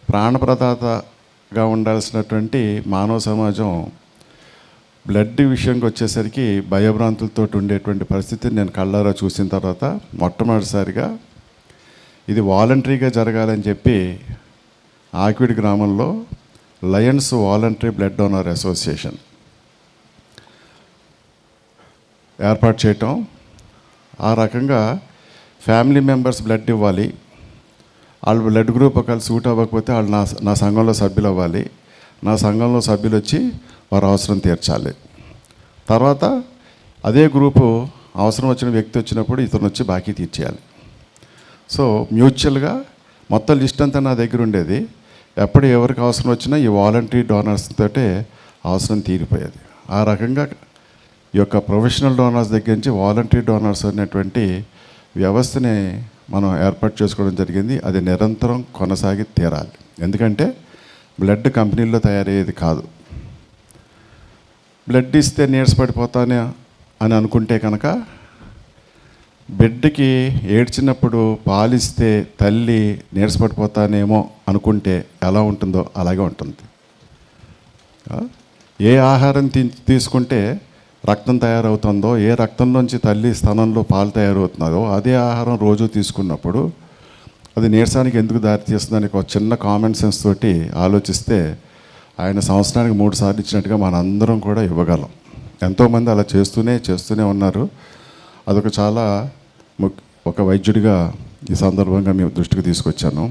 ప్రాణప్రదాతగా ఉండాల్సినటువంటి మానవ సమాజం బ్లడ్ విషయంకి వచ్చేసరికి భయభ్రాంతులతో ఉండేటువంటి పరిస్థితిని నేను కళ్ళారా చూసిన తర్వాత మొట్టమొదటిసారిగా ఇది వాలంటరీగా జరగాలని చెప్పి ఆకివీడు గ్రామంలో Lions voluntary blood donor association ఏర్పాటు చేయటం. ఆ రకంగా ఫ్యామిలీ మెంబర్స్ బ్లడ్ ఇవ్వాలి, వాళ్ళు బ్లడ్ గ్రూప్ ఒకవేళ సూట్ అవ్వకపోతే వాళ్ళు నా సంఘంలో సభ్యులు అవ్వాలి, నా సంఘంలో సభ్యులు వచ్చి వారి అవసరం తీర్చాలి. తర్వాత అదే గ్రూపు అవసరం వచ్చిన వ్యక్తి వచ్చినప్పుడు ఇతను వచ్చి బాకీ తీర్చేయాలి. సో మ్యూచువల్గా మొత్తం లిస్ట్ అంతా నా దగ్గర ఉండేది. ఎప్పుడు ఎవరికి అవసరం వచ్చినా ఈ వాలంటరీ డోనర్స్ తోటే అవసరం తీరిపోయేది. ఆ రకంగా ఈ యొక్క ప్రొఫెషనల్ డోనర్స్ దగ్గర నుంచి వాలంటరీ డోనర్స్ అనేటువంటి వ్యవస్థని మనం ఏర్పాటు చేసుకోవడం జరిగింది. అది నిరంతరం కొనసాగి తీరాలి. ఎందుకంటే బ్లడ్ కంపెనీల్లో తయారయ్యేది కాదు. బ్లడ్ ఇస్తే నీరసపడిపోతానే అని అనుకుంటే కనుక బిడ్డకి ఏడ్చినప్పుడు పాలిస్తే తల్లి నీరసపడిపోతానేమో అనుకుంటే ఎలా ఉంటుందో అలాగే ఉంటుంది. ఏ ఆహారం తీసుకుంటే రక్తం తయారవుతుందో, ఏ రక్తంలోంచి తల్లి స్థానంలో పాలు తయారవుతుందో అదే ఆహారం రోజు తీసుకున్నప్పుడు అది నీరసానికి ఎందుకు దారితీస్తుందని ఒక చిన్న కామన్ సెన్స్ తోటి ఆలోచిస్తే ఆయన సంవత్సరానికి 3 సార్లు ఇచ్చినట్టుగా మనందరం కూడా ఇవ్వగలం. ఎంతోమంది అలా చేస్తూనే ఉన్నారు. అదొక చాలా ఒక వైద్యుడిగా ఈ సందర్భంగా మీ దృష్టికి తీసుకొచ్చాను.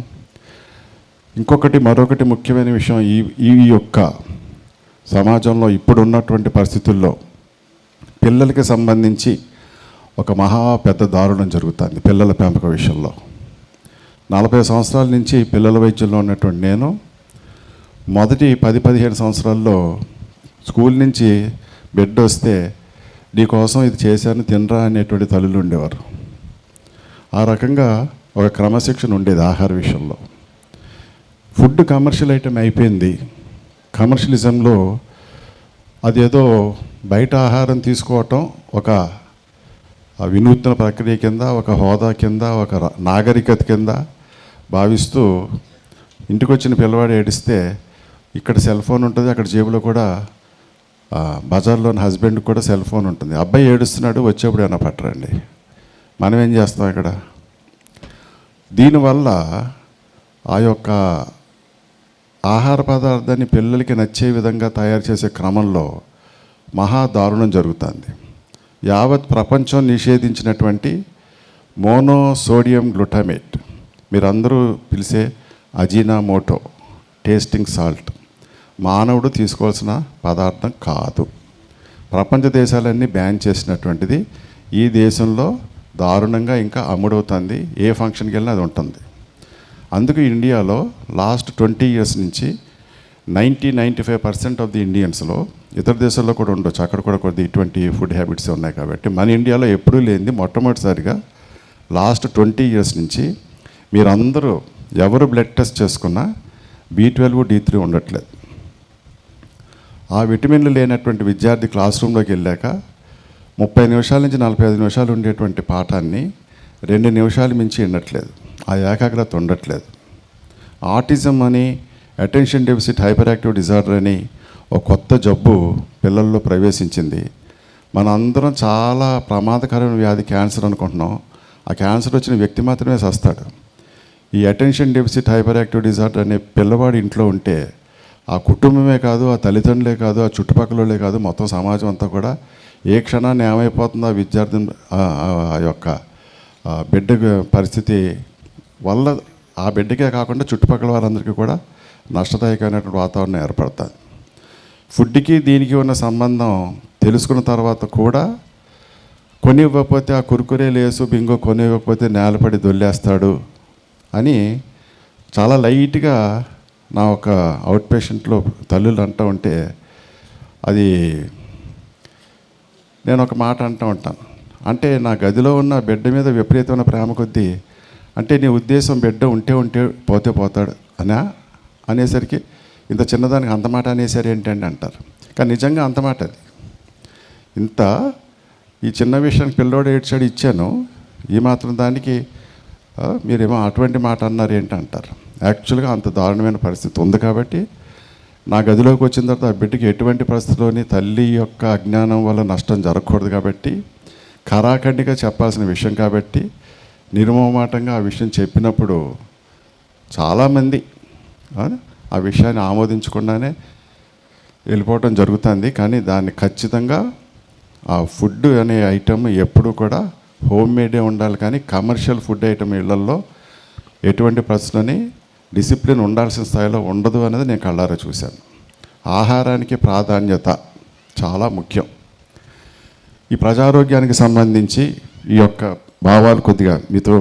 మరొకటి ముఖ్యమైన విషయం, ఈ యొక్క సమాజంలో ఇప్పుడు ఉన్నటువంటి పరిస్థితుల్లో పిల్లలకి సంబంధించి ఒక మహా పెద్ద దారుణం జరుగుతుంది పిల్లల పెంపక విషయంలో. 40 సంవత్సరాల నుంచి పిల్లల వైద్యంలో ఉన్నటువంటి నేను మొదటి 10-15 సంవత్సరాల్లో స్కూల్ నుంచి బిడ్డ వస్తే నీకోసం ఇది చేశాను తినరా అనేటువంటి తల్లులు ఉండేవారు. ఆ రకంగా ఒక క్రమశిక్షణ ఉండేది ఆహార విషయంలో. ఫుడ్ కమర్షియల్ ఐటెం అయిపోయింది. కమర్షియలిజంలో అదేదో బయట ఆహారం తీసుకోవటం ఒక వినూత్న ప్రక్రియ కింద, ఒక హోదా కింద, ఒక నాగరికత కింద భావిస్తూ ఇంటికి వచ్చిన పిల్లవాడు ఏడిస్తే ఇక్కడ సెల్ ఫోన్ ఉంటుంది, అక్కడ జేబులో కూడా బజార్లోని హస్బెండ్ కూడా సెల్ ఫోన్ ఉంటుంది. అబ్బాయి ఏడుస్తున్నాడు, వచ్చేప్పుడు ఏమైనా పట్టరండి. మనం ఏం చేస్తాం ఇక్కడ? దీనివల్ల ఆ యొక్క ఆహార పదార్థాన్ని పిల్లలకి నచ్చే విధంగా తయారు చేసే క్రమంలో మహా దారుణం జరుగుతుంది. యావత్ ప్రపంచం నిషేధించినటువంటి మోనోసోడియం గ్లూటామేట్, మీరందరూ పిలిచే అజీనామోటో, టేస్టింగ్ సాల్ట్. మానవుడు తీసుకోవాల్సిన పదార్థం కాదు. ప్రపంచ దేశాలన్నీ బ్యాన్ చేసినటువంటిది ఈ దేశంలో దారుణంగా ఇంకా అమ్ముడవుతుంది. ఏ ఫంక్షన్కి వెళ్ళినా అది ఉంటుంది. అందుకు ఇండియాలో లాస్ట్ 20 years నుంచి 95% ఆఫ్ ది ఇండియన్స్లో, ఇతర దేశాల్లో కూడా ఉండొచ్చు, అక్కడ కూడా కొద్ది ఇటువంటి ఫుడ్ హ్యాబిట్స్ ఉన్నాయి కాబట్టి, మన ఇండియాలో ఎప్పుడూ లేనిది మొట్టమొదటిసారిగా లాస్ట్ 20 years నుంచి మీరందరూ ఎవరు బ్లడ్ టెస్ట్ చేసుకున్నా B12, D3 ఉండట్లేదు. ఆ విటమిన్లు లేనటువంటి విద్యార్థి క్లాస్ రూమ్లోకి వెళ్ళాక 30 నిమిషాల నుంచి 45 నిమిషాలు ఉండేటువంటి పాఠాన్ని 2 నిమిషాలు మించి వినట్లేదు. ఆ ఏకాగ్రత ఉండట్లేదు. ఆటిజం అని, attention deficit hyper active disorder అని ఒక కొత్త జబ్బు పిల్లల్లో ప్రవేశించింది. మన అందరం చాలా ప్రమాదకరమైన వ్యాధి క్యాన్సర్ అనుకుంటున్నాం. ఆ క్యాన్సర్ వచ్చిన వ్యక్తి మాత్రమే చస్తాడు. ఈ attention deficit hyper active disorder అనే పిల్లవాడు ఇంట్లో ఉంటే ఆ కుటుంబమే కాదు, ఆ తల్లిదండ్రులే కాదు, ఆ చుట్టుపక్కలే కాదు, మొత్తం సమాజం అంతా కూడా ఏ క్షణాన్ని ఏమైపోతుందో ఆ విద్యార్థి ఆ యొక్క బిడ్డ పరిస్థితి వల్ల ఆ బిడ్డకే కాకుండా చుట్టుపక్కల వారందరికీ కూడా నష్టదాయకమైనటువంటి వాతావరణం ఏర్పడుతుంది. ఫుడ్కి దీనికి ఉన్న సంబంధం తెలుసుకున్న తర్వాత కూడా కొని ఇవ్వకపోతే, ఆ కురుకురే లేసు బింగో కొని ఇవ్వకపోతే నేలపడి దొల్లేస్తాడు అని చాలా లైట్గా నా ఒక అవుట్ పేషెంట్లో తల్లులు అంటూ ఉంటే, అది నేను ఒక మాట అంటూ ఉంటాను. అంటే నా గదిలో ఉన్న బిడ్డ మీద విపరీతమైన ప్రేమ కొద్దీ, అంటే నీ ఉద్దేశం బిడ్డ ఉంటే పోతే పోతాడు అనేసరికి ఇంత చిన్నదానికి అంత మాట అనేసరి ఏంటండి అంటారు. కానీ నిజంగా అంత మాట అది. ఇంత ఈ చిన్న విషయానికి పిల్లోడు ఏడ్చాడు ఇచ్చాను, ఈ మాత్రం దానికి మీరేమో అటువంటి మాట అన్నారు ఏంటి అంటారు. యాక్చువల్గా అంత దారుణమైన పరిస్థితి ఉంది కాబట్టి నా గదిలోకి వచ్చిన తర్వాత ఆ బిడ్డకి ఎటువంటి పరిస్థితిలోని తల్లి యొక్క అజ్ఞానం వల్ల నష్టం జరగకూడదు కాబట్టి, ఖరాఖండిగా చెప్పాల్సిన విషయం కాబట్టి నిర్మోహమాటంగా ఆ విషయం చెప్పినప్పుడు చాలామంది ఆ విషయాన్ని ఆమోదించకుండానే వెళ్ళిపోవటం జరుగుతుంది. కానీ దాన్ని ఖచ్చితంగా ఆ ఫుడ్ అనే ఐటమ్ ఎప్పుడూ కూడా హోమ్ మేడే ఉండాలి. కానీ కమర్షియల్ ఫుడ్ ఐటమ్ ఇళ్లల్లో ఎటువంటి పరిస్థితులని డిసిప్లిన్ ఉండాల్సిన స్థాయిలో ఉండదు అనేది నేను కళ్ళారా చూశాను. ఆహారానికి ప్రాధాన్యత చాలా ముఖ్యం. ఈ ప్రజారోగ్యానికి సంబంధించి ఈ యొక్క భావాలు కొద్దిగా మీతో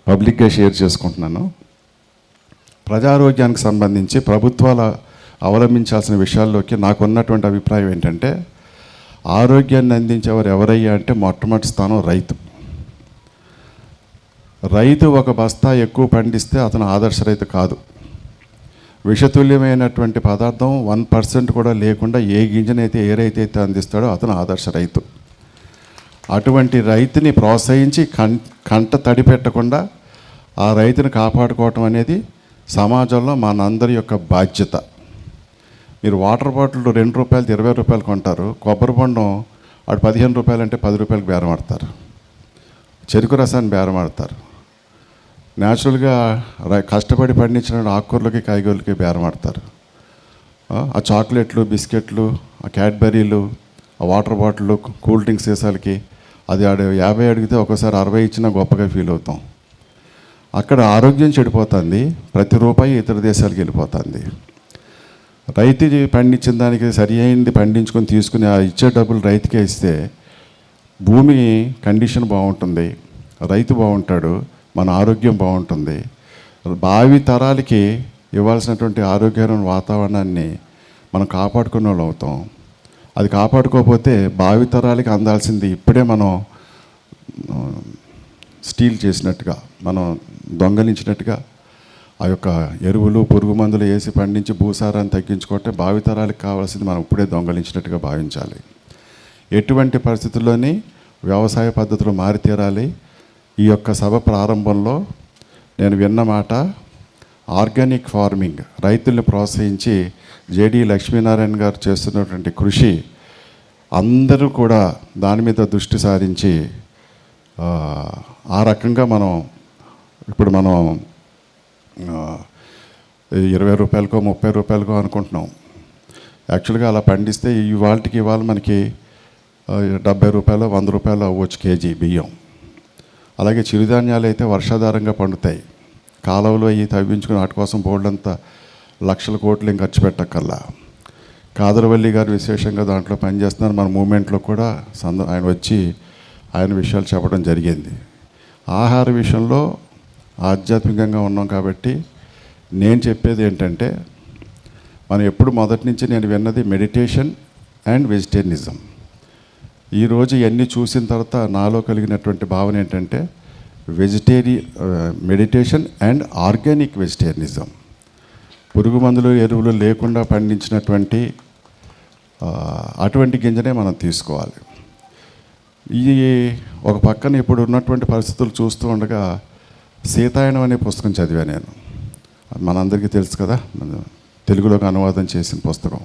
పబ్లిక్గా షేర్ చేసుకుంటున్నాను. ప్రజారోగ్యానికి సంబంధించి ప్రభుత్వాలు అవలంబించాల్సిన విషయాల్లోకి నాకున్నటువంటి అభిప్రాయం ఏంటంటే, ఆరోగ్యాన్ని అందించేవారు ఎవరయ్యా అంటే మొట్టమొదటి స్థానం రైతు. రైతు ఒక బస్తా ఎక్కువ పండిస్తే అతను ఆదర్శ రైతు కాదు. విషతుల్యమైనటువంటి పదార్థం 1% కూడా లేకుండా ఏ గింజనైతే ఏ రైతు అయితే అందిస్తాడో అతను ఆదర్శ రైతు. అటువంటి రైతుని ప్రోత్సహించి కంట తడి పెట్టకుండా ఆ రైతుని కాపాడుకోవటం అనేది సమాజంలో మనందరి యొక్క బాధ్యత. మీరు వాటర్ బాటిల్ 2 రూపాయలు 20 రూపాయలు కొంటారు, కొబ్బరి బొండం అటు 15 రూపాయలు అంటే 10 రూపాయలకు బేరం ఆడతారు, చెరుకు రసాన్ని బేరం ఆడతారు. న్యాచురల్గా కష్టపడి పండించిన ఆకుకూరలకి కాయగూరలకి బేరం ఆడతారు. ఆ చాక్లెట్లు, బిస్కెట్లు, ఆ క్యాడ్బరీలు, ఆ వాటర్ బాటిల్, కూల్ డ్రింక్స్ సీసాలకి అది 50 అడిగితే ఒక్కోసారి 60 ఇచ్చినా గొప్పగా ఫీల్ అవుతాం. అక్కడ ఆరోగ్యం చెడిపోతుంది, ప్రతి రూపాయి ఇతర దేశాలకు వెళ్ళిపోతుంది. రైతు పండించిన దానికి సరి అయింది పండించుకొని తీసుకుని ఆ ఇచ్చే డబ్బులు రైతుకే ఇస్తే భూమి కండిషన్ బాగుంటుంది, రైతు బాగుంటాడు, మన ఆరోగ్యం బాగుంటుంది. భావి తరాలకి ఇవ్వాల్సినటువంటి ఆరోగ్యకరమైన వాతావరణాన్ని మనం కాపాడుకునే వాళ్ళు అవుతాం. అది కాపాడుకోకపోతే భావి తరాలకి అందాల్సింది ఇప్పుడే మనం స్టీల్ చేసినట్టుగా, మనం దొంగలించినట్టుగా ఆ యొక్క ఎరువులు పురుగు మందులు వేసి పండించి భూసారాన్ని తగ్గించుకుంటే భావితరాలకు కావాల్సింది మనం ఇప్పుడే దొంగలించినట్టుగా భావించాలి. ఎటువంటి పరిస్థితుల్లోని వ్యవసాయ పద్ధతులు మారితీరాలి. ఈ యొక్క సభ ప్రారంభంలో నేను విన్న మాట, ఆర్గానిక్ ఫార్మింగ్, రైతుల్ని ప్రోత్సహించి జేడి లక్ష్మీనారాయణ గారు చేస్తున్నటువంటి కృషి, అందరూ కూడా దాని మీద దృష్టి సారించి ఆ రకంగా మనం ఇప్పుడు 20 రూపాయలకో 30 రూపాయలకో అనుకుంటున్నాం. యాక్చువల్గా అలా పండిస్తే ఇవాళ మనకి 70 రూపాయలు 100 రూపాయలు అవ్వచ్చు కేజీ బియ్యం. అలాగే చిరుధాన్యాలు అయితే వర్షాధారంగా పండుతాయి, కాలువలో అవి తవ్వించుకుని వాటి కోసం బోర్డంతా లక్షల కోట్లు ఏం ఖర్చు పెట్టక్కర్లా. కాదరవల్లి గారు విశేషంగా దాంట్లో పనిచేస్తున్నారు. మన మూమెంట్లో కూడా ఆయన వచ్చి ఆయన విషయాలు చెప్పడం జరిగింది. ఆహార విషయంలో ఆధ్యాత్మికంగా ఉన్నాం కాబట్టి నేను చెప్పేది ఏంటంటే, మనం ఎప్పుడు మొదటి నుంచి నేను విన్నది మెడిటేషన్ అండ్ వెజిటేరియనిజం. ఈరోజు ఇవన్నీ చూసిన తర్వాత నాలో కలిగినటువంటి భావన ఏంటంటే మెడిటేషన్ అండ్ ఆర్గానిక్ వెజిటేరియనిజం. పురుగు మందులు ఎరువులు లేకుండా పండించినటువంటి అటువంటి గింజనే మనం తీసుకోవాలి. ఈ ఒక పక్కన ఇప్పుడు ఉన్నటువంటి పరిస్థితులు చూస్తూ ఉండగా సీతాయనం అనే పుస్తకం చదివాను నేను. మనందరికీ తెలుసు కదా, తెలుగులోకి అనువాదం చేసిన పుస్తకం.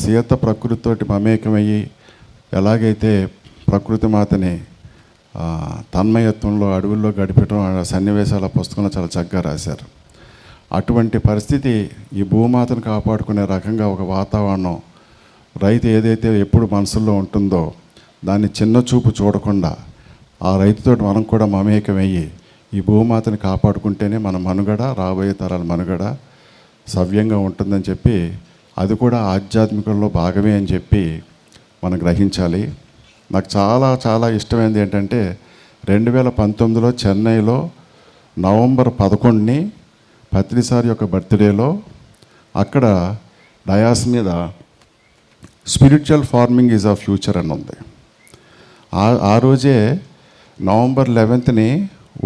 సీత ప్రకృతితోటి మమేకమయ్యి ఎలాగైతే ప్రకృతి మాతని తన్మయత్వంలో అడవుల్లో గడిపడం సన్నివేశాల పుస్తకంలో చాలా చక్కగా రాశారు. అటువంటి పరిస్థితి ఈ భూమాతను కాపాడుకునే రకంగా ఒక వాతావరణం రైతు ఏదైతే ఎప్పుడు మనసుల్లో ఉంటుందో దాన్ని చిన్న చూపు చూడకుండా ఆ రైతుతో మనం కూడా మమేకమయ్యి ఈ భూమాతని కాపాడుకుంటేనే మన మనుగడ, రాబోయే తరాల మనుగడ సవ్యంగా ఉంటుందని చెప్పి, అది కూడా ఆధ్యాత్మికంలో భాగమే అని చెప్పి మనం గ్రహించాలి. నాకు చాలా చాలా ఇష్టమైనది ఏంటంటే 2019లో చెన్నైలో నవంబర్ 11ని పత్రిసారి యొక్క బర్త్డేలో అక్కడ డయాస్ మీద స్పిరిచువల్ ఫార్మింగ్ ఈజ్ ఆ ఫ్యూచర్ అని ఉంది. ఆ రోజే నవంబర్ 11ని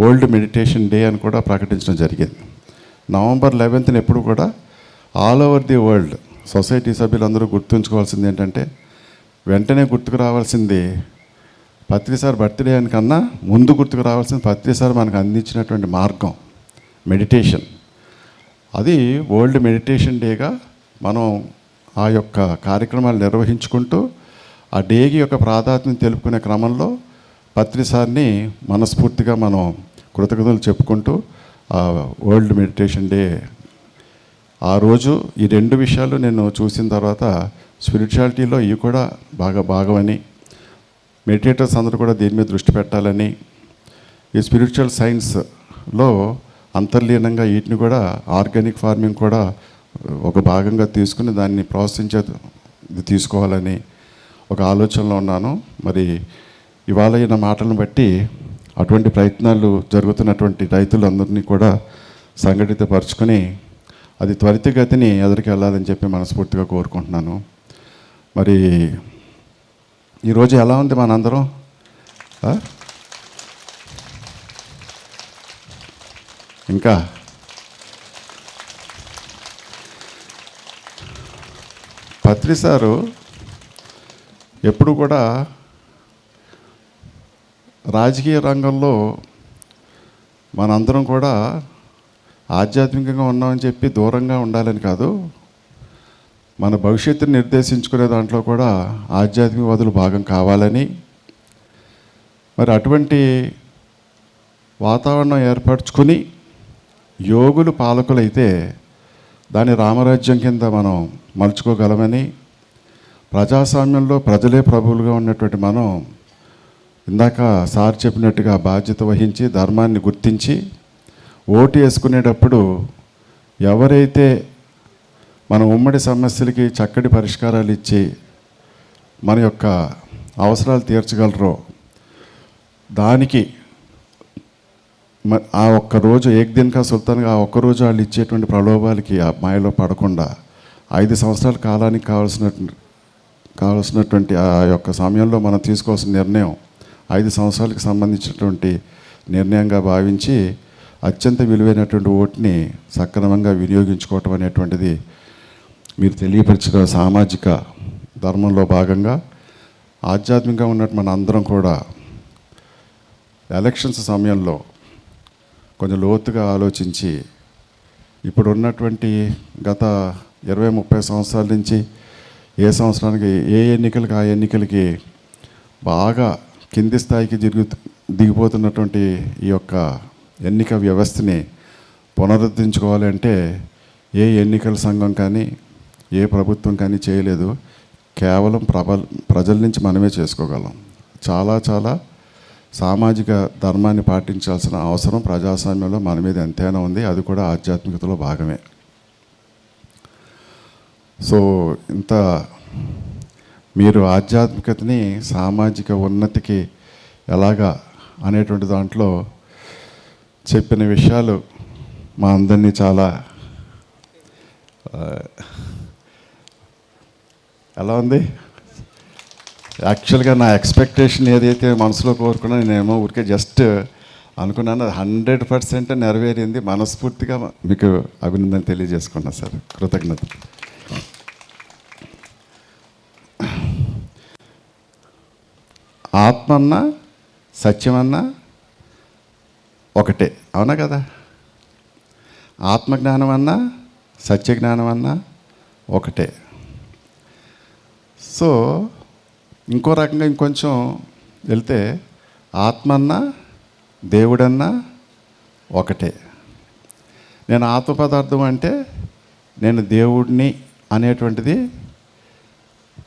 వరల్డ్ మెడిటేషన్ డే అని కూడా ప్రకటించడం జరిగింది. నవంబర్ 11ని ఎప్పుడు కూడా all over the world society సభ్యులందరూ గుర్తుంచుకోవాల్సింది ఏంటంటే, వెంటనే గుర్తుకు రావాల్సింది పత్రిసారి బర్త్డే అని కన్నా ముందు గుర్తుకు రావాల్సింది పత్రిసారి మనకు అందించినటువంటి మార్గం మెడిటేషన్. అది వరల్డ్ మెడిటేషన్ డేగా మనం ఆ యొక్క కార్యక్రమాలు నిర్వహించుకుంటూ ఆ డేకి యొక్క ప్రాధాన్యత తెలుపుకునే క్రమంలో పత్రిసారిని మనస్ఫూర్తిగా మనం కృతజ్ఞతలు చెప్పుకుంటూ ఆ వరల్డ్ మెడిటేషన్ డే ఆ రోజు ఈ రెండు విషయాలు నేను చూసిన తర్వాత స్పిరిచువాలిటీలో ఇవి కూడా బాగా భాగమని, మెడిటేటర్స్ అందరూ కూడా దీని మీద దృష్టి పెట్టాలని, ఈ స్పిరిచువల్ సైన్స్లో అంతర్లీనంగా వీటిని కూడా ఆర్గానిక్ ఫార్మింగ్ కూడా ఒక భాగంగా తీసుకుని దాన్ని ప్రోత్సహించేది తీసుకోవాలని ఒక ఆలోచనలో ఉన్నాను. మరి ఇవాళ ఈయన మాటలను బట్టి అటువంటి ప్రయత్నాలు జరుగుతున్నటువంటి రైతులందరినీ కూడా సంఘటితపరుచుకొని అది త్వరితగతిని ఎదురికి వెళ్ళాలని చెప్పి మనస్ఫూర్తిగా కోరుకుంటున్నాను. మరి ఈరోజు ఎలా ఉంది మనందరం? ఇంకా పత్రిసారు ఎప్పుడు కూడా రాజకీయ రంగంలో మనందరం కూడా ఆధ్యాత్మికంగా ఉన్నామని చెప్పి దూరంగా ఉండాలని కాదు, మన భవిష్యత్తుని నిర్దేశించుకునే దాంట్లో కూడా ఆధ్యాత్మికవాదులు భాగం కావాలని, మరి అటువంటి వాతావరణం ఏర్పరచుకుని యోగులు పాలకులైతే దాని రామరాజ్యం కింద మనం మలుచుకోగలమని, ప్రజాస్వామ్యంలో ప్రజలే ప్రభువులుగా ఉన్నటువంటి మనం ఇందాక సార్ చెప్పినట్టుగా బాధ్యత వహించి ధర్మాన్ని గుర్తించి ఓటు వేసుకునేటప్పుడు ఎవరైతే మన ఉమ్మడి సమస్యలకి చక్కటి పరిష్కారాలు ఇచ్చి మన యొక్క అవసరాలు తీర్చగలరో దానికి ఆ ఒక్కరోజు ఏకదినకా సుల్తాన్గా ఆ ఒక్కరోజు వాళ్ళు ఇచ్చేటువంటి ప్రలోభాలకి ఆ మాయలో పడకుండా 5 సంవత్సరాల కాలానికి కావాల్సినటువంటి ఆ యొక్క సమయంలో మనం తీసుకోవాల్సిన నిర్ణయం 5 సంవత్సరాలకు సంబంధించినటువంటి నిర్ణయంగా భావించి అత్యంత విలువైనటువంటి ఓటుని సక్రమంగా వినియోగించుకోవటం అనేటువంటిది మీరు తెలియపరిచిన సామాజిక ధర్మంలో భాగంగా ఆధ్యాత్మికంగా ఉన్నట్టు మన అందరం కూడా ఎలక్షన్స్ సమయంలో కొంచెం లోతుగా ఆలోచించి ఇప్పుడు ఉన్నటువంటి గత 20-30 సంవత్సరాల నుంచి ఏ సంవత్సరానికి ఏ ఎన్నికలకి ఆ ఎన్నికలకి బాగా కింది స్థాయికి దిగిపోతున్నటువంటి ఈ యొక్క ఎన్నిక వ్యవస్థని పునరుద్ధరించుకోవాలి అంటే ఏ ఎన్నికల సంఘం కానీ ఏ ప్రభుత్వం కానీ చేయలేదు. కేవలం ప్రజల నుంచి మనమే చేసుకోగలం. చాలా చాలా సామాజిక ధర్మాన్ని పాటించాల్సిన అవసరం ప్రజాస్వామ్యంలో మన మీద ఎంతైనా ఉంది. అది కూడా ఆధ్యాత్మికతలో భాగమే. సో ఇంత మీరు ఆధ్యాత్మికతని సామాజిక ఉన్నతికి ఎలాగా అనేటువంటి దాంట్లో చెప్పిన విషయాలు మా అందరినీ చాలా ఎలా ఉంది. యాక్చువల్గా నా ఎక్స్పెక్టేషన్ ఏదైతే మనసులో కోరుకున్నా నేనేమో ఊరికే జస్ట్ అనుకున్నాను, అది 100% నెరవేరింది. మనస్ఫూర్తిగా మీకు అభినందన తెలియజేసుకున్నా సార్, కృతజ్ఞత. ఆత్మన్నా సత్యమన్నా ఒకటే, అవునా కదా? ఆత్మజ్ఞానం అన్నా సత్యజ్ఞానం అన్నా ఒకటే. సో ఇంకో రకంగా ఇంకొంచెం వెళ్తే ఆత్మన్నా దేవుడన్నా ఒకటే. నేను ఆత్మ పదార్థం అంటే నేను దేవుడిని అనేటువంటిది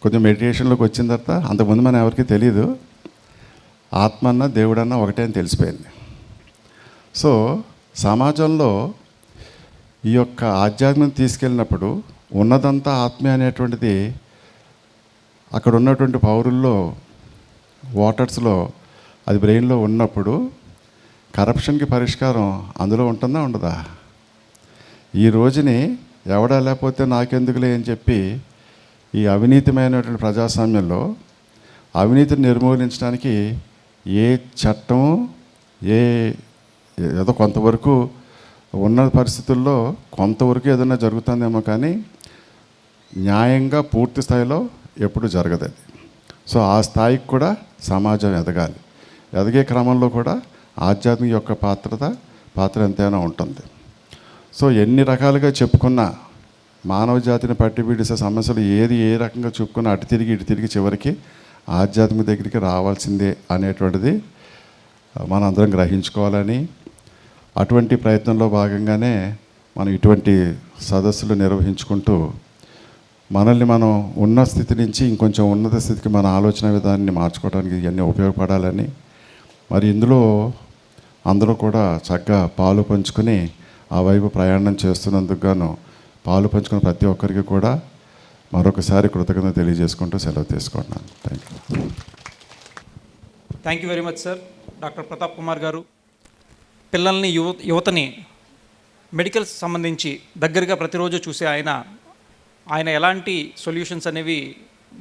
కొంచెం మెడిటేషన్లోకి వచ్చిన తర్వాత, అంతకుముందు మనం ఎవరికి తెలియదు, ఆత్మన్నా దేవుడన్నా ఒకటే అని తెలిసిపోయింది. సో సమాజంలో ఈ యొక్క ఆధ్యాత్మికం తీసుకెళ్ళినప్పుడు ఉన్నదంతా ఆత్మే అనేటువంటిది అక్కడ ఉన్నటువంటి పౌరుల్లో, ఓటర్స్లో అది బ్రెయిన్లో ఉన్నప్పుడు కరప్షన్కి పరిష్కారం అందులో ఉంటుందా ఉండదా? ఈ రోజుని ఎవడా లేకపోతే నాకెందుకులే అని చెప్పి ఈ అవినీతిమైనటువంటి ప్రజాస్వామ్యంలో అవినీతిని నిర్మూలించడానికి ఏ చట్టం ఏదో కొంతవరకు ఉన్న పరిస్థితుల్లో కొంతవరకు ఏదైనా జరుగుతుందేమో, కానీ న్యాయంగా పూర్తి స్థాయిలో ఎప్పుడు జరగదు అది. సో ఆ స్థాయికి కూడా సమాజం ఎదగాలి. ఎదిగే క్రమంలో కూడా ఆధ్యాత్మిక యొక్క పాత్ర ఎంతైనా ఉంటుంది. సో ఎన్ని రకాలుగా చెప్పుకున్న మానవ జాతిని పట్టిబిడిసే సమస్యలు ఏది ఏ రకంగా చెప్పుకున్నా అటు తిరిగి చివరికి ఆధ్యాత్మిక దగ్గరికి రావాల్సిందే అనేటువంటిది మనందరం గ్రహించుకోవాలని, అటువంటి ప్రయత్నంలో భాగంగానే మనం ఇటువంటి సదస్సులు నిర్వహించుకుంటూ మనల్ని మనం ఉన్న స్థితి నుంచి ఇంకొంచెం ఉన్నత స్థితికి మన ఆలోచన విధానాన్ని మార్చుకోవడానికి ఇవన్నీ ఉపయోగపడాలని, మరి ఇందులో అందరూ కూడా చక్కగా పాలు పంచుకొని ఆ వైపు ప్రయాణం చేస్తున్నందుకు గాను పాలు పంచుకున్న ప్రతి ఒక్కరికి కూడా మరొకసారి కృతజ్ఞత తెలియజేసుకుంటూ సెలవు తీసుకుంటున్నాను. Thank you very much sir. Doctor Pratap Kumar గారు పిల్లల్ని యువతని మెడికల్ సంబంధించి దగ్గరగా ప్రతిరోజు చూసే ఆయన ఎలాంటి సొల్యూషన్స్ అనేవి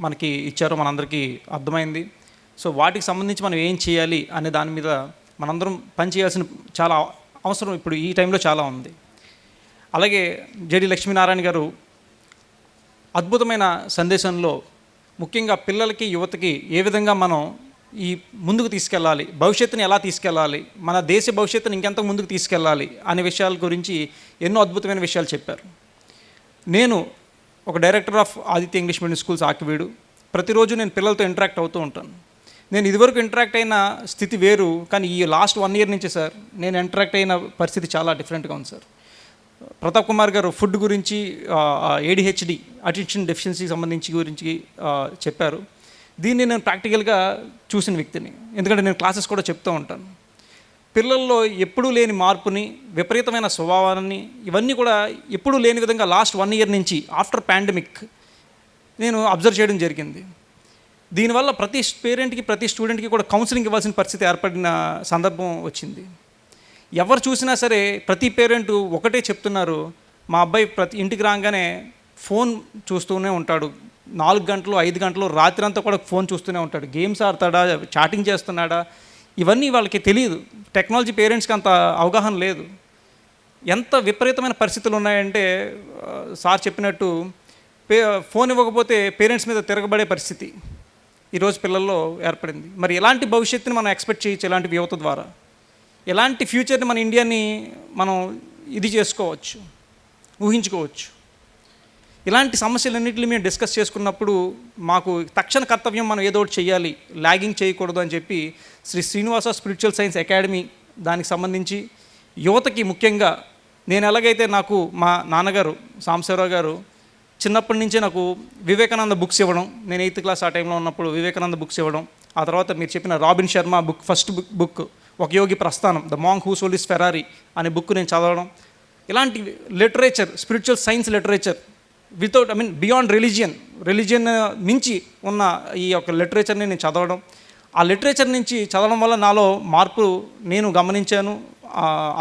మనకి ఇచ్చారో మనందరికీ అర్థమైంది. సో వాటికి సంబంధించి మనం ఏం చేయాలి అనే దాని మీద మనందరం పనిచేయాల్సిన చాలా అవసరం ఇప్పుడు ఈ టైంలో చాలా ఉంది. అలాగే జెడి లక్ష్మీనారాయణ గారు అద్భుతమైన సందేశంలో ముఖ్యంగా పిల్లలకి యువతకి ఏ విధంగా మనం ఈ ముందుకు తీసుకెళ్ళాలి, భవిష్యత్తుని ఎలా తీసుకెళ్ళాలి, మన దేశ భవిష్యత్తుని ఇంకెంత ముందుకు తీసుకెళ్ళాలి అనే విషయాల గురించి ఎన్నో అద్భుతమైన విషయాలు చెప్పారు. నేను ఒక director of Aditya English medium schools Akividu. ప్రతిరోజు నేను పిల్లలతో ఇంటరాక్ట్ అవుతూ ఉంటాను. నేను ఇదివరకు ఇంటరాక్ట్ అయిన స్థితి వేరు, కానీ ఈ లాస్ట్ 1 year నుంచి సార్ నేను ఇంటరాక్ట్ అయిన పరిస్థితి చాలా డిఫరెంట్గా ఉంది సార్. ప్రతాప్ కుమార్ గారు ఫుడ్ గురించి, ADHD అటెన్షన్ డెఫిషియన్సీ గురించి చెప్పారు. దీన్ని నేను ప్రాక్టికల్గా చూసిన వ్యక్తిని, ఎందుకంటే నేను క్లాసెస్ కూడా చెప్తూ ఉంటాను. పిల్లల్లో ఎప్పుడూ లేని మార్పుని, విపరీతమైన స్వభావాన్ని, ఇవన్నీ కూడా ఎప్పుడూ లేని విధంగా లాస్ట్ 1 year నుంచి ఆఫ్టర్ పాండమిక్ నేను అబ్జర్వ్ చేయడం జరిగింది. దీనివల్ల ప్రతి పేరెంట్కి, ప్రతి స్టూడెంట్కి కూడా కౌన్సిలింగ్ ఇవ్వాల్సిన పరిస్థితి ఏర్పడిన సందర్భం వచ్చింది. ఎవరు చూసినా సరే ప్రతి పేరెంటు ఒకటే చెప్తున్నారు, మా అబ్బాయి ప్రతి ఇంటికి రాగానే ఫోన్ చూస్తూనే ఉంటాడు, 4 గంటలు 5 గంటలు రాత్రి అంతా కూడా ఫోన్ చూస్తూనే ఉంటాడు, గేమ్స్ ఆడతాడా, చాటింగ్ చేస్తున్నాడా, ఇవన్నీ వాళ్ళకి తెలియదు. టెక్నాలజీ పేరెంట్స్కి అంత అవగాహన లేదు. ఎంత విపరీతమైన పరిస్థితులు ఉన్నాయంటే సార్ చెప్పినట్టు ఫోన్ ఇవ్వకపోతే పేరెంట్స్ మీద తిరగబడే పరిస్థితి ఈరోజు పిల్లల్లో ఏర్పడింది. మరి ఎలాంటి భవిష్యత్తుని మనం ఎక్స్పెక్ట్ చేయొచ్చు ఇలాంటి యువత ద్వారా? ఎలాంటి ఫ్యూచర్ని మన ఇండియాని మనం ఇది చేసుకోవచ్చు, ఊహించుకోవచ్చు? ఇలాంటి సమస్యలన్నింటినీ మేము డిస్కస్ చేసుకున్నప్పుడు మాకు తక్షణ కర్తవ్యం మనం ఏదో ఒకటి చేయాలి, లాగింగ్ చేయకూడదు అని చెప్పి Shri Srinivasa spiritual science academy దానికి సంబంధించి యువతకి ముఖ్యంగా నేను ఎలాగైతే నాకు మా నాన్నగారు సాంబశివరావు గారు చిన్నప్పటి నుంచే నాకు వివేకానంద బుక్స్ ఇవ్వడం, నేను 8th class ఆ టైంలో ఉన్నప్పుడు వివేకానంద బుక్స్ ఇవ్వడం, ఆ తర్వాత మీరు చెప్పిన robin Sharma book, first book ఒక యోగి ప్రస్థానం, the monk who sold his Ferrari అనే బుక్ నేను చదవడం, ఇలాంటి literature, spiritual science literature without beyond religion నుంచి ఉన్న ఈ యొక్క లిటరేచర్ని నేను చదవడం, ఆ లిటరేచర్ నుంచి చదవడం వల్ల నాలో మార్పు నేను గమనించాను,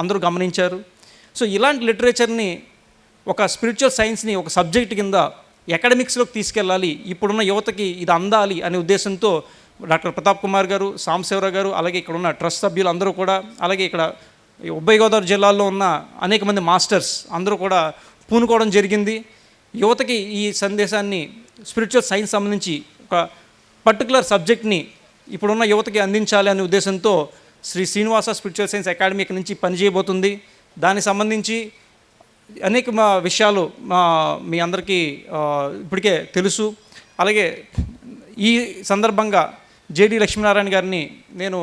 అందరూ గమనించారు. సో ఇలాంటి లిటరేచర్ని ఒక స్పిరిచువల్ సైన్స్ని ఒక సబ్జెక్ట్ కింద అకాడమిక్స్లోకి తీసుకెళ్ళాలి, ఇప్పుడున్న యువతకి ఇది అందాలి అనే ఉద్దేశంతో డాక్టర్ ప్రతాప్ కుమార్ గారు, సాంబశివరావు గారు, అలాగే ఇక్కడ ఉన్న ట్రస్ట్ సభ్యులు అందరూ కూడా, అలాగే ఇక్కడ ఉభయ గోదావరి జిల్లాల్లో ఉన్న అనేక మంది మాస్టర్స్ అందరూ కూడా పూనుకోవడం జరిగింది. యువతకి ఈ సందేశాన్ని స్పిరిచువల్ సైన్స్ సంబంధించి ఒక పర్టికులర్ సబ్జెక్ట్ని ఇప్పుడున్న యువతకి అందించాలి అనే ఉద్దేశంతో Shri Srinivasa spiritual science academy ఇక్కడ నుంచి పనిచేయబోతుంది. దానికి సంబంధించి అనేక విషయాలు మీ అందరికీ ఇప్పటికే తెలుసు. అలాగే ఈ సందర్భంగా జేడి లక్ష్మీనారాయణ గారిని నేను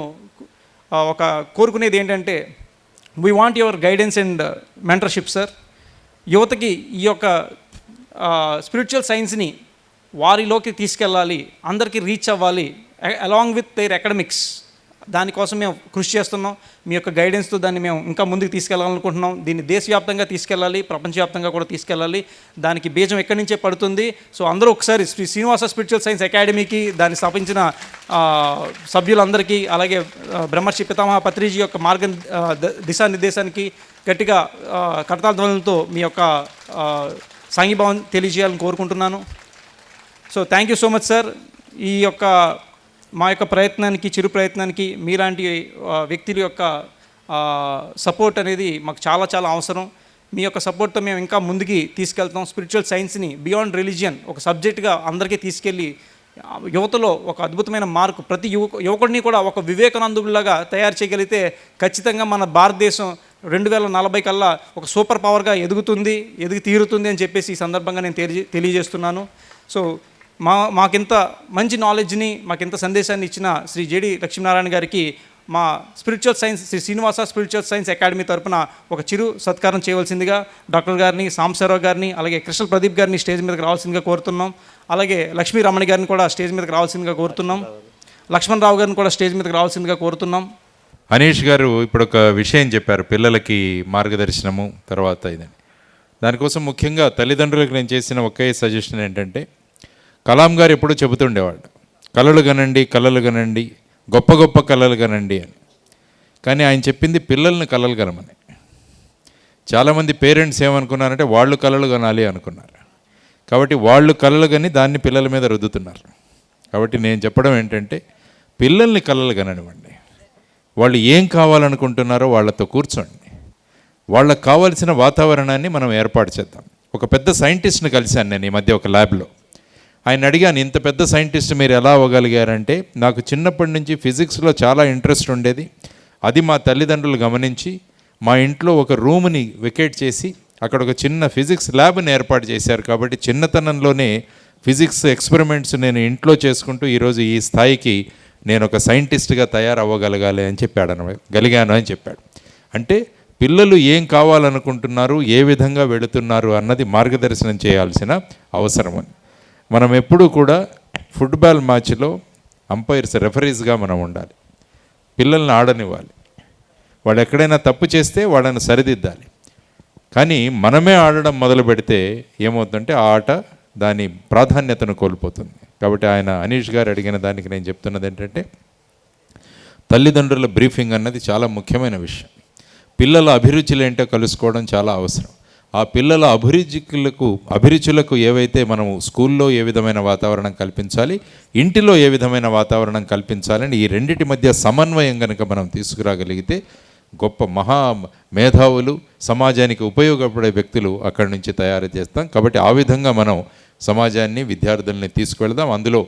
ఒక కోరుకునేది ఏంటంటే, we want your guidance and mentorship sir. యువతకి ఈ యొక్క స్పిరిచువల్ సైన్స్ని వారిలోకి తీసుకెళ్ళాలి, అందరికీ రీచ్ అవ్వాలి అలాంగ్ విత్ దేర్ అకాడమిక్స్. దానికోసం మేము కృషి చేస్తున్నాం. మీ యొక్క గైడెన్స్తో దాన్ని మేము ఇంకా ముందుకు తీసుకెళ్ళాలనుకుంటున్నాం. దీన్ని దేశవ్యాప్తంగా తీసుకెళ్ళాలి, ప్రపంచవ్యాప్తంగా కూడా తీసుకెళ్ళాలి. దానికి బీజం ఎక్కడి నుంచే పడుతుంది. సో అందరూ ఒకసారి శ్రీ శ్రీనివాస స్పిరిచువల్ సైన్స్ అకాడమీకి, దాన్ని స్థాపించిన సభ్యులందరికీ, అలాగే బ్రహ్మర్షి పితామహ పత్రిజీ యొక్క దిశానిర్దేశానికి గట్టిగా కరతాళ ధ్వనులతో మీ యొక్క సంఘీభావం తెలియజేయాలని కోరుకుంటున్నాను. So thank you so much sir. ఈ యొక్క మా యొక్క ప్రయత్నానికి, చిరు ప్రయత్నానికి మీలాంటి వ్యక్తుల యొక్క సపోర్ట్ అనేది మాకు చాలా చాలా అవసరం. మీ యొక్క సపోర్ట్తో మేము ఇంకా ముందుకి తీసుకెళ్తాం. స్పిరిచువల్ సైన్స్ని బియాండ్ రిలీజియన్ ఒక సబ్జెక్ట్గా అందరికీ తీసుకెళ్ళి యువతలో ఒక అద్భుతమైన మార్పు, ప్రతి యువకుడిని కూడా ఒక వివేకానందుడిలాగా తయారు చేయగలిగితే ఖచ్చితంగా మన భారతదేశం 2040 కల్లా ఒక సూపర్ పవర్గా ఎదిగి తీరుతుంది అని చెప్పేసి ఈ సందర్భంగా నేను తెలియజేస్తున్నాను. సో మాకింత మంచి నాలెడ్జ్ని, మాకింత సందేశాన్ని ఇచ్చిన శ్రీ జేడి లక్ష్మీనారాయణ గారికి మా spiritual science Shri Srinivasa spiritual science academy తరపున ఒక చిరు సత్కారం చేయవలసిందిగా డాక్టర్ గారిని, సాంబశివరావు గారిని, అలాగే కృష్ణ ప్రదీప్ గారిని స్టేజ్ మీదకి రావాల్సిందిగా కోరుతున్నాం. అలాగే లక్ష్మీ రమణ గారిని కూడా స్టేజ్ మీదకి రావాల్సిందిగా కోరుతున్నాం. లక్ష్మణ్ రావు గారిని కూడా స్టేజ్ మీదకి రావాల్సిందిగా కోరుతున్నాం. అనీష్ గారు ఇప్పుడు ఒక విషయం చెప్పారు, పిల్లలకి మార్గదర్శనము తర్వాత ఇదని. దానికోసం ముఖ్యంగా తల్లిదండ్రులకు నేను చేసిన ఒకే సజెషన్ ఏంటంటే, కలాం గారు ఎప్పుడూ చెబుతుండేవాడు, కలలు కనండి, గొప్ప గొప్ప కలలు కనండి అని. కానీ ఆయన చెప్పింది పిల్లల్ని కలలు కనమని. చాలామంది పేరెంట్స్ ఏమనుకున్నారంటే వాళ్ళు కలలు కనాలి అనుకున్నారు. కాబట్టి వాళ్ళు కలలు కని దాన్ని పిల్లల మీద రుద్దుతున్నారు. కాబట్టి నేను చెప్పడం ఏంటంటే, పిల్లల్ని కలలు కననివ్వండి. వాళ్ళు ఏం కావాలనుకుంటున్నారో వాళ్ళతో కూర్చోండి. వాళ్ళకు కావాల్సిన వాతావరణాన్ని మనం ఏర్పాటు చేద్దాం. ఒక పెద్ద సైంటిస్ట్ని కలిశాను నేను ఈ మధ్య ఒక ల్యాబ్లో. ఆయన అడిగాను, ఇంత పెద్ద సైంటిస్ట్ మీరు ఎలా అవ్వగలిగారంటే, నాకు చిన్నప్పటి నుంచి ఫిజిక్స్లో చాలా ఇంట్రెస్ట్ ఉండేది. అది మా తల్లిదండ్రులు గమనించి మా ఇంట్లో ఒక రూమ్ని వెకేట్ చేసి అక్కడ ఒక చిన్న ఫిజిక్స్ ల్యాబ్ని ఏర్పాటు చేశారు. కాబట్టి చిన్నతనంలోనే ఫిజిక్స్ ఎక్స్పెరిమెంట్స్ నేను ఇంట్లో చేసుకుంటూ ఈరోజు ఈ స్థాయికి నేను ఒక సైంటిస్ట్గా తయారవ్వగలగాలి అని గలిగాను అని చెప్పాడు. అంటే పిల్లలు ఏం కావాలనుకుంటున్నారు, ఏ విధంగా వెళుతున్నారు అన్నది మార్గదర్శనం చేయాల్సిన అవసరం అని. మనం ఎప్పుడూ కూడా ఫుట్బాల్ మ్యాచ్లో అంపైర్స్, రెఫరీస్గా మనం ఉండాలి. పిల్లల్ని ఆడనివ్వాలి. వాడు ఎక్కడైనా తప్పు చేస్తే వాళ్ళని సరిదిద్దాలి. కానీ మనమే ఆడడం మొదలు పెడితే ఏమవుతుందంటే ఆ ఆట దాని ప్రాధాన్యతను కోల్పోతుంది. కాబట్టి ఆయన అనీష్ గారు అడిగిన దానికి నేను చెప్తున్నది ఏంటంటే, తల్లిదండ్రుల బ్రీఫింగ్ అన్నది చాలా ముఖ్యమైన విషయం. పిల్లల అభిరుచులు ఏంటో కలుసుకోవడం చాలా అవసరం. ఆ పిల్లల అభిరుచులకు ఏవైతే మనము స్కూల్లో ఏ విధమైన వాతావరణం కల్పించాలి, ఇంటిలో ఏ విధమైన వాతావరణం కల్పించాలని ఈ రెండిటి మధ్య సమన్వయం కనుక మనం తీసుకురాగలిగితే గొప్ప మహా మేధావులు, సమాజానికి ఉపయోగపడే వ్యక్తులు అక్కడి నుంచి తయారు చేస్తాం. కాబట్టి ఆ విధంగా మనం సమాజాన్ని, విద్యార్థుల్ని తీసుకువెళ్దాం. అందులో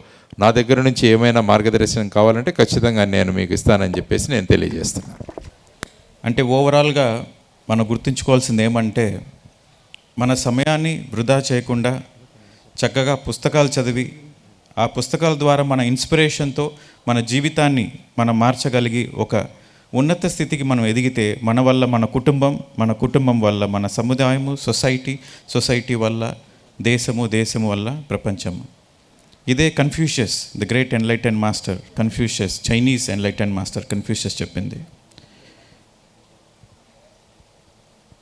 నా దగ్గర నుంచి ఏమైనా మార్గదర్శనం కావాలంటే ఖచ్చితంగా నేను మీకు ఇస్తానని చెప్పేసి నేను తెలియజేస్తున్నాను. అంటే ఓవరాల్గా మనం గుర్తుంచుకోవాల్సింది ఏమంటే, మన సమయాన్ని వృధా చేయకుండా చక్కగా పుస్తకాలు చదివి, ఆ పుస్తకాల ద్వారా మన ఇన్స్పిరేషన్తో మన జీవితాన్ని మనం మార్చగలిగి ఒక ఉన్నత స్థితికి మనం ఎదిగితే మన వల్ల మన కుటుంబం వల్ల మన సముదాయము, సొసైటీ వల్ల దేశము వల్ల ప్రపంచము. ఇదే Confucius, the great enlighten master Confucius, Chinese enlighten master Confucius చెప్పింది.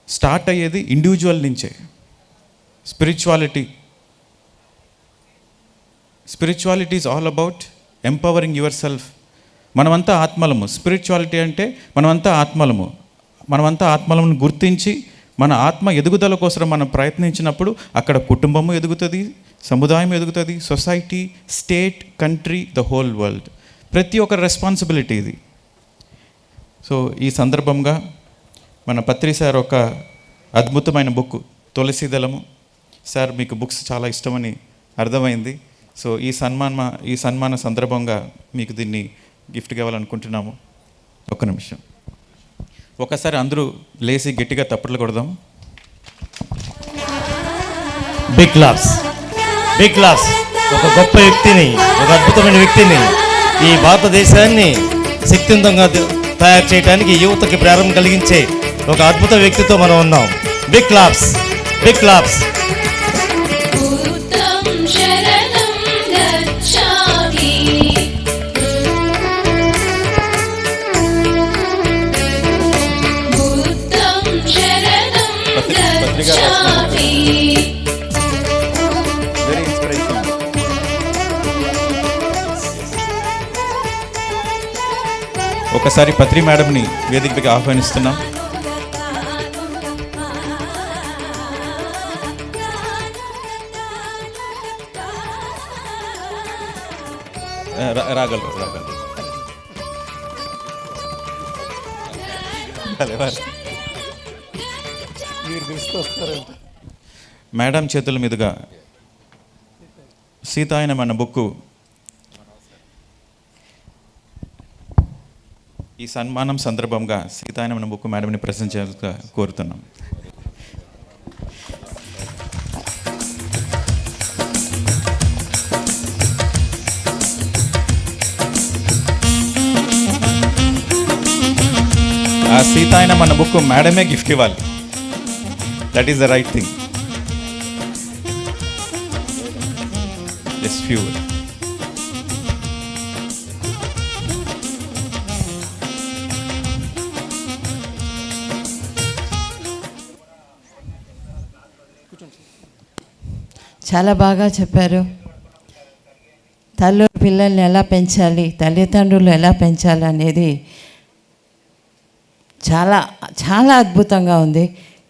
స్టార్ట్ అయ్యేది ఇండివిజువల్ నుంచే. Spirituality spirituality is all about empowering your self. మనమంతా ఆత్మలము. స్పిరిచువాలిటీ అంటే మనమంతా ఆత్మలను గుర్తించి మన ఆత్మ ఎదుగుదల కోసం మనం ప్రయత్నించినప్పుడు అక్కడ కుటుంబము ఎదుగుతుంది, సముదాయం ఎదుగుతుంది, society, state, country, the whole world. ప్రతి ఒక్క రెస్పాన్సిబిలిటీ ఇది. సో ఈ సందర్భంగా మన పత్రి సార్ ఒక అద్భుతమైన బుక్ తులసీదళము. సార్ మీకు బుక్స్ చాలా ఇష్టమని అర్థమైంది. సో ఈ సన్మాన సందర్భంగా మీకు దీన్ని గిఫ్ట్గా ఇవ్వాలనుకుంటున్నాము. ఒక్క నిమిషం, ఒకసారి అందరూ లేచి గట్టిగా తప్పట్లు కొడదాం. Big claps, big claps. ఒక గొప్ప వ్యక్తిని, ఒక అద్భుతమైన వ్యక్తిని, ఈ భారతదేశాన్ని శక్తివంతంగా తయారు చేయడానికి యువతకి ప్రారంభం కలిగించే ఒక అద్భుత వ్యక్తితో మనం ఉన్నాం. Big claps, big claps. Very inspiration. ఒకసారి పత్రి మేడంని వేదికకి ఆహ్వానిస్తున్నాం. రాగలరు. మేడం చేతుల మీదుగా సీతాయనం అన్న బుక్ ఈ సన్మానం సందర్భంగా సీతాయనం అన్న బుక్ మేడంని ప్రజెంట్ చేయాలని కోరుతున్నాం. ఆ సీతాయనం అన్న బుక్ మేడమే గిఫ్ట్ ఇవ్వాలి. That is the right thing. Just few. చాలా బాగా చెప్పారు. పిల్లల్ని ఎలా పెంచాలి, తల్లిదండ్రులు ఎలా పెంచాలి అనేది చాలా చాలా అద్భుతంగా ఉంది.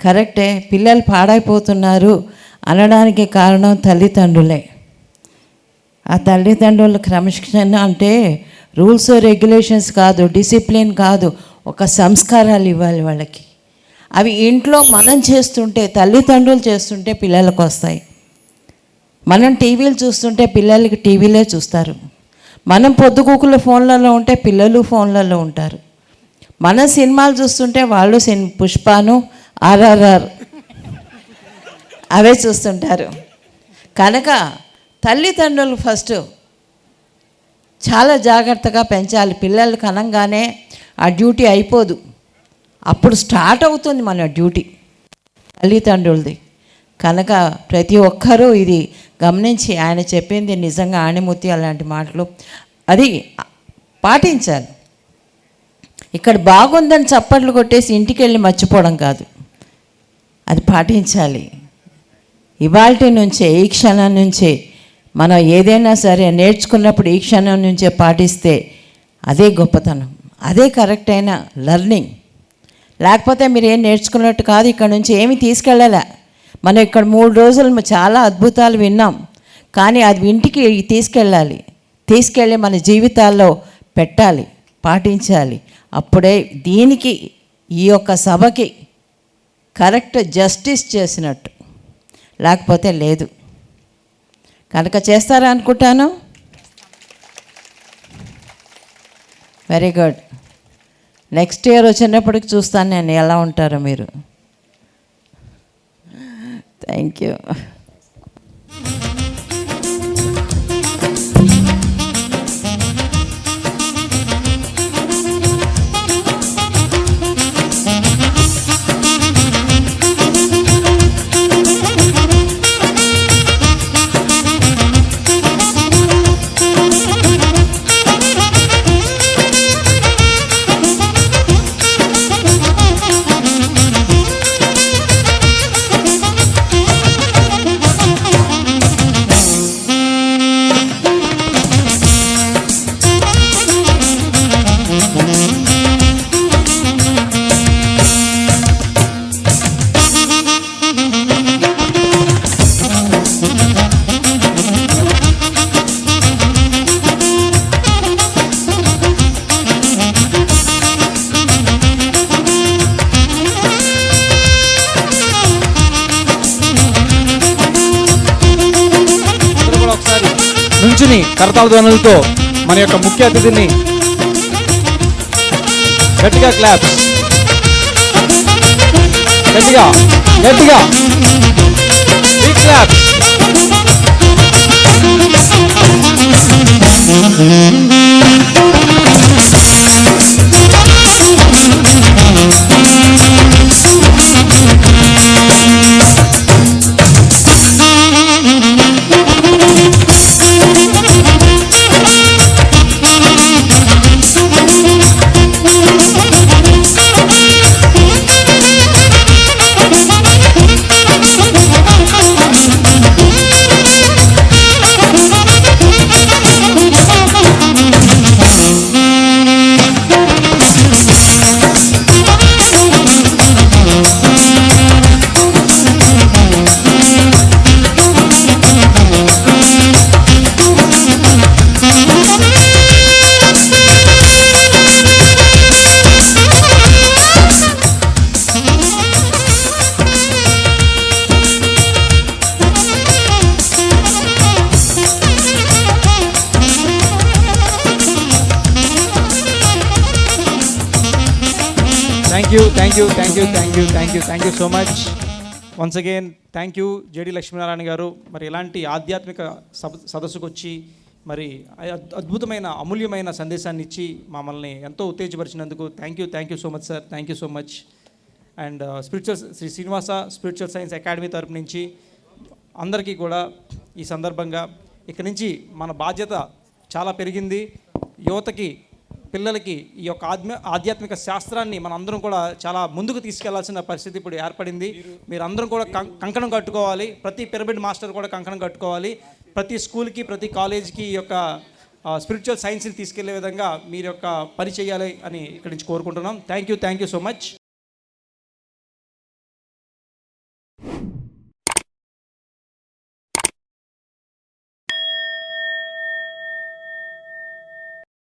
కరెక్టే, పిల్లలు పాడైపోతున్నారు అనడానికి కారణం తల్లిదండ్రులే. ఆ తల్లిదండ్రుల క్రమశిక్షణ అంటే రూల్స్ రెగ్యులేషన్స్ కాదు, డిసిప్లిన్ కాదు, ఒక సంస్కారాలు ఇవ్వాలి వాళ్ళకి. అవి ఇంట్లో మనం చేస్తుంటే, తల్లిదండ్రులు చేస్తుంటే పిల్లలకు వస్తాయి. మనం టీవీలు చూస్తుంటే పిల్లలకి టీవీలే చూస్తారు. మనం పొద్దుగూకుల ఫోన్లలో ఉంటే పిల్లలు ఫోన్లలో ఉంటారు. మన సినిమాలు చూస్తుంటే వాళ్ళు పుష్పాను, RRR అవే చూస్తుంటారు. కనుక తల్లిదండ్రులు ఫస్ట్ చాలా జాగ్రత్తగా పెంచాలి. పిల్లలు కనంగానే ఆ డ్యూటీ అయిపోదు, అప్పుడు స్టార్ట్ అవుతుంది మన డ్యూటీ తల్లిదండ్రులది. కనుక ప్రతి ఒక్కరూ ఇది గమనించి, ఆయన చెప్పింది నిజంగా ఆణిముత్య అలాంటి మాటలు అది పాటించాలి. ఇక్కడ బాగుందని చప్పట్లు కొట్టేసి ఇంటికి వెళ్ళి మర్చిపోవడం కాదు, అది పాటించాలి. ఇవాల్టి నుంచే, ఈ క్షణం నుంచే మనం ఏదైనా సరే నేర్చుకున్నప్పుడు ఈ క్షణం నుంచే పాటిస్తే అదే గొప్పతనం, అదే కరెక్ట్ అయిన లెర్నింగ్. లేకపోతే మీరు ఏం నేర్చుకున్నట్టు కాదు, ఇక్కడ నుంచి ఏమి తీసుకెళ్ళలే. మనం ఇక్కడ 3 రోజులు చాలా అద్భుతాలు విన్నాం, కానీ అది ఇంటికి తీసుకెళ్ళాలి, తీసుకెళ్ళి మన జీవితాల్లో పెట్టాలి, పాటించాలి. అప్పుడే దీనికి, ఈ యొక్క సభకి కరెక్ట్ జస్టిస్ చేసినట్టు, లేకపోతే లేదు. కనుక చేస్తారా అనుకుంటాను. Very good. నెక్స్ట్ ఇయర్ వచ్చినప్పటికి చూస్తాను నేను ఎలా ఉంటారో మీరు. Thank you. కరతాళ ధ్వనులతో మన యొక్క ముఖ్య అతిథిని గట్టిగా క్లాప్స్, గట్టిగా గట్టిగా big claps. Thank you so much. Once again thank you JD Lakshminarayana garu. మరి ఇలాంటి ఆధ్యాత్మిక సదస్సుకు వచ్చి మరి అద్భుతమైన అమూల్యమైన సందేశాన్ని ఇచ్చి మమ్మల్ని ఎంతో ఉత్తేజపరిచినందుకు thank you so much sir. Thank you so much. And Shri Srinivasa spiritual science academy తరపు నుంచి అందరికీ కూడా ఈ సందర్భంగా ఇక్కడి నుంచి మన బాధ్యత చాలా పెరిగింది. యువతకి, పిల్లలకి ఈ యొక్క ఆధ్యాత్మిక శాస్త్రాన్ని మనందరం కూడా చాలా ముందుకు తీసుకెళ్లాల్సిన పరిస్థితి ఇప్పుడు ఏర్పడింది. మీరందరం కూడా కంకణం కట్టుకోవాలి. ప్రతి పిరమిడ్ మాస్టర్ కూడా కంకణం కట్టుకోవాలి. ప్రతి స్కూల్కి, ప్రతి కాలేజీకి ఈ యొక్క స్పిరిచువల్ సైన్స్ని తీసుకెళ్లే విధంగా మీరు యొక్క పని చేయాలి అని ఇక్కడి నుంచి కోరుకుంటున్నాం. Thank you so much.